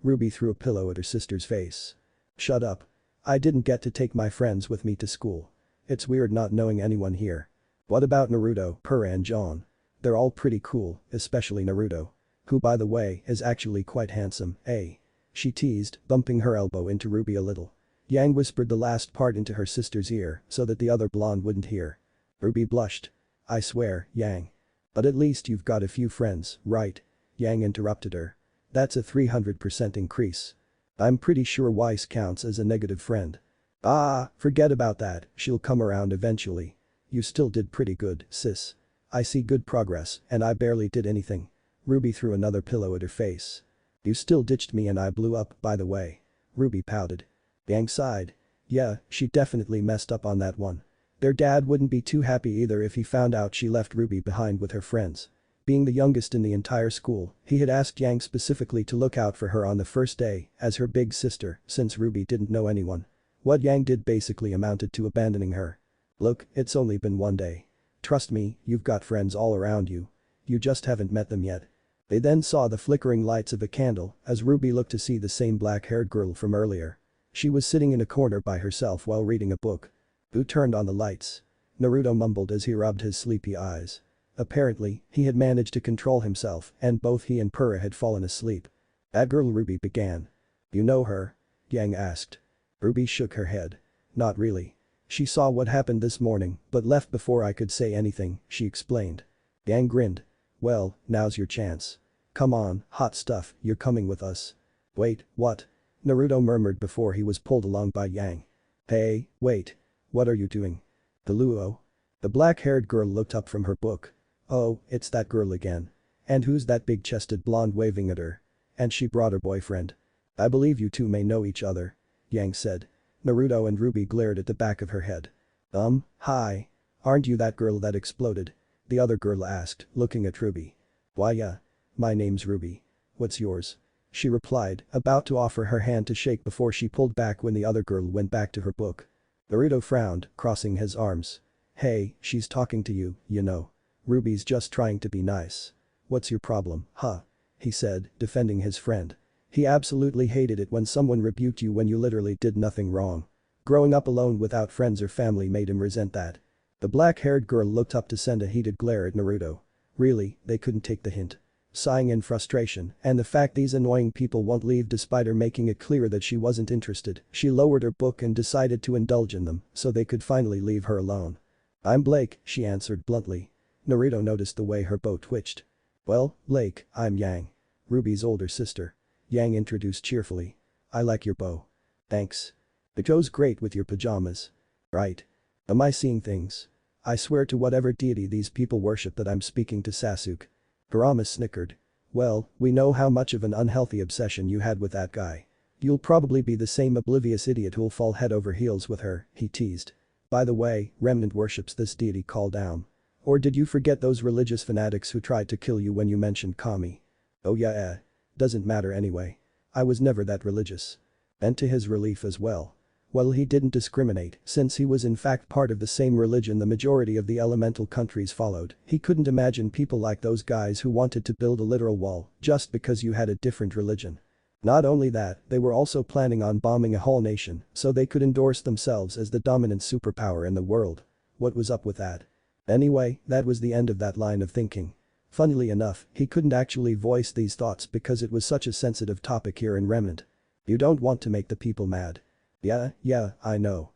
Ruby threw a pillow at her sister's face. Shut up. I didn't get to take my friends with me to school. It's weird not knowing anyone here. What about Naruto, Purah and John? They're all pretty cool, especially Naruto. Who by the way is actually quite handsome, eh? She teased, bumping her elbow into Ruby a little. Yang whispered the last part into her sister's ear so that the other blonde wouldn't hear. Ruby blushed. I swear, Yang. But at least you've got a few friends, right? Yang interrupted her. That's a 300% increase. I'm pretty sure Weiss counts as a negative friend. Ah, forget about that, she'll come around eventually. You still did pretty good, sis. I see good progress and I barely did anything. Ruby threw another pillow at her face. You still ditched me and I blew up, by the way. Ruby pouted. Yang sighed. Yeah, she definitely messed up on that one. Their dad wouldn't be too happy either if he found out she left Ruby behind with her friends. Being the youngest in the entire school, he had asked Yang specifically to look out for her on the first day as her big sister since Ruby didn't know anyone. What Yang did basically amounted to abandoning her. Look, it's only been one day. Trust me, you've got friends all around you. You just haven't met them yet. They then saw the flickering lights of a candle as Ruby looked to see the same black-haired girl from earlier. She was sitting in a corner by herself while reading a book. Who turned on the lights? Naruto mumbled as he rubbed his sleepy eyes. Apparently, he had managed to control himself and both he and Purah had fallen asleep. That girl, Ruby began. You know her? Yang asked. Ruby shook her head. Not really. She saw what happened this morning but left before I could say anything, she explained. Yang grinned. Well, now's your chance. Come on, hot stuff, you're coming with us. Wait, what? Naruto murmured before he was pulled along by Yang. Hey, wait. What are you doing? The Luo? The black-haired girl looked up from her book. Oh, it's that girl again. And who's that big-chested blonde waving at her? And she brought her boyfriend. I believe you two may know each other. Yang said. Naruto and Ruby glared at the back of her head. Hi. Aren't you that girl that exploded? The other girl asked, looking at Ruby. Why yeah. My name's Ruby. What's yours? She replied, about to offer her hand to shake before she pulled back when the other girl went back to her book. Naruto frowned, crossing his arms. Hey, she's talking to you, you know. Ruby's just trying to be nice. What's your problem, huh? He said, defending his friend. He absolutely hated it when someone rebuked you when you literally did nothing wrong. Growing up alone without friends or family made him resent that. The black-haired girl looked up to send a heated glare at Naruto. Really, they couldn't take the hint. Sighing in frustration and the fact these annoying people won't leave despite her making it clear that she wasn't interested, she lowered her book and decided to indulge in them so they could finally leave her alone. I'm Blake, she answered bluntly. Naruto noticed the way her bow twitched. Well, Blake, I'm Yang. Ruby's older sister. Yang introduced cheerfully. I like your bow. Thanks. It goes great with your pajamas. Right. Am I seeing things? I swear to whatever deity these people worship that I'm speaking to Sasuke. Kurama snickered. Well, we know how much of an unhealthy obsession you had with that guy. You'll probably be the same oblivious idiot who'll fall head over heels with her, he teased. By the way, Remnant worships this deity called Down. Or did you forget those religious fanatics who tried to kill you when you mentioned Kami? Oh yeah, doesn't matter anyway. I was never that religious. And to his relief as well. Well, he didn't discriminate since he was in fact part of the same religion the majority of the elemental countries followed. He couldn't imagine people like those guys who wanted to build a literal wall just because you had a different religion. Not only that, they were also planning on bombing a whole nation so they could endorse themselves as the dominant superpower in the world. What was up with that? Anyway, that was the end of that line of thinking. Funnily enough, he couldn't actually voice these thoughts because it was such a sensitive topic here in Remnant. You don't want to make the people mad. Yeah, I know.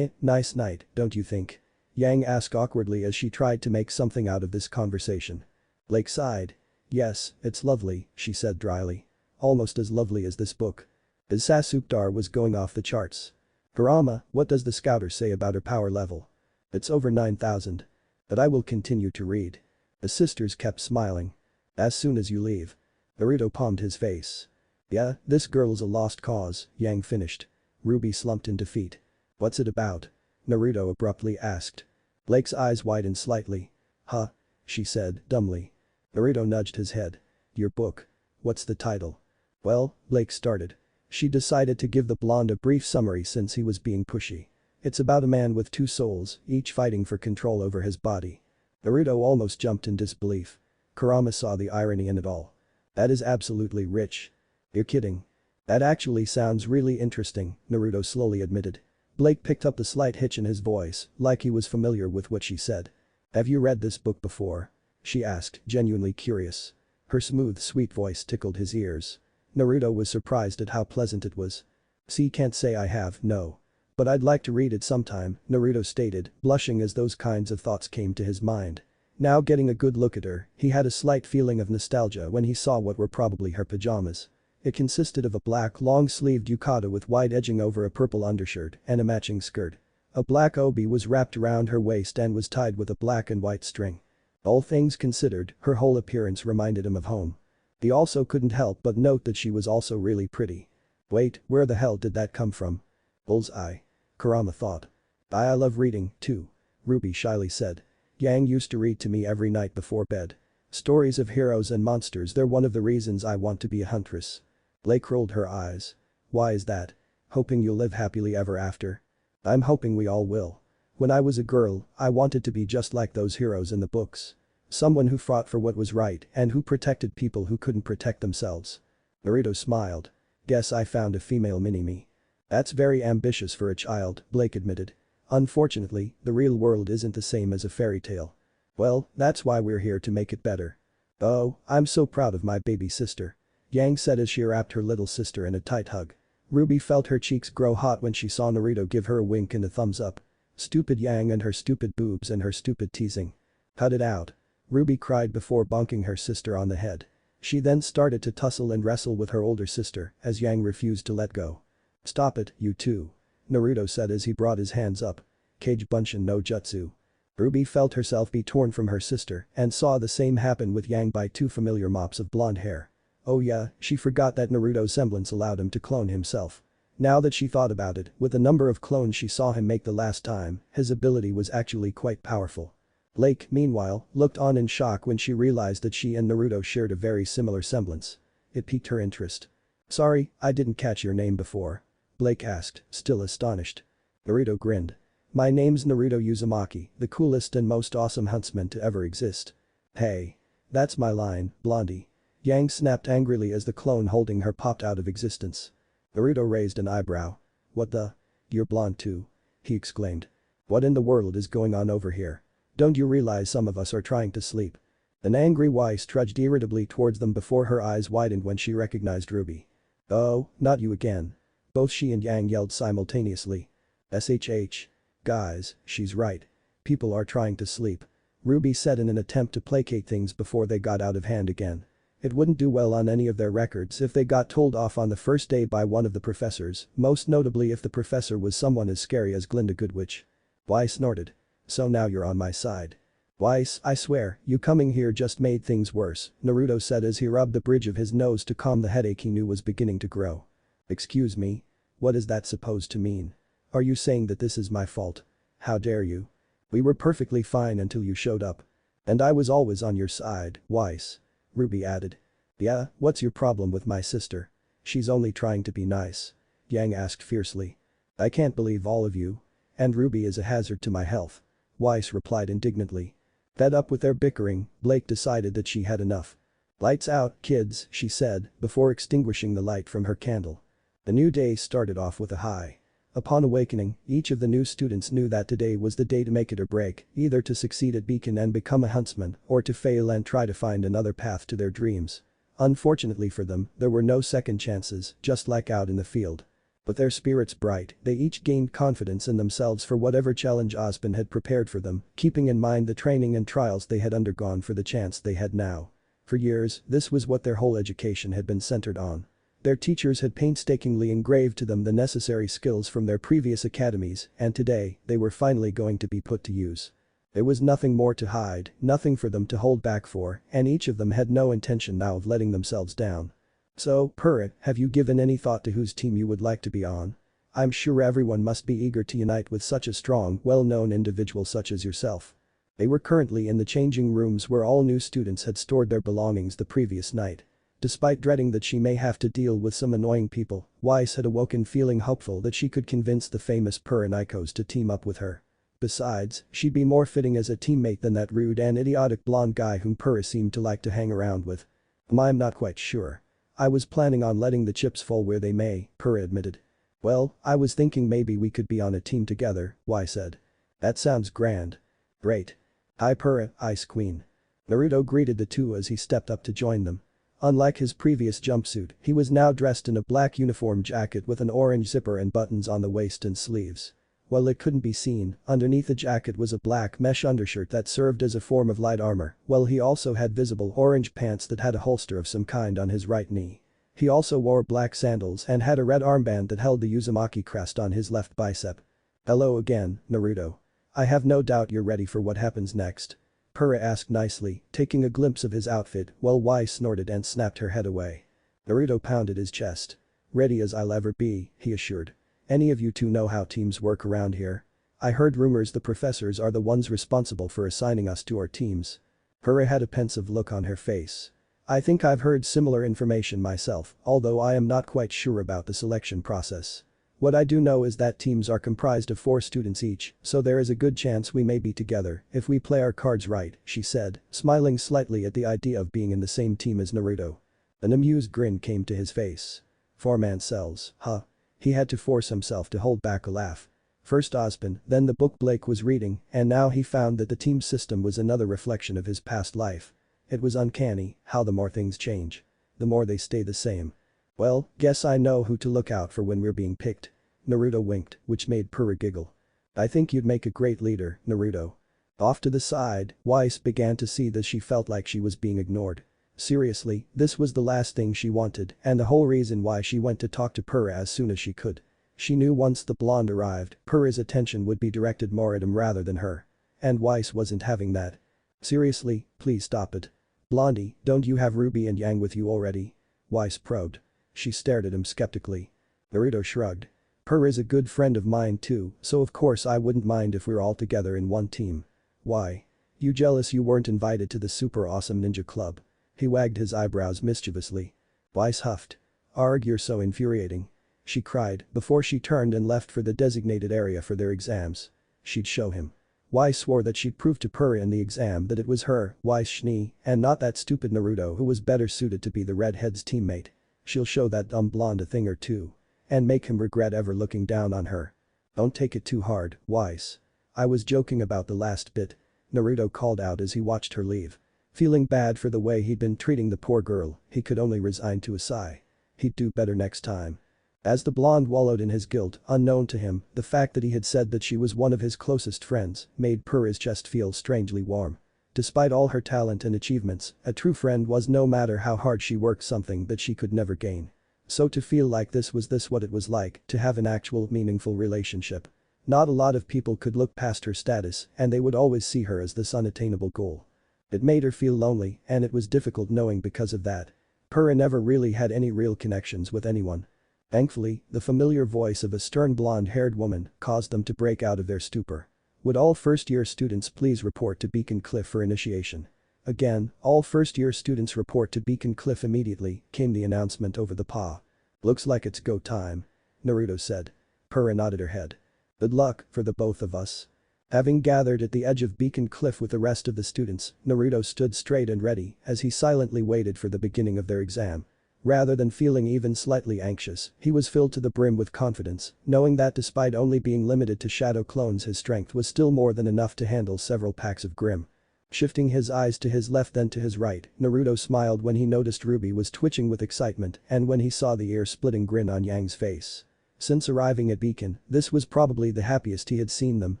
Nice night, don't you think? Yang asked awkwardly as she tried to make something out of this conversation. Blake sighed. Yes, it's lovely, she said dryly. Almost as lovely as this book. His Sasukdar was going off the charts. Kurama, what does the scouter say about her power level? It's over 9,000. But I will continue to read. The sisters kept smiling. As soon as you leave. Naruto palmed his face. Yeah, this girl's a lost cause, Yang finished. Ruby slumped in defeat. What's it about? Naruto abruptly asked. Blake's eyes widened slightly. Huh? She said, dumbly. Naruto nudged his head. Your book. What's the title? Well, Blake started. She decided to give the blonde a brief summary since he was being pushy. It's about a man with two souls, each fighting for control over his body. Naruto almost jumped in disbelief. Kurama saw the irony in it all. That is absolutely rich. You're kidding. That actually sounds really interesting, Naruto slowly admitted. Blake picked up the slight hitch in his voice, like he was familiar with what she said. Have you read this book before? She asked, genuinely curious. Her smooth, sweet voice tickled his ears. Naruto was surprised at how pleasant it was. See, can't say I have, no. But I'd like to read it sometime, Naruto stated, blushing as those kinds of thoughts came to his mind. Now getting a good look at her, he had a slight feeling of nostalgia when he saw what were probably her pajamas. It consisted of a black long-sleeved yukata with white edging over a purple undershirt and a matching skirt. A black obi was wrapped around her waist and was tied with a black and white string. All things considered, her whole appearance reminded him of home. He also couldn't help but note that she was also really pretty. Wait, where the hell did that come from? Bullseye. Kurama thought. I love reading, too. Ruby shyly said. Yang used to read to me every night before bed. Stories of heroes and monsters, they're one of the reasons I want to be a huntress. Lake rolled her eyes. Why is that? Hoping you'll live happily ever after? I'm hoping we all will. When I was a girl, I wanted to be just like those heroes in the books. Someone who fought for what was right and who protected people who couldn't protect themselves. Naruto smiled. Guess I found a female mini-me. That's very ambitious for a child, Blake admitted. Unfortunately, the real world isn't the same as a fairy tale. Well, that's why we're here, to make it better. Oh, I'm so proud of my baby sister. Yang said as she wrapped her little sister in a tight hug. Ruby felt her cheeks grow hot when she saw Naruto give her a wink and a thumbs up. Stupid Yang and her stupid boobs and her stupid teasing. Cut it out. Ruby cried before bonking her sister on the head. She then started to tussle and wrestle with her older sister as Yang refused to let go. Stop it, you two. Naruto said as he brought his hands up. Kage Bunshin no Jutsu. Ruby felt herself be torn from her sister and saw the same happen with Yang by two familiar mops of blonde hair. Oh yeah, she forgot that Naruto's semblance allowed him to clone himself. Now that she thought about it, with the number of clones she saw him make the last time, his ability was actually quite powerful. Lake, meanwhile, looked on in shock when she realized that she and Naruto shared a very similar semblance. It piqued her interest. Sorry, I didn't catch your name before. Blake asked, still astonished. Naruto grinned. My name's Naruto Uzumaki, the coolest and most awesome huntsman to ever exist. Hey. That's my line, blondie. Yang snapped angrily as the clone holding her popped out of existence. Naruto raised an eyebrow. What the? You're blonde too? He exclaimed. What in the world is going on over here? Don't you realize some of us are trying to sleep? An angry Weiss trudged irritably towards them before her eyes widened when she recognized Ruby. Oh, not you again. Both she and Yang yelled simultaneously. SHH. Guys, she's right. People are trying to sleep. Ruby said in an attempt to placate things before they got out of hand again. It wouldn't do well on any of their records if they got told off on the first day by one of the professors, most notably if the professor was someone as scary as Glinda Goodwitch. Weiss snorted. So now you're on my side. Weiss, I swear, you coming here just made things worse, Naruto said as he rubbed the bridge of his nose to calm the headache he knew was beginning to grow. Excuse me? What is that supposed to mean? Are you saying that this is my fault? How dare you? We were perfectly fine until you showed up. And I was always on your side, Weiss. Ruby added. Yeah, what's your problem with my sister? She's only trying to be nice. Yang asked fiercely. I can't believe all of you. And Ruby is a hazard to my health. Weiss replied indignantly. Fed up with their bickering, Blake decided that she had enough. Lights out, kids, she said, before extinguishing the light from her candle. The new day started off with a high. Upon awakening, each of the new students knew that today was the day to make it or break, either to succeed at Beacon and become a huntsman or to fail and try to find another path to their dreams. Unfortunately for them, there were no second chances, just like out in the field. With their spirits bright, they each gained confidence in themselves for whatever challenge Ozpin had prepared for them, keeping in mind the training and trials they had undergone for the chance they had now. For years, this was what their whole education had been centered on. Their teachers had painstakingly engraved to them the necessary skills from their previous academies, and today, they were finally going to be put to use. There was nothing more to hide, nothing for them to hold back for, and each of them had no intention now of letting themselves down. So, Purrit, have you given any thought to whose team you would like to be on? I'm sure everyone must be eager to unite with such a strong, well-known individual such as yourself. They were currently in the changing rooms where all new students had stored their belongings the previous night. Despite dreading that she may have to deal with some annoying people, Weiss had awoken feeling hopeful that she could convince the famous Purr and Ikos to team up with her. Besides, she'd be more fitting as a teammate than that rude and idiotic blonde guy whom Purr seemed to like to hang around with. I'm not quite sure. I was planning on letting the chips fall where they may, Purr admitted. Well, I was thinking maybe we could be on a team together, Weiss said. That sounds grand. Great. Hi Purr, Ice Queen. Naruto greeted the two as he stepped up to join them. Unlike his previous jumpsuit, he was now dressed in a black uniform jacket with an orange zipper and buttons on the waist and sleeves. While it couldn't be seen, underneath the jacket was a black mesh undershirt that served as a form of light armor, while he also had visible orange pants that had a holster of some kind on his right knee. He also wore black sandals and had a red armband that held the Uzumaki crest on his left bicep. Hello again, Naruto. I have no doubt you're ready for what happens next. Purra asked nicely, taking a glimpse of his outfit while Weiss snorted and snapped her head away. Naruto pounded his chest. Ready as I'll ever be, he assured. Any of you two know how teams work around here? I heard rumors the professors are the ones responsible for assigning us to our teams. Purah had a pensive look on her face. I think I've heard similar information myself, although I am not quite sure about the selection process. What I do know is that teams are comprised of 4 students each, so there is a good chance we may be together if we play our cards right, she said, smiling slightly at the idea of being in the same team as Naruto. An amused grin came to his face. 4-man cells, huh? He had to force himself to hold back a laugh. First Ozpin, then the book Blake was reading, and now he found that the team system was another reflection of his past life. It was uncanny how the more things change, the more they stay the same. Well, guess I know who to look out for when we're being picked. Naruto winked, which made Purah giggle. I think you'd make a great leader, Naruto. Off to the side, Weiss began to see that she felt like she was being ignored. Seriously, this was the last thing she wanted and the whole reason why she went to talk to Purah as soon as she could. She knew once the blonde arrived, Purah's attention would be directed more at him rather than her. And Weiss wasn't having that. Seriously, please stop it. Blondie, don't you have Ruby and Yang with you already? Weiss probed. She stared at him skeptically. Naruto shrugged. Purah is a good friend of mine too, so of course I wouldn't mind if we're all together in one team. Why? You jealous you weren't invited to the super awesome ninja club? He wagged his eyebrows mischievously. Weiss huffed. Arg, you're so infuriating. She cried before she turned and left for the designated area for their exams. She'd show him. Weiss swore that she'd prove to Purah in the exam that it was her, Weiss Schnee, and not that stupid Naruto who was better suited to be the redhead's teammate. She'll show that dumb blonde a thing or two. And make him regret ever looking down on her. Don't take it too hard, Weiss. I was joking about the last bit. Naruto called out as he watched her leave. Feeling bad for the way he'd been treating the poor girl, he could only resign to a sigh. He'd do better next time. As the blonde wallowed in his guilt, unknown to him, the fact that he had said that she was one of his closest friends made Purah's chest feel strangely warm. Despite all her talent and achievements, a true friend was no matter how hard she worked something that she could never gain. So to feel like this was what it was like to have an actual meaningful relationship. Not a lot of people could look past her status and they would always see her as this unattainable goal. It made her feel lonely and it was difficult knowing because of that. Purah never really had any real connections with anyone. Thankfully, the familiar voice of a stern blonde-haired woman caused them to break out of their stupor. Would all first-year students please report to Beacon Cliff for initiation? Again, all first-year students report to Beacon Cliff immediately, came the announcement over the PA. Looks like it's go time. Naruto said. Purah nodded her head. Good luck for the both of us. Having gathered at the edge of Beacon Cliff with the rest of the students, Naruto stood straight and ready as he silently waited for the beginning of their exam. Rather than feeling even slightly anxious, he was filled to the brim with confidence, knowing that despite only being limited to shadow clones his strength was still more than enough to handle several packs of Grim. Shifting his eyes to his left then to his right, Naruto smiled when he noticed Ruby was twitching with excitement and when he saw the ear-splitting grin on Yang's face. Since arriving at Beacon, this was probably the happiest he had seen them,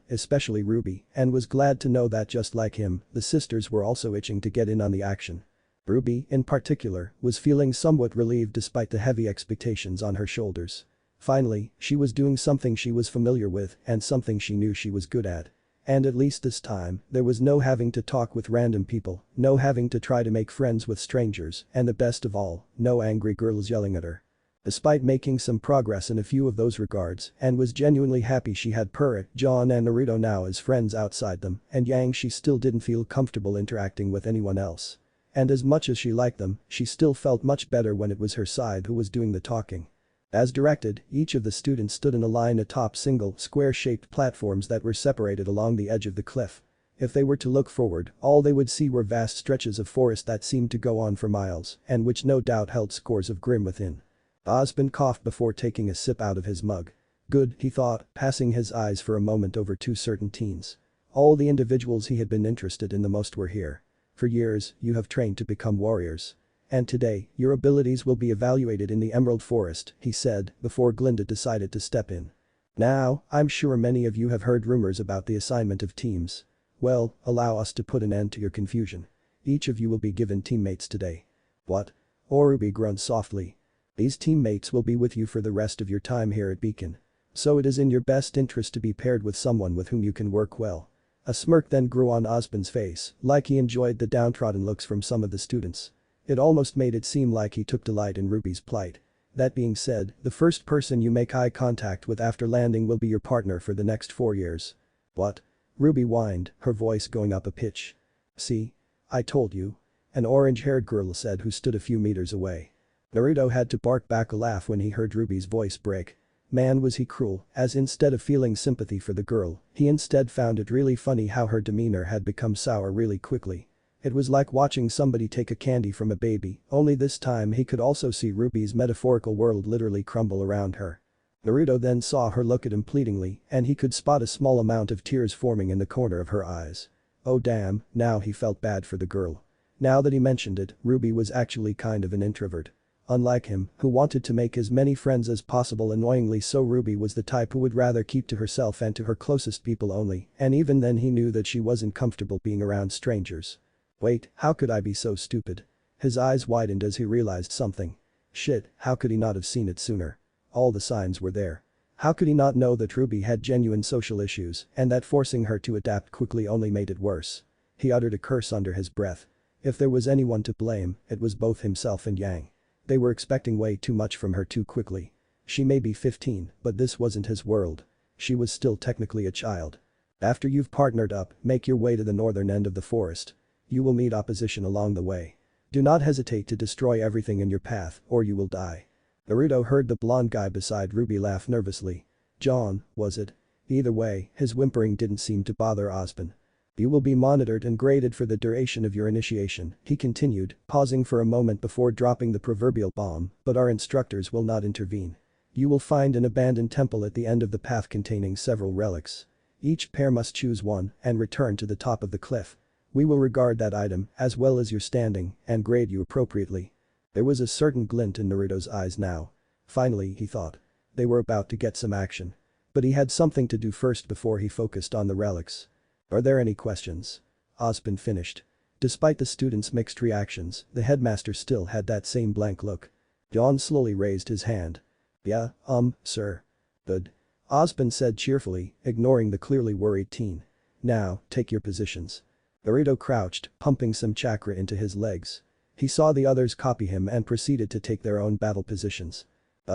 especially Ruby, and was glad to know that just like him, the sisters were also itching to get in on the action. Ruby, in particular, was feeling somewhat relieved despite the heavy expectations on her shoulders. Finally, she was doing something she was familiar with and something she knew she was good at. And at least this time, there was no having to talk with random people, no having to try to make friends with strangers, and the best of all, no angry girls yelling at her. Despite making some progress in a few of those regards and was genuinely happy she had Purah, John and Naruto now as friends outside them and Yang she still didn't feel comfortable interacting with anyone else. And as much as she liked them, she still felt much better when it was her side who was doing the talking. As directed, each of the students stood in a line atop single, square-shaped platforms that were separated along the edge of the cliff. If they were to look forward, all they would see were vast stretches of forest that seemed to go on for miles and which no doubt held scores of Grim within. Ozpin coughed before taking a sip out of his mug. Good, he thought, passing his eyes for a moment over two certain teens. All the individuals he had been interested in the most were here. For years, you have trained to become warriors. And today, your abilities will be evaluated in the Emerald Forest, he said, before Glinda decided to step in. Now, I'm sure many of you have heard rumors about the assignment of teams. Well, allow us to put an end to your confusion. Each of you will be given teammates today. What? Orubi groaned softly. These teammates will be with you for the rest of your time here at Beacon. So it is in your best interest to be paired with someone with whom you can work well. A smirk then grew on Ozpin's face, like he enjoyed the downtrodden looks from some of the students. It almost made it seem like he took delight in Ruby's plight. That being said, the first person you make eye contact with after landing will be your partner for the next 4 years. What? Ruby whined, her voice going up a pitch. See? I told you. An orange-haired girl said who stood a few meters away. Naruto had to bark back a laugh when he heard Ruby's voice break. Man, was he cruel, as instead of feeling sympathy for the girl, he instead found it really funny how her demeanor had become sour really quickly. It was like watching somebody take a candy from a baby, only this time he could also see Ruby's metaphorical world literally crumble around her. Naruto then saw her look at him pleadingly, and he could spot a small amount of tears forming in the corner of her eyes. Oh damn, now he felt bad for the girl. Now that he mentioned it, Ruby was actually kind of an introvert. Unlike him, who wanted to make as many friends as possible, annoyingly so, Ruby was the type who would rather keep to herself and to her closest people only, and even then he knew that she wasn't comfortable being around strangers. Wait, how could I be so stupid? His eyes widened as he realized something. Shit, how could he not have seen it sooner? All the signs were there. How could he not know that Ruby had genuine social issues and that forcing her to adapt quickly only made it worse? He uttered a curse under his breath. If there was anyone to blame, it was both himself and Yang. They were expecting way too much from her too quickly. She may be 15, but this wasn't his world. She was still technically a child. After you've partnered up, make your way to the northern end of the forest. You will meet opposition along the way. Do not hesitate to destroy everything in your path, or you will die. Naruto heard the blonde guy beside Ruby laugh nervously. John, was it? Either way, his whimpering didn't seem to bother Osborne. You will be monitored and graded for the duration of your initiation, he continued, pausing for a moment before dropping the proverbial bomb, but our instructors will not intervene. You will find an abandoned temple at the end of the path containing several relics. Each pair must choose one and return to the top of the cliff. We will regard that item, as well as your standing, and grade you appropriately. There was a certain glint in Naruto's eyes now. Finally, he thought. They were about to get some action. But he had something to do first before he focused on the relics. Are there any questions? Osborne finished. Despite the students' mixed reactions, the headmaster still had that same blank look. John slowly raised his hand. Yeah, sir. Good. Osborne said cheerfully, ignoring the clearly worried teen. Now, take your positions. Naruto crouched, pumping some chakra into his legs. He saw the others copy him and proceeded to take their own battle positions.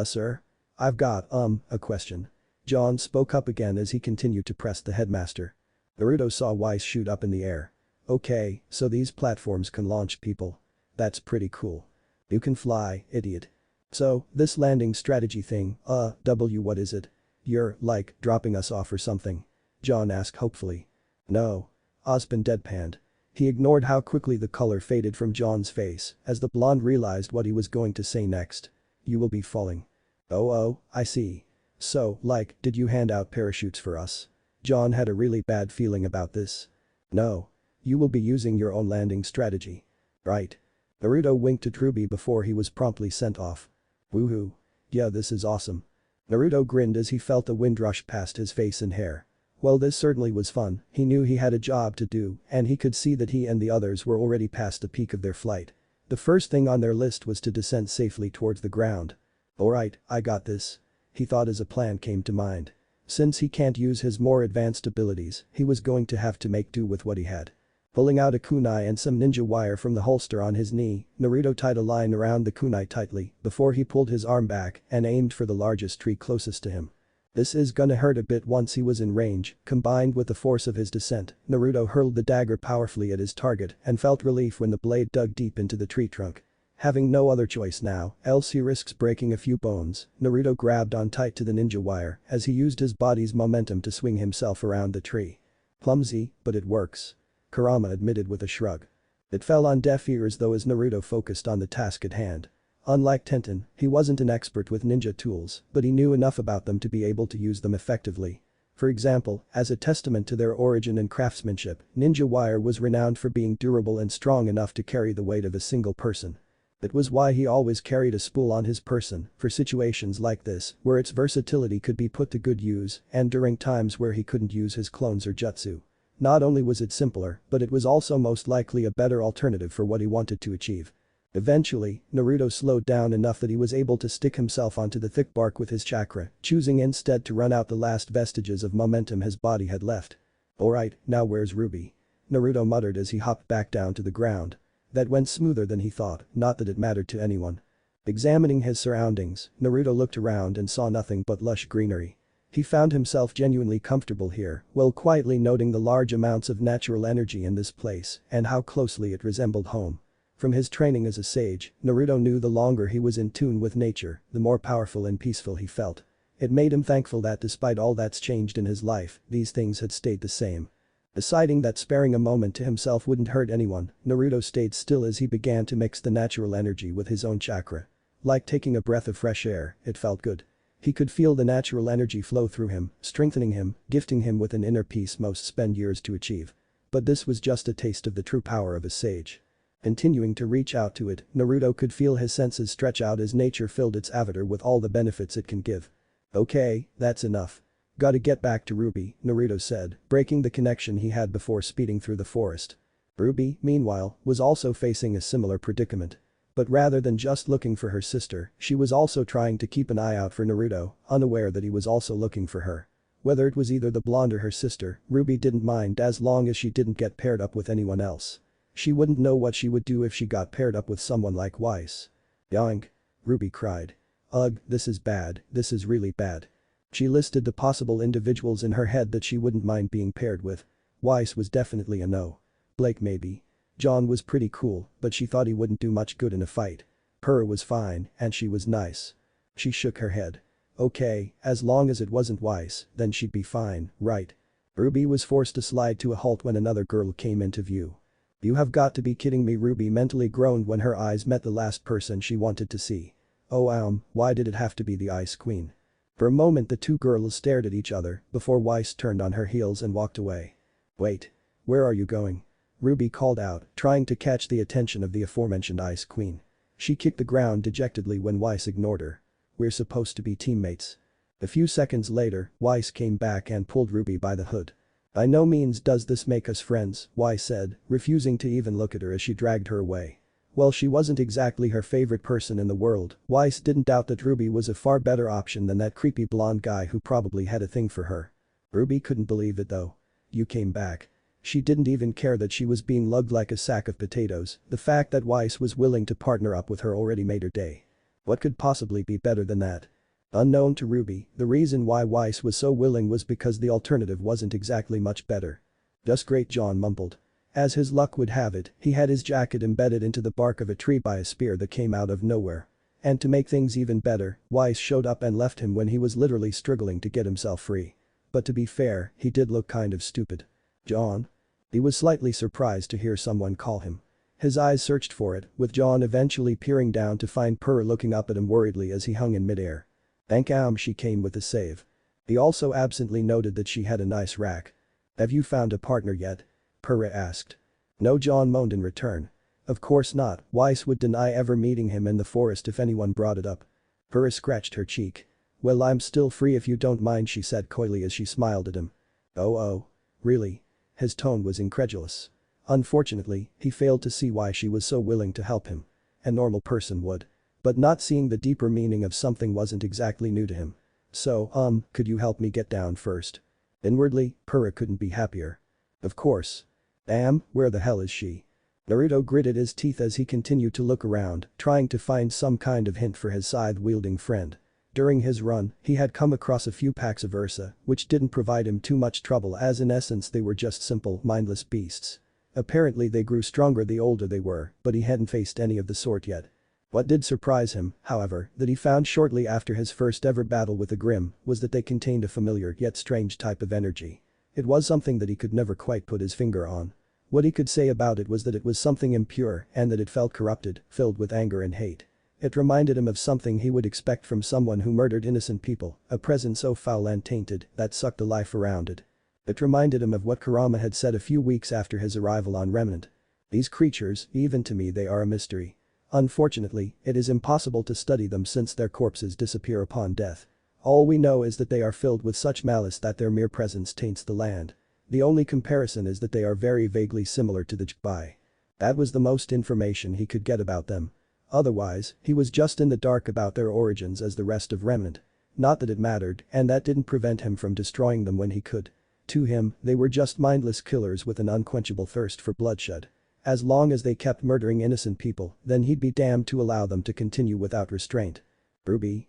Sir? I've got, a question. John spoke up again as he continued to press the headmaster. Naruto saw Weiss shoot up in the air. Okay, so these platforms can launch people. That's pretty cool. You can fly, idiot. So, this landing strategy thing, what is it? You're, like, dropping us off or something? John asked hopefully. No. Osborne deadpanned. He ignored how quickly the color faded from John's face as the blonde realized what he was going to say next. You will be falling. Oh, I see. So, like, did you hand out parachutes for us? John had a really bad feeling about this. No. You will be using your own landing strategy. Right. Naruto winked at Ruby before he was promptly sent off. Woohoo. Yeah, this is awesome. Naruto grinned as he felt the wind rush past his face and hair. Well, this certainly was fun. He knew he had a job to do, and he could see that he and the others were already past the peak of their flight. The first thing on their list was to descend safely towards the ground. Alright, I got this. He thought as a plan came to mind. Since he can't use his more advanced abilities, he was going to have to make do with what he had. Pulling out a kunai and some ninja wire from the holster on his knee, Naruto tied a line around the kunai tightly before he pulled his arm back and aimed for the largest tree closest to him. This is gonna hurt a bit. Once he was in range, combined with the force of his descent, Naruto hurled the dagger powerfully at his target and felt relief when the blade dug deep into the tree trunk. Having no other choice now, else he risks breaking a few bones, Naruto grabbed on tight to the ninja wire as he used his body's momentum to swing himself around the tree. Clumsy, but it works. Kurama admitted with a shrug. It fell on deaf ears though as Naruto focused on the task at hand. Unlike Tenten, he wasn't an expert with ninja tools, but he knew enough about them to be able to use them effectively. For example, as a testament to their origin and craftsmanship, ninja wire was renowned for being durable and strong enough to carry the weight of a single person. That was why he always carried a spool on his person, for situations like this, where its versatility could be put to good use, and during times where he couldn't use his clones or jutsu. Not only was it simpler, but it was also most likely a better alternative for what he wanted to achieve. Eventually, Naruto slowed down enough that he was able to stick himself onto the thick bark with his chakra, choosing instead to run out the last vestiges of momentum his body had left. Alright, now where's Ruby? Naruto muttered as he hopped back down to the ground. That went smoother than he thought, not that it mattered to anyone. Examining his surroundings, Naruto looked around and saw nothing but lush greenery. He found himself genuinely comfortable here, while quietly noting the large amounts of natural energy in this place and how closely it resembled home. From his training as a sage, Naruto knew the longer he was in tune with nature, the more powerful and peaceful he felt. It made him thankful that despite all that's changed in his life, these things had stayed the same. Deciding that sparing a moment to himself wouldn't hurt anyone, Naruto stayed still as he began to mix the natural energy with his own chakra. Like taking a breath of fresh air, it felt good. He could feel the natural energy flow through him, strengthening him, gifting him with an inner peace most spend years to achieve. But this was just a taste of the true power of a sage. Continuing to reach out to it, Naruto could feel his senses stretch out as nature filled its avatar with all the benefits it can give. Okay, that's enough. Gotta get back to Ruby, Naruto said, breaking the connection he had before speeding through the forest. Ruby, meanwhile, was also facing a similar predicament. But rather than just looking for her sister, she was also trying to keep an eye out for Naruto, unaware that he was also looking for her. Whether it was either the blonde or her sister, Ruby didn't mind as long as she didn't get paired up with anyone else. She wouldn't know what she would do if she got paired up with someone like Weiss. Yoink! Ruby cried. Ugh, this is bad, this is really bad. She listed the possible individuals in her head that she wouldn't mind being paired with. Weiss was definitely a no. Blake maybe. John was pretty cool, but she thought he wouldn't do much good in a fight. Purr was fine, and she was nice. She shook her head. Okay, as long as it wasn't Weiss, then she'd be fine, right? Ruby was forced to slide to a halt when another girl came into view. You have got to be kidding me, Ruby mentally groaned when her eyes met the last person she wanted to see. Oh why did it have to be the Ice Queen? For a moment the two girls stared at each other before Weiss turned on her heels and walked away. Wait. Where are you going? Ruby called out, trying to catch the attention of the aforementioned Ice Queen. She kicked the ground dejectedly when Weiss ignored her. We're supposed to be teammates. A few seconds later, Weiss came back and pulled Ruby by the hood. By no means does this make us friends, Weiss said, refusing to even look at her as she dragged her away. While she wasn't exactly her favorite person in the world, Weiss didn't doubt that Ruby was a far better option than that creepy blonde guy who probably had a thing for her. Ruby couldn't believe it though. You came back. She didn't even care that she was being lugged like a sack of potatoes, the fact that Weiss was willing to partner up with her already made her day. What could possibly be better than that? Unknown to Ruby, the reason why Weiss was so willing was because the alternative wasn't exactly much better. Just great, John mumbled. As his luck would have it, he had his jacket embedded into the bark of a tree by a spear that came out of nowhere. And to make things even better, Weiss showed up and left him when he was literally struggling to get himself free. But to be fair, he did look kind of stupid. John? He was slightly surprised to hear someone call him. His eyes searched for it, with John eventually peering down to find Purr looking up at him worriedly as he hung in midair. Thank she came with a save. He also absently noted that she had a nice rack. Have you found a partner yet? Purr asked. No, John moaned in return. Of course not, Weiss would deny ever meeting him in the forest if anyone brought it up. Purr scratched her cheek. Well, I'm still free if you don't mind, she said coyly as she smiled at him. Oh, really? His tone was incredulous. Unfortunately, he failed to see why she was so willing to help him. A normal person would. But not seeing the deeper meaning of something wasn't exactly new to him. So, could you help me get down first? Inwardly, Purr couldn't be happier. Of course. Where the hell is she? Naruto gritted his teeth as he continued to look around, trying to find some kind of hint for his scythe-wielding friend. During his run, he had come across a few packs of Ursa, which didn't provide him too much trouble as in essence they were just simple, mindless beasts. Apparently they grew stronger the older they were, but he hadn't faced any of the sort yet. What did surprise him, however, that he found shortly after his first ever battle with the Grim, was that they contained a familiar yet strange type of energy. It was something that he could never quite put his finger on. What he could say about it was that it was something impure and that it felt corrupted, filled with anger and hate. It reminded him of something he would expect from someone who murdered innocent people, a presence so foul and tainted that sucked the life around it. It reminded him of what Kurama had said a few weeks after his arrival on Remnant. These creatures, even to me they are a mystery. Unfortunately, it is impossible to study them since their corpses disappear upon death. All we know is that they are filled with such malice that their mere presence taints the land. The only comparison is that they are very vaguely similar to the rwby. That was the most information he could get about them. Otherwise, he was just in the dark about their origins as the rest of Remnant. Not that it mattered, and that didn't prevent him from destroying them when he could. To him, they were just mindless killers with an unquenchable thirst for bloodshed. As long as they kept murdering innocent people, then he'd be damned to allow them to continue without restraint. Ruby?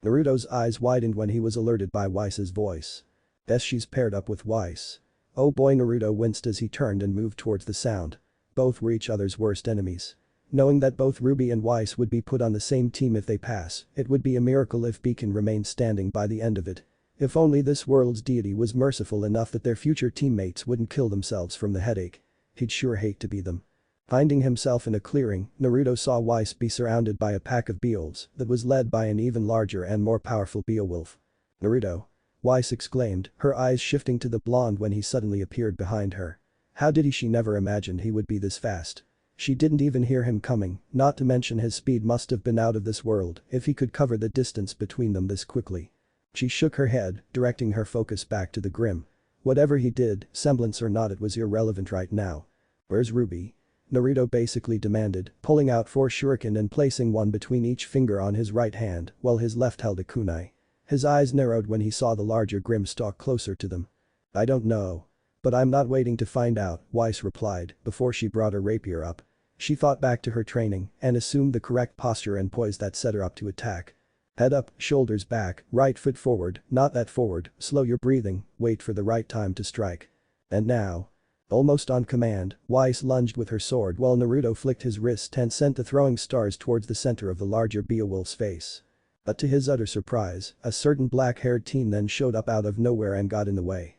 Naruto's eyes widened when he was alerted by Weiss's voice. Yes, she's paired up with Weiss. Oh boy, Naruto winced as he turned and moved towards the sound. Both were each other's worst enemies. Knowing that both Ruby and Weiss would be put on the same team if they pass, it would be a miracle if Beacon remained standing by the end of it. If only this world's deity was merciful enough that their future teammates wouldn't kill themselves from the headache. He'd sure hate to be them. Finding himself in a clearing, Naruto saw Weiss be surrounded by a pack of Beowulfs that was led by an even larger and more powerful Beowulf. Naruto! Weiss exclaimed, her eyes shifting to the blonde when he suddenly appeared behind her. How did she never imagined he would be this fast? She didn't even hear him coming, not to mention his speed must have been out of this world if he could cover the distance between them this quickly. She shook her head, directing her focus back to the Grim. Whatever he did, semblance or not, it was irrelevant right now. Where's Ruby? Naruto basically demanded, pulling out 4 shuriken and placing one between each finger on his right hand while his left held a kunai. His eyes narrowed when he saw the larger Grim stalk closer to them. I don't know. But I'm not waiting to find out, Weiss replied before she brought her rapier up. She thought back to her training and assumed the correct posture and poise that set her up to attack. Head up, shoulders back, right foot forward, not that forward, slow your breathing, wait for the right time to strike. And now. Almost on command, Weiss lunged with her sword while Naruto flicked his wrist and sent the throwing stars towards the center of the larger Beowulf's face. But to his utter surprise, a certain black-haired teen then showed up out of nowhere and got in the way.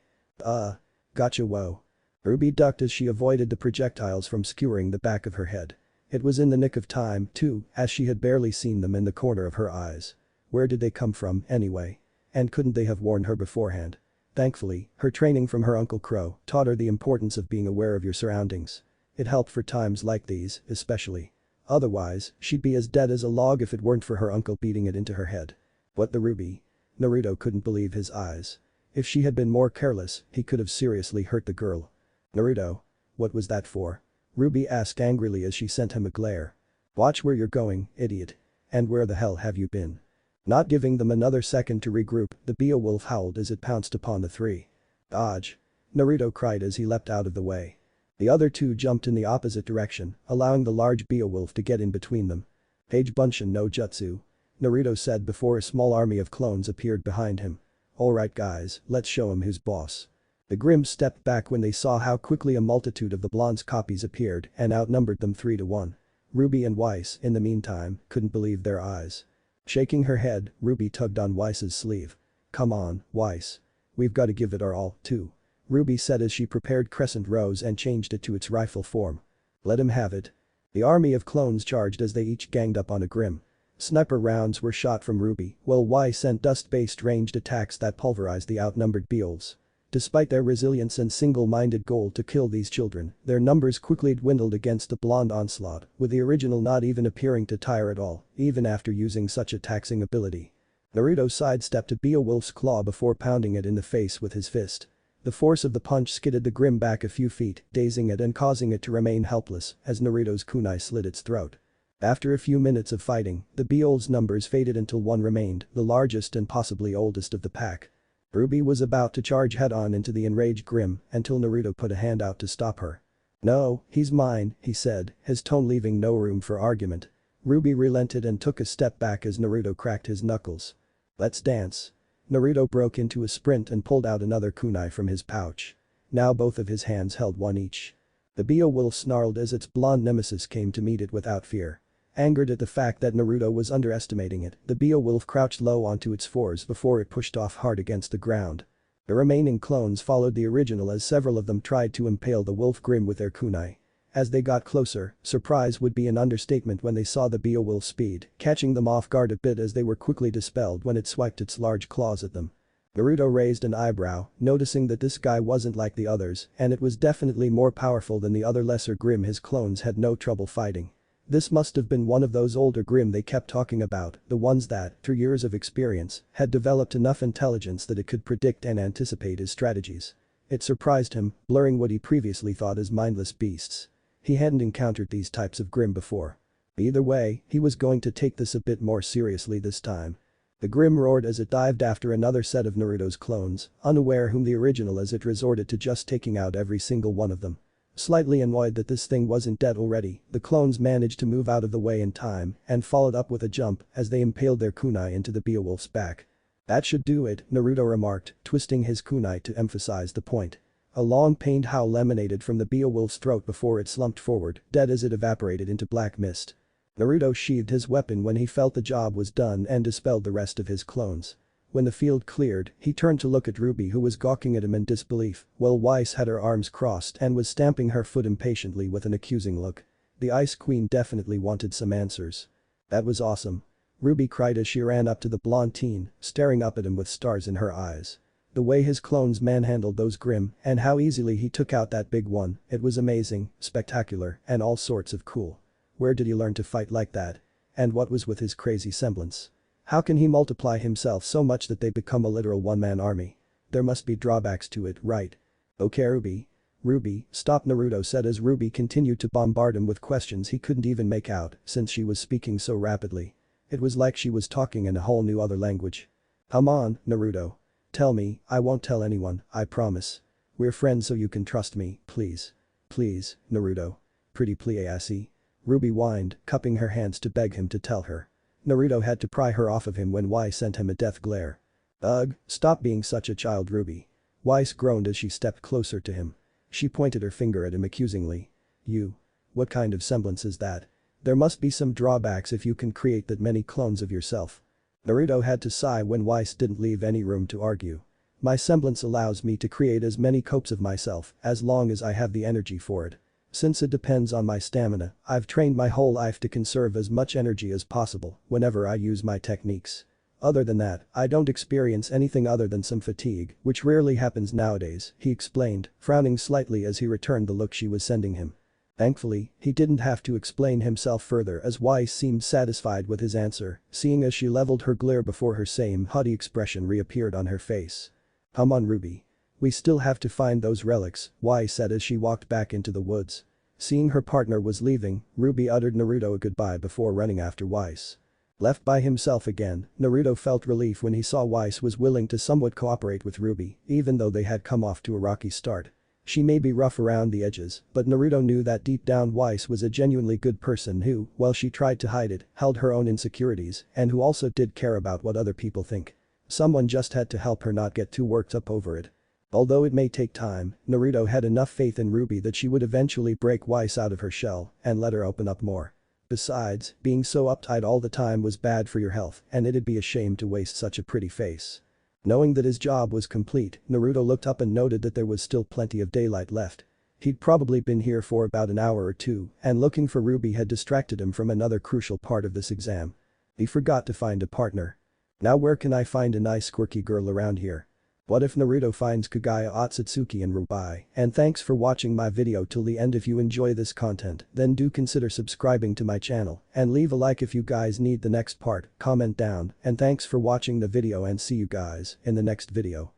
Gotcha, whoa. Ruby ducked as she avoided the projectiles from skewering the back of her head. It was in the nick of time, too, as she had barely seen them in the corner of her eyes. Where did they come from, anyway? And couldn't they have warned her beforehand? Thankfully, her training from her Uncle Crow taught her the importance of being aware of your surroundings. It helped for times like these, especially. Otherwise, she'd be as dead as a log if it weren't for her uncle beating it into her head. What the Ruby? Naruto couldn't believe his eyes. If she had been more careless, he could have seriously hurt the girl. Naruto? What was that for? Ruby asked angrily as she sent him a glare. Watch where you're going, idiot. And where the hell have you been? Not giving them another second to regroup, the Beowulf howled as it pounced upon the 3. Dodge! Naruto cried as he leapt out of the way. The other 2 jumped in the opposite direction, allowing the large Beowulf to get in between them. Page Bunshin no Jutsu. Naruto said before a small army of clones appeared behind him. Alright guys, let's show him who's boss. The Grimm stepped back when they saw how quickly a multitude of the blonde's copies appeared and outnumbered them 3 to 1. Ruby and Weiss, in the meantime, couldn't believe their eyes. Shaking her head, Ruby tugged on Weiss's sleeve. Come on, Weiss. We've got to give it our all, too. Ruby said as she prepared crescent rows and changed it to its rifle form. Let him have it. The army of clones charged as they each ganged up on a Grimm. Sniper rounds were shot from Ruby, while Weiss sent dust-based ranged attacks that pulverized the outnumbered Beowulfs. Despite their resilience and single-minded goal to kill these children, their numbers quickly dwindled against the blonde onslaught, with the original not even appearing to tire at all, even after using such a taxing ability. Naruto sidestepped a Beowulf's claw before pounding it in the face with his fist. The force of the punch skidded the Grimm back a few feet, dazing it and causing it to remain helpless as Naruto's kunai slit its throat. After a few minutes of fighting, the Beowulf's numbers faded until one remained, the largest and possibly oldest of the pack. Ruby was about to charge head-on into the enraged Grimm until Naruto put a hand out to stop her. No, he's mine, he said, his tone leaving no room for argument. Ruby relented and took a step back as Naruto cracked his knuckles. Let's dance. Naruto broke into a sprint and pulled out another kunai from his pouch. Now both of his hands held one each. The Beowulf snarled as its blonde nemesis came to meet it without fear. Angered at the fact that Naruto was underestimating it, the Beowulf crouched low onto its 4s before it pushed off hard against the ground. The remaining clones followed the original as several of them tried to impale the Wolf Grimm with their kunai. As they got closer, surprise would be an understatement when they saw the Beowulf's speed, catching them off guard a bit as they were quickly dispelled when it swiped its large claws at them. Naruto raised an eyebrow, noticing that this guy wasn't like the others and it was definitely more powerful than the other lesser Grimm his clones had no trouble fighting. This must have been one of those older Grimm they kept talking about, the ones that, through years of experience, had developed enough intelligence that it could predict and anticipate his strategies. It surprised him, blurring what he previously thought as mindless beasts. He hadn't encountered these types of Grimm before. Either way, he was going to take this a bit more seriously this time. The Grimm roared as it dived after another set of Naruto's clones, unaware whom the original as it resorted to just taking out every single one of them. Slightly annoyed that this thing wasn't dead already, the clones managed to move out of the way in time and followed up with a jump as they impaled their kunai into the Beowulf's back. "That should do it," Naruto remarked, twisting his kunai to emphasize the point. A long pained howl emanated from the Beowulf's throat before it slumped forward, dead as it evaporated into black mist. Naruto sheathed his weapon when he felt the job was done and dispelled the rest of his clones. When the field cleared, he turned to look at Ruby who was gawking at him in disbelief, while Weiss had her arms crossed and was stamping her foot impatiently with an accusing look. The Ice Queen definitely wanted some answers. "That was awesome," Ruby cried as she ran up to the blonde teen, staring up at him with stars in her eyes. The way his clones manhandled those Grim and how easily he took out that big one, it was amazing, spectacular, and all sorts of cool. Where did he learn to fight like that? And what was with his crazy semblance? How can he multiply himself so much that they become a literal one-man army? There must be drawbacks to it, right? "Okay, Ruby. Ruby, stop," Naruto said as Ruby continued to bombard him with questions he couldn't even make out since she was speaking so rapidly. It was like she was talking in a whole new other language. "Come on, Naruto. Tell me, I won't tell anyone, I promise. We're friends so you can trust me, please. Please, Naruto. Pretty please," Ruby whined, cupping her hands to beg him to tell her. Naruto had to pry her off of him when Weiss sent him a death glare. "Ugh, stop being such a child, Ruby." Weiss groaned as she stepped closer to him. She pointed her finger at him accusingly. "You. What kind of semblance is that? There must be some drawbacks if you can create that many clones of yourself." Naruto had to sigh when Weiss didn't leave any room to argue. "My semblance allows me to create as many copies of myself as long as I have the energy for it. Since it depends on my stamina, I've trained my whole life to conserve as much energy as possible whenever I use my techniques. Other than that, I don't experience anything other than some fatigue, which rarely happens nowadays," he explained, frowning slightly as he returned the look she was sending him. Thankfully, he didn't have to explain himself further as Weiss seemed satisfied with his answer, seeing as she leveled her glare before her same haughty expression reappeared on her face. "Come on, Ruby. We still have to find those relics," Weiss said as she walked back into the woods. Seeing her partner was leaving, Ruby uttered Naruto a goodbye before running after Weiss. Left by himself again, Naruto felt relief when he saw Weiss was willing to somewhat cooperate with Ruby, even though they had come off to a rocky start. She may be rough around the edges, but Naruto knew that deep down Weiss was a genuinely good person who, while she tried to hide it, held her own insecurities and who also did care about what other people think. Someone just had to help her not get too worked up over it. Although it may take time, Naruto had enough faith in Ruby that she would eventually break Weiss out of her shell and let her open up more. Besides, being so uptight all the time was bad for your health and it'd be a shame to waste such a pretty face. Knowing that his job was complete, Naruto looked up and noted that there was still plenty of daylight left. He'd probably been here for about an hour or two and looking for Ruby had distracted him from another crucial part of this exam. He forgot to find a partner. Now where can I find a nice quirky girl around here? What if Naruto finds Kaguya, Otsutsuki and rwby? And thanks for watching my video till the end. If you enjoy this content, then do consider subscribing to my channel and leave a like if you guys need the next part, comment down, and thanks for watching the video and see you guys in the next video.